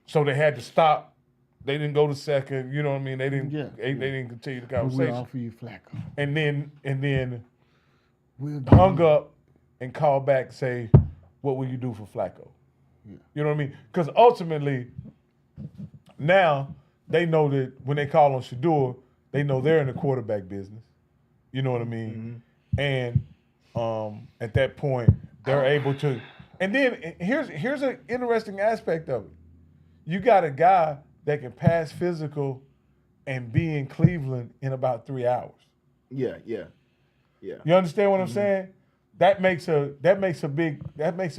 So they had to stop. They didn't go to second. You know what I mean? They didn't. They didn't continue the conversation. We'll offer you Flacco. And then hung up and called back and say, "What will you do for Flacco?" Yeah. You know what I mean? Because ultimately, now they know that when they call on Shador, they know they're in the quarterback business. You know what I mean? And at that point, they're able to. And then here's an interesting aspect of it. You got a guy that can pass physical and be in Cleveland in about 3 hours. Yeah. You understand what I'm saying? That makes a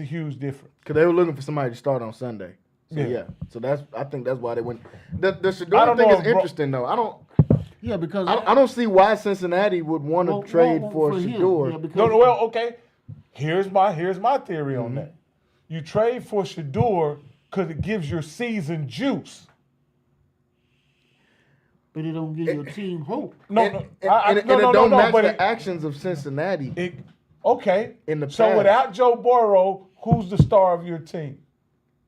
huge difference. Because they were looking for somebody to start on Sunday. So So I think that's why they went. The Shador thing is interesting though. I don't see why Cincinnati would want to trade for Shador. Okay. Here's my theory on that. You trade for Shador because it gives your season juice. But it don't give your team hope. It don't match the actions of Cincinnati. In the past. So without Joe Burrow, who's the star of your team?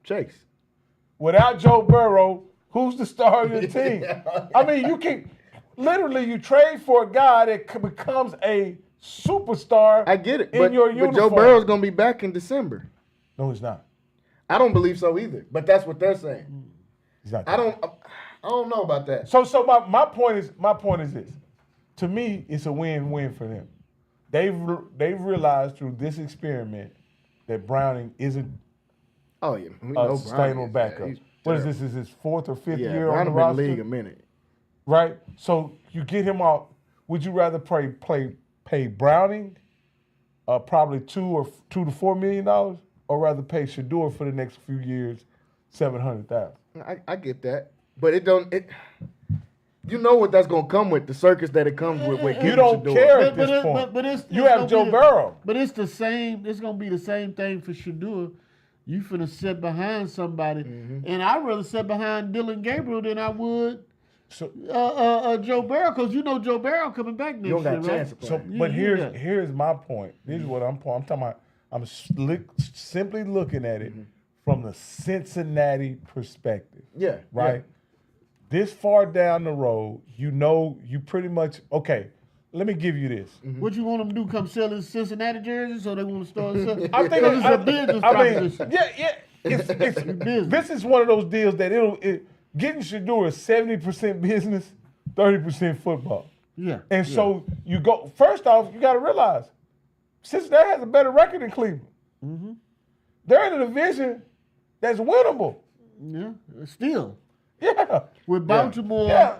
Chase. Without Joe Burrow, who's the star of your team? I mean, you trade for a guy that becomes a superstar. I get it. In your uniform. But Joe Burrow's going to be back in December. No, he's not. I don't believe so either. But that's what they're saying. He's not. I don't know about that. So my point is this. To me, it's a win-win for them. They've realized through this experiment that Browning isn't a sustainable backup. What is this? Is his 4th or 5th year on the roster? Been in the league a minute. Right? So you get him out. Would you rather pay Browning probably $2 to $4 million, or rather pay Shador for the next few years $700,000? I get that, but you know what that's gonna come with, the circus that it comes with. You don't care at this point. But you have Joe Burrow. But it's the same. It's gonna be the same thing for Shador. You finna sit behind somebody, and I'd rather sit behind Dylan Gabriel than I would Joe Burrow, because you know Joe Burrow coming back next year. You don't got a chance to play. But here's my point. This is what I'm talking about. I'm simply looking at it from the Cincinnati perspective. Yeah. Right? Yeah. This far down the road, you pretty much, okay, let me give you this. What you want them to do, come sell his Cincinnati jerseys, so they want to start selling? I think it's a business proposition. It's business. This is one of those deals that getting Shador is 70% business, 30% football. Yeah. And so you go, first off, you got to realize, Cincinnati has a better record than Cleveland. They're in a division that's winnable. Yeah, still. Yeah. With Baltimore. Yeah.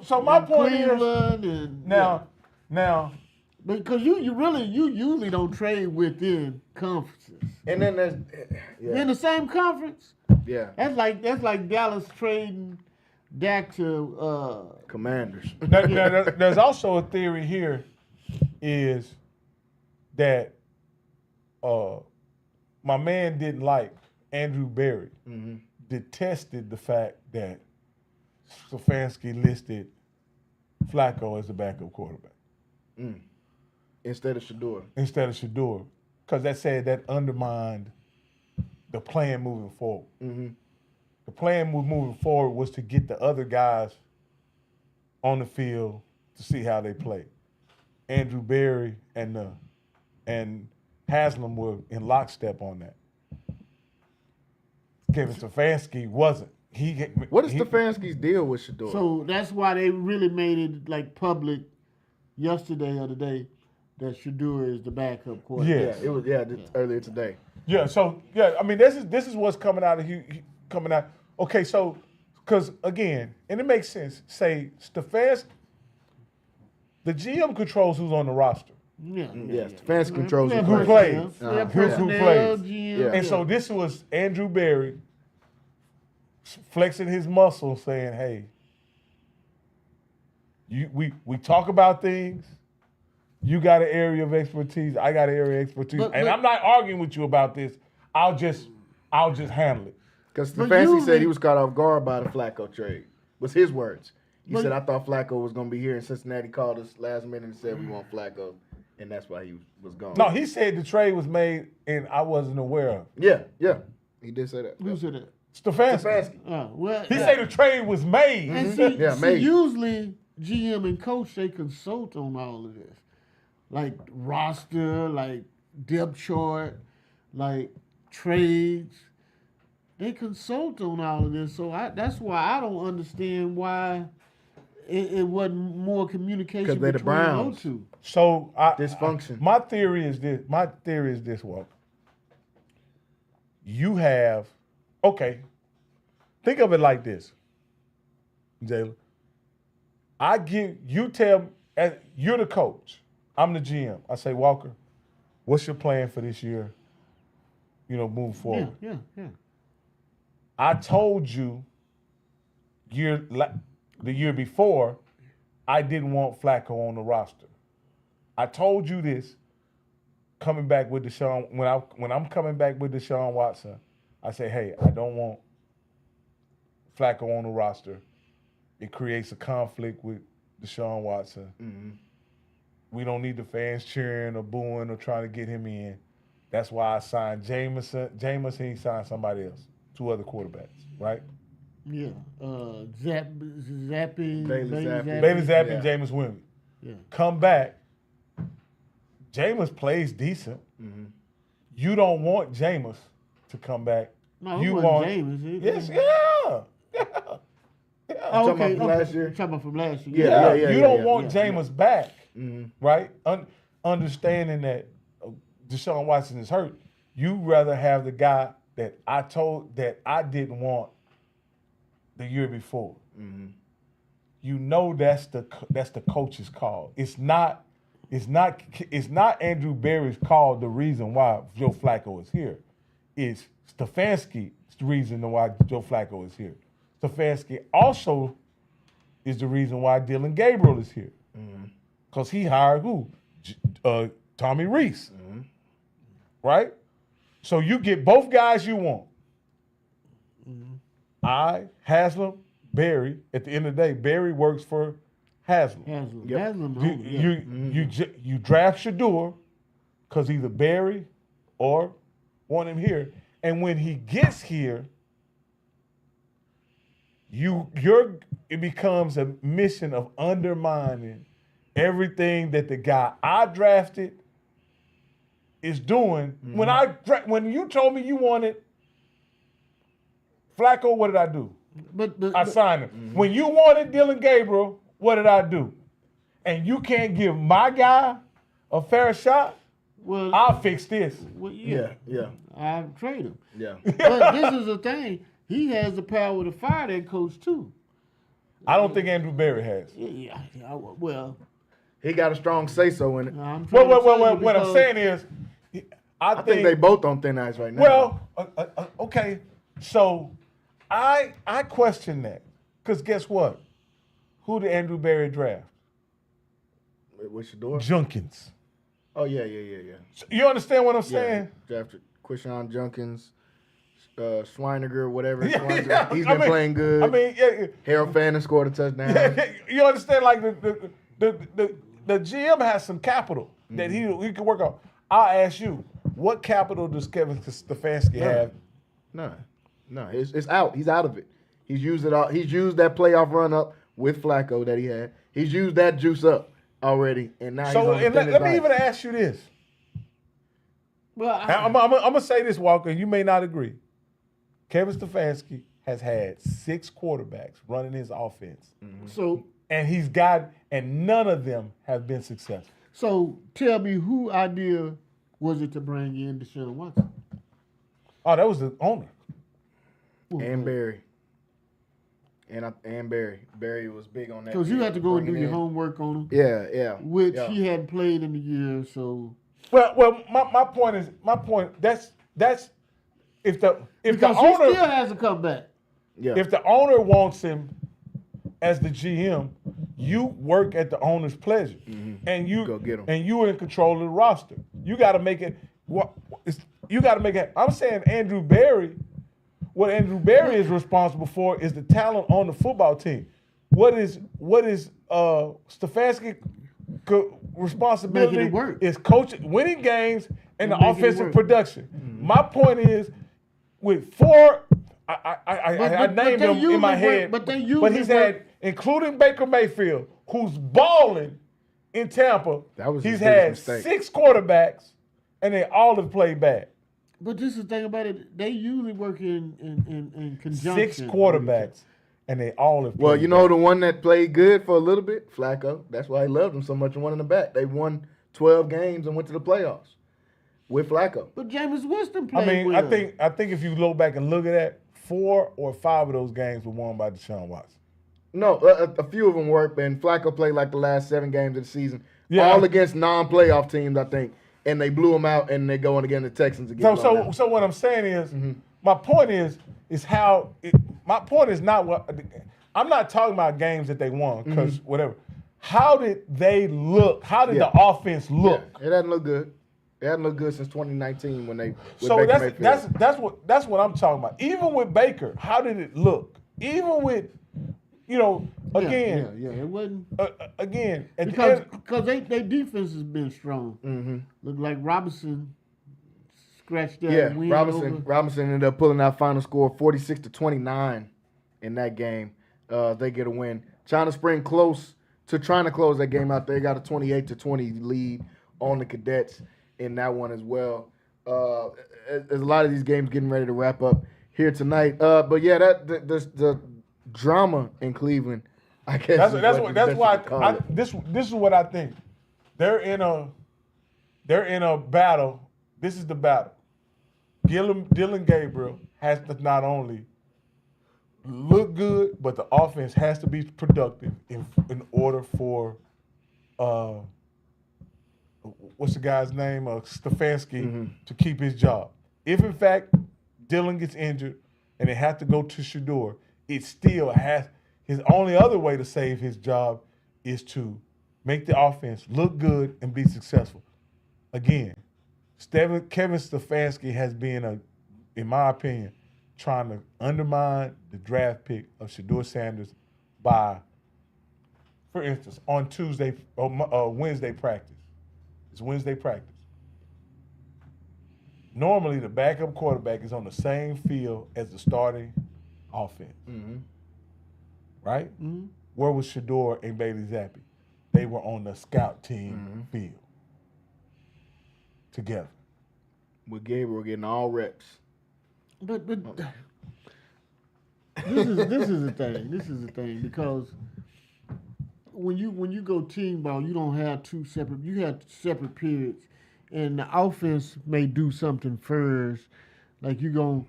So my point Cleveland is, now, because you usually don't trade within conferences. And then there's in the same conference. Yeah. That's like Dallas trading Dak to Commanders. Now, there's also a theory here is that my man didn't like Andrew Berry. Detested the fact that Stefanski listed Flacco as the backup quarterback. Instead of Shador. Because that undermined the plan moving forward. The plan moving forward was to get the other guys on the field to see how they play. Andrew Berry and Haslam were in lockstep on that. Kevin Stefanski wasn't. What is Stefanski's deal with Shador? So that's why they really made it like public yesterday or today that Shador is the backup quarterback. Yes. Yeah, it was just earlier today. Yeah, so I mean, this is what's coming out of coming out. Okay, so because again, and it makes sense. Say Stefanski, the GM controls who's on the roster. Yeah. Stefanski controls who plays. Who plays. GM, And so this was Andrew Berry flexing his muscle, saying, "Hey, we talk about things. You got an area of expertise. I got an area of expertise, and I'm not arguing with you about this. I'll just handle it." Because Stefanski said he was caught off guard by the Flacco trade. Was his words. He said, "I thought Flacco was going to be here," and Cincinnati called us last minute and said, "We want Flacco," and that's why he was gone. No, he said the trade was made and I wasn't aware of it. Yeah. He did say that. Who said that? Stefanski. Oh, well, He said the trade was made. And see, usually GM and coach, they consult on all of this. Like roster, like depth chart, like trades. They consult on all of this. So that's why I don't understand why it wasn't more communication between they're the Browns. those two. So dysfunction. My theory is this, Walker. You have, okay, think of it like this, Jalen. You're the coach. I'm the GM. I say, Walker, what's your plan for this year? Move forward. Yeah. I told you the year before, I didn't want Flacco on the roster. I told you this coming back with Deshaun. When I'm coming back with Deshaun Watson, I say, hey, I don't want Flacco on the roster. It creates a conflict with Deshaun Watson. Mm-hmm. We don't need the fans cheering or booing or trying to get him in. That's why I signed Jameson, he signed somebody else. 2 other quarterbacks, right? Yeah. Zappy. Bailey Zappi, and Jameis Winston. Yeah. Come back. Jameis plays decent. Mm-hmm. You don't want Jameis to come back. No, you want Jameis. Yes, yeah. Oh, okay. Talking about from last year. Yeah. You don't want Jameis back, mm-hmm. right? Understanding that Deshaun Watson is hurt, you rather have the guy that I told that I didn't want the year before. Mm-hmm. You know that's the coach's call. It's not Andrew Berry's call the reason why Joe Flacco is here. It's Stefanski's the reason why Joe Flacco is here. Stefanski also is the reason why Dylan Gabriel is here. Because he hired who? Tommy Reese. Mm-hmm. Right? So you get both guys you want. Mm-hmm. Haslam, Berry. At the end of the day, Berry works for Haslam. You draft Shador because either Berry or want him here. And when he gets here, it becomes a mission of undermining everything that the guy I drafted is doing. Mm-hmm. When you told me you wanted Flacco, what did I do? I signed him. Mm-hmm. When you wanted Dylan Gabriel, what did I do? And you can't give my guy a fair shot? Well, I'll fix this. Well, yeah. I'll trade him. Yeah. But this is the thing. He has the power to fire that coach too. I don't think Andrew Berry has. Yeah. Well, he got a strong say-so in it. What I'm saying is, I think they both on thin ice right now. Well, okay. So I question that because guess what? Who did Andrew Berry draft? What's your door? Junkins. Oh yeah. So you understand what I'm saying? Drafted Quishon Junkins, Schweiniger, whatever. Schweiniger. He's been playing good. I mean, yeah. Harold Fannin scored a touchdown. You understand? Like the GM has some capital that he can work on. I'll ask you, what capital does Kevin Stefanski have? No, it's out. He's out of it. He's used it all. He's used that playoff run up with Flacco that he had. He's used that juice up already, and now so. He's on let me even ask you this. Well, I'm gonna say this, Walker. You may not agree. Kevin Stefanski has had 6 quarterbacks running his offense. So and none of them have been successful. So tell me, who idea was it to bring in Deshaun Watson? Oh, that was the owner. And Barry. And Barry. Barry was big on that. Because you had to go and do your homework on him. Yeah. Which he hadn't played in the year, so. Well, my point is that's if the because owner he still has to come back. Yeah. If the owner wants him as the GM, you work at the owner's pleasure, and you go get him. and you are in control of the roster. You got to make it. You got to make it. I'm saying Andrew Barry. What Andrew Barry is responsible for is the talent on the football team. What is Stefanski's responsibility is coaching, winning games, and the offensive production. My point is, with four, I named them in my head, but he's had, including Baker Mayfield, who's balling in Tampa. He's had 6 quarterbacks, and they all have played bad. But this is the thing about it. They usually work in conjunction. 6 quarterbacks, and they all have played Well, you know the one that played good for a little bit? Flacco. That's why he loved him so much and won in the back. They won 12 games and went to the playoffs with Flacco. But Jameis Winston played well. I think if you go back and look at that, 4 or 5 of those games were won by Deshaun Watson. No, a few of them worked, and Flacco played like the last 7 games of the season. Yeah. All against non-playoff teams, I think. And they blew them out, and they going against the Texans again. So what I'm saying is, my point is how. My point is not what. I'm not talking about games that they won because whatever. How did they look? How did the offense look? Yeah, it hadn't looked good. It hadn't looked good since 2019 when they. So that's what I'm talking about. Even with Baker, how did it look? Even with, again. Yeah, it wasn't. Again, because their defense has been strong. Looked like Robinson scratched that. Yeah, win Robinson ended up pulling out final score 46-29 in that game. They get a win. China Spring close to trying to close that game out. They got a 28-20 lead on the Cadets in that one as well. There's a lot of these games getting ready to wrap up here tonight. But yeah, the drama in Cleveland, I guess. This is what I think. They're in a battle. This is the battle. Dylan Gabriel has to not only look good, but the offense has to be productive in order for what's the guy's name? Stefanski to keep his job. If in fact Dylan gets injured and they have to go to Shador, it still has his only other way to save his job is to make the offense look good and be successful. Again, Kevin Stefanski has been, in my opinion, trying to undermine the draft pick of Shador Sanders by, for instance, on Tuesday or Wednesday practice. It's Wednesday practice. Normally, the backup quarterback is on the same field as the starting offense. Right? Where was Shador and Bailey Zappi? They were on the scout team field together. With Gabriel getting all reps. But this is the thing. This is the thing because when you go team ball, you don't have you have separate periods, and the offense may do something first. Like in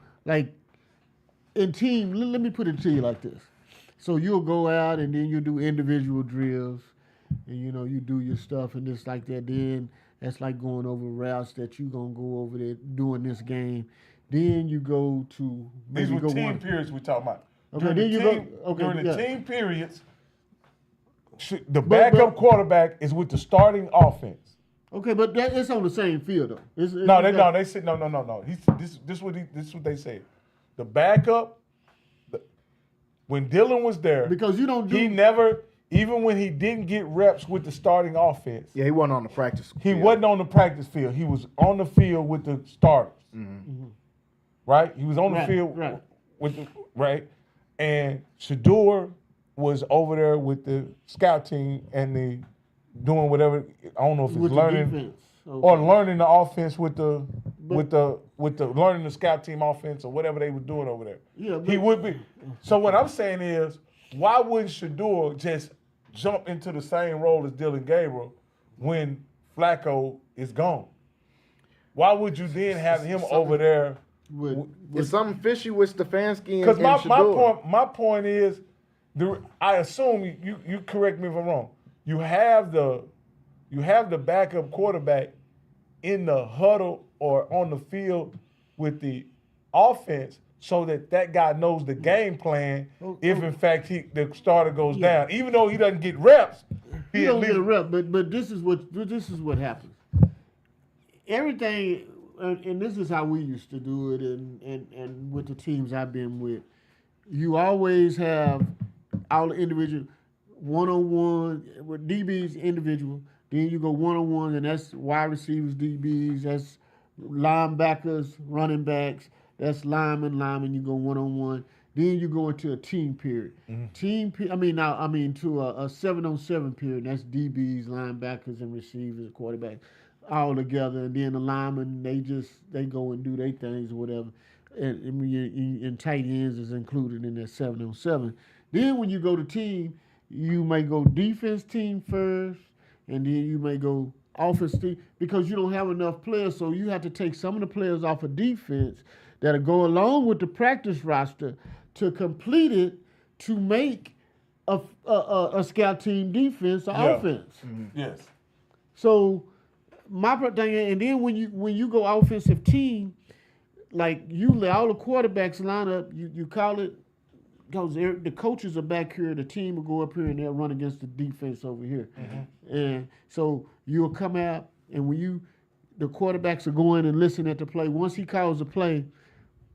team. Let me put it to you like this. So you'll go out and then you do individual drills, and you do your stuff and this like that. Then that's like going over routes that you're gonna go over there doing this game. Then you go to these were team periods we're talking about. Okay, During the team periods, the backup quarterback is with the starting offense. Okay, but it's on the same field though. They said no. This is what they said. The backup, when Dylan was there, because he never, even when he didn't get reps with the starting offense. Yeah, he wasn't on the practice field. He wasn't on the practice field. He was on the field with the starters. Right? He was on the field with and Shador was over there with the scout team and doing whatever. I don't know if it's learning or learning the offense with the learning the scout team offense or whatever they were doing over there. Yeah, he would be. So what I'm saying is, why wouldn't Shador just jump into the same role as Dylan Gabriel when Flacco is gone? Why would you then have him over there? It's something fishy with Stefanski and Because Shador. my point is, I assume you correct me if I'm wrong. You have the backup quarterback in the huddle or on the field with the offense, so that guy knows the game plan. If in fact the starter goes down, even though he doesn't get reps, he don't get a rep. But this is what happens. Everything, and this is how we used to do it, and with the teams I've been with, you always have all the individual one-on-one with DBs individual. Then you go one-on-one, and that's wide receivers, DBs, that's linebackers, running backs, that's lineman. You go one-on-one. Then you go into a team period. To a 7-on-7 period. That's DBs, linebackers, and receivers, quarterbacks, all together. And then the linemen, they go and do their things or whatever. And tight ends is included in that 7-on-7. Then when you go to team, you may go defense team first, and then you may go offense team, because you don't have enough players, so you have to take some of the players off of defense that'll go along with the practice roster to complete it to make a scout team defense or offense. Yes. So my thing, and then when you go offensive team, like you let all the quarterbacks line up, you call it, because the coaches are back here, the team will go up here and they'll run against the defense over here. And so you'll come out, and when the quarterbacks are going and listen at the play. Once he calls the play,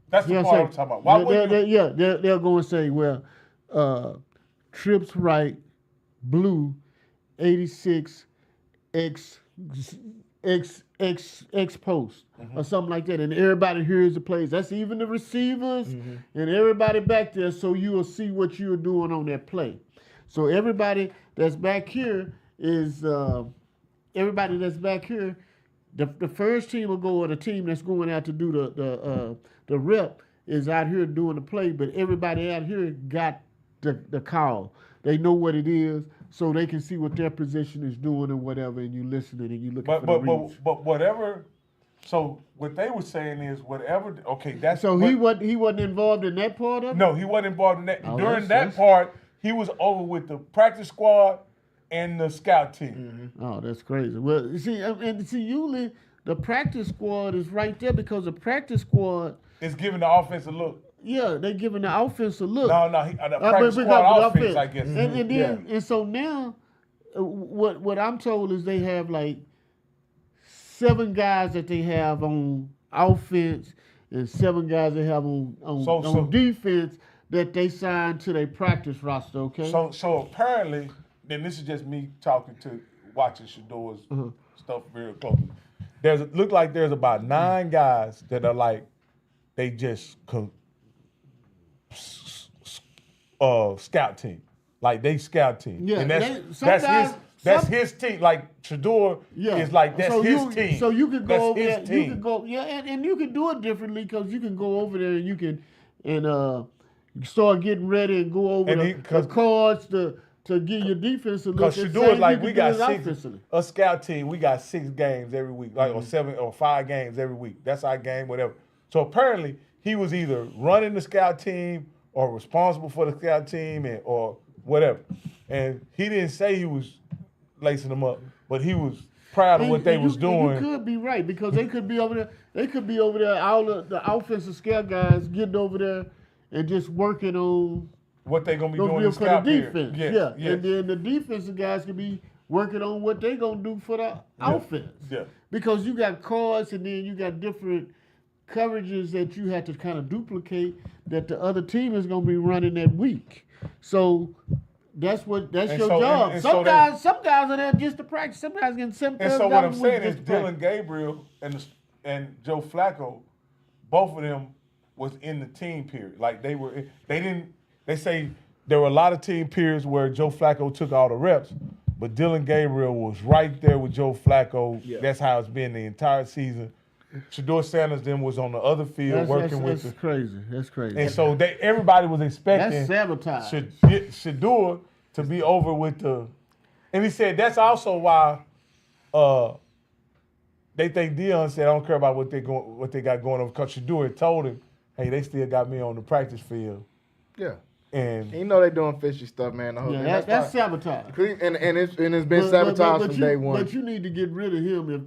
that's the part I'm talking about. Why wouldn't they'll go and say, well, trips right, blue, 86, X post, or something like that, and everybody hears the plays. That's even the receivers and everybody back there, so you will see what you're doing on that play. So everybody that's back here is the first team will go, or the team that's going out to do the rep is out here doing the play, but everybody out here got the call. They know what it is, so they can see what their position is doing and whatever, and you listening and you looking for the reads. But whatever. So what they were saying is whatever. Okay, that's so he wasn't involved in that part of it. No, he wasn't involved in that. During that part, he was over with the practice squad and the scout team. Oh, that's crazy. Well, usually the practice squad is right there, because the practice squad is giving the offense a look. Yeah, they're giving the offense a look. No, the practice squad offense, I guess. And so now, what I'm told is they have like 7 guys that they have on offense and 7 guys they have on defense that they signed to their practice roster. Okay. So apparently, then this is just me watching Shador's stuff very closely. Look like there's about 9 guys that are like, they just scout team, like they scout team. Yeah, and that's his team. Like Shador is like his team. So you could go over there. You could go, and you can do it differently, because you can go over there and you can start getting ready and go over the cards to get your defense a look. Because Shador is like, we got a scout team. We got 6 games every week, like or 7 or 5 games every week. That's our game, whatever. So apparently he was either running the scout team or responsible for the scout team or whatever. And he didn't say he was lacing them up, but he was proud of what they was doing. You could be right, because they could be over there. They could be over there, all the offensive scout guys getting over there and just working on what they're going to be doing in scout defense. Yes. And then the defensive guys could be working on what they're going to do for the offense. Yeah. Because you got cards, and then you got different coverages that you have to kind of duplicate that the other team is going to be running that week. So that's your job. Some guys are there just to practice. Some guys getting $7,000. And so what I'm saying is Dylan Gabriel and Joe Flacco, both of them was in the team period. Like they say there were a lot of team periods where Joe Flacco took all the reps, but Dylan Gabriel was right there with Joe Flacco. Yeah. That's how it's been the entire season. Shador Sanders then was on the other field working with. That's crazy. That's crazy. And so everybody was expecting sabotage. Shador to be over with the. And he said that's also why they think Dion said, I don't care about what they got going on, because Shador told him, hey, they still got me on the practice field. Yeah. And you know they doing fishy stuff, man. That's sabotage. And it's been sabotaged from day one. But you need to get rid of him if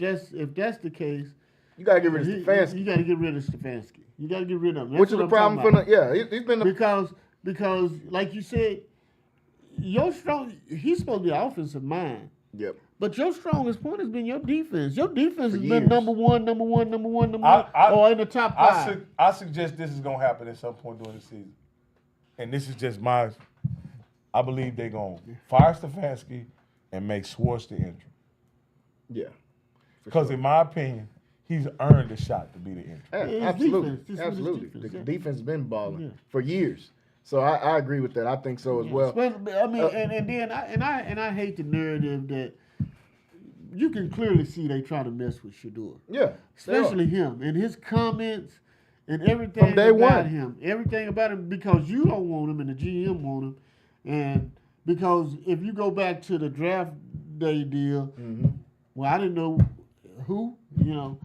that's the case. You gotta get rid of Stefanski. You gotta get rid of Stefanski. You gotta get rid of him. That's Which is the problem for he's been because like you said, he's supposed to be an offensive mind. Yep. But your strongest point has been your defense. Your defense has been number one, or in the top 5. I suggest this is gonna happen at some point during the season. And this is just I believe they're going to fire Stefanski and make Schwartz the interim. Yeah. Because in my opinion, he's earned a shot to be the interim. Absolutely. Absolutely. The defense has been balling for years. So I agree with that. I think so as well. I mean, and I hate the narrative that you can clearly see they try to mess with Shador. Yeah. Especially him and his comments. And everything from day about one. him, everything about him, because you don't want him and the GM want him, and because if you go back to the draft day deal, well, I didn't know who, you know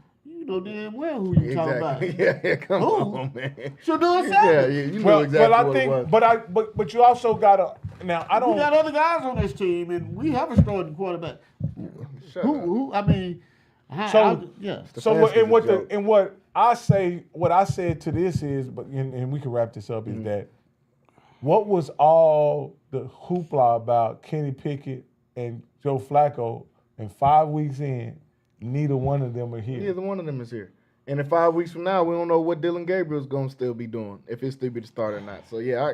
damn well who you talking about. Yeah, come on, man. Shador Savage. Yeah, you know exactly what it was. But you also gotta now. I don't. We got other guys on this team, and we have a starting quarterback. Who? I mean, what I said to this is, and we can wrap this up, is that what was all the hoopla about Kenny Pickett and Joe Flacco, and 5 weeks in, neither one of them are here. Neither one of them is here. And in 5 weeks from now, we don't know what Dylan Gabriel's going to still be doing, if he'll still be the starter or not. So, yeah,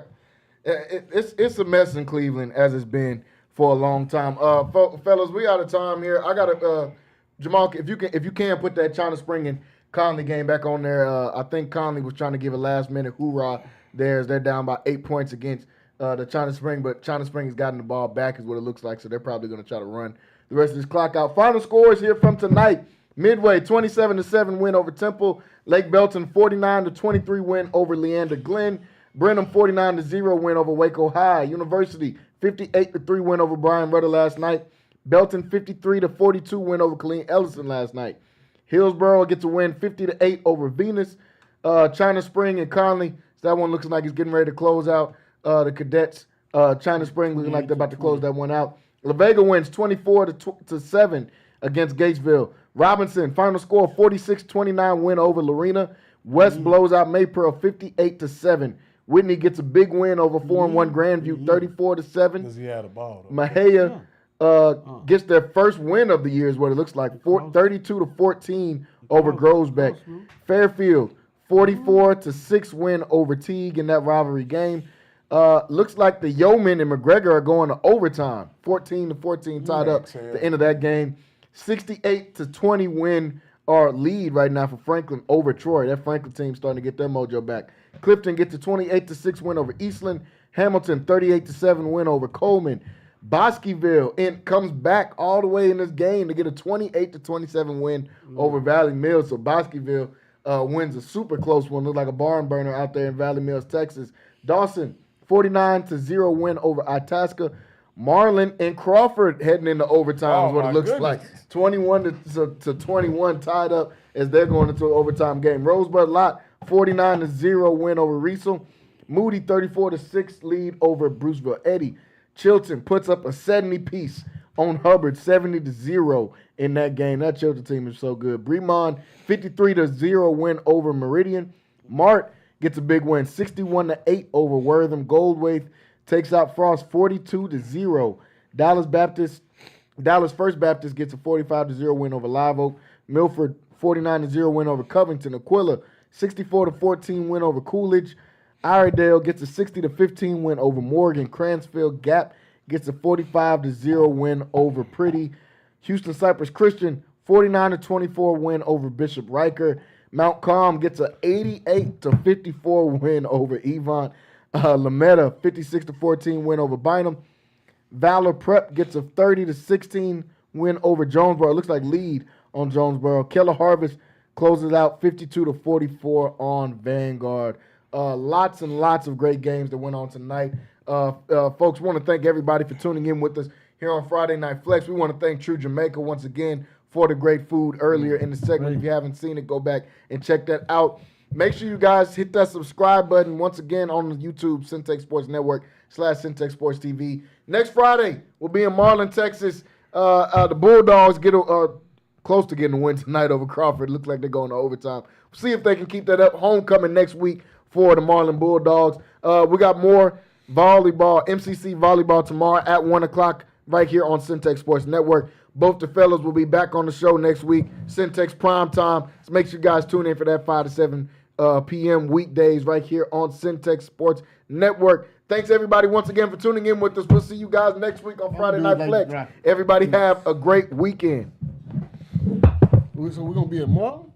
it's a mess in Cleveland, as it's been for a long time. Fellas, we out of time here. I got to, Jamal, if you can put that China Spring and Connally game back on there. I think Connally was trying to give a last-minute hoorah there as they're down by 8 points against the China Spring, but China Spring has gotten the ball back is what it looks like, so they're probably going to try to run the rest of this clock out. Final scores here from tonight. Midway, 27-7 win over Temple. Lake Belton, 49-23 win over Leander Glen. Brenham, 49-0 win over Waco High. University, 58-3 win over Brian Rudder last night. Belton, 53-42 win over Colleen Ellison last night. Hillsborough gets a win 50-8 over Venus. China Spring and Connally. So that one looks like it's getting ready to close out. The Cadets, China Spring looking like they're about to close that one out. La Vega wins 24-7 against Gatesville. Robinson, final score 46-29 win over Lorena. West blows out Maypearl 58-7. Whitney gets a big win over 4-1 Grandview 34-7. Because he had a ball. Mahia gets their first win of the year is what it looks like. 32-14 over Grosbeck. Fairfield, 44-6 win over Teague in that rivalry game. Looks like the Yeoman and McGregor are going to overtime. 14-14 tied up at the end of that game. 68-20 win or lead right now for Franklin over Troy. That Franklin team's starting to get their mojo back. Clifton gets a 28-6 win over Eastland. Hamilton 38-7 win over Coleman. Bosqueville comes back all the way in this game to get a 28-27 win over Valley Mills. So Bosqueville wins a super close one. Looks like a barn burner out there in Valley Mills, Texas. Dawson 49-0 win over Itasca. Marlin and Crawford heading into overtime is what it looks like. 21-21 tied up as they're going into an overtime game. Rosebud Lot 49-0 win over Riesel. Moody 34-6 lead over Bruceville Eddy. Chilton puts up a 70-piece on Hubbard, 70-0 in that game. That Chilton team is so good. Bremond 53-0 win over Meridian. Mart gets a big win, 61-8 over Wortham. Goldwaith takes out Frost 42-0. Dallas First Baptist gets a 45-0 win over Live Oak. Milford 49-0 win over Covington. Aquila 64-14 win over Coolidge. Iredale gets a 60-15 win over Morgan. Cransfield Gap gets a 45-0 win over Pretty. Houston Cypress Christian 49-24 win over Bishop Riker. Mount Calm gets a 88-54 win over Evont. Lametta 56-14 win over Bynum. Valor Prep gets a 30-16 win over Jonesboro. It looks like lead on Jonesboro. Keller Harvest closes out 52-44 on Vanguard. Lots and lots of great games that went on tonight. Folks, want to thank everybody for tuning in with us here on Friday Night Flex. We want to thank True Jamaica once again for the great food earlier in the segment. If you haven't seen it, go back and check that out. Make sure you guys hit that subscribe button once again on the YouTube, Centex Sports Network /Centex Sports TV. Next Friday, we'll be in Marlin, Texas. The Bulldogs get close to getting a win tonight over Crawford. Looks like they're going to overtime. We'll see if they can keep that up. Homecoming next week for the Marlin Bulldogs. We got more volleyball, MCC volleyball tomorrow at 1 o'clock right here on Centex Sports Network. Both the fellas will be back on the show next week, Centex Prime Time. So make sure you guys tune in for that 5 to 7 p.m. weekdays right here on Centex Sports Network. Thanks, everybody, once again for tuning in with us. We'll see you guys next week on Friday Night Flex. Everybody have a great weekend. So we're going to be at Marlin?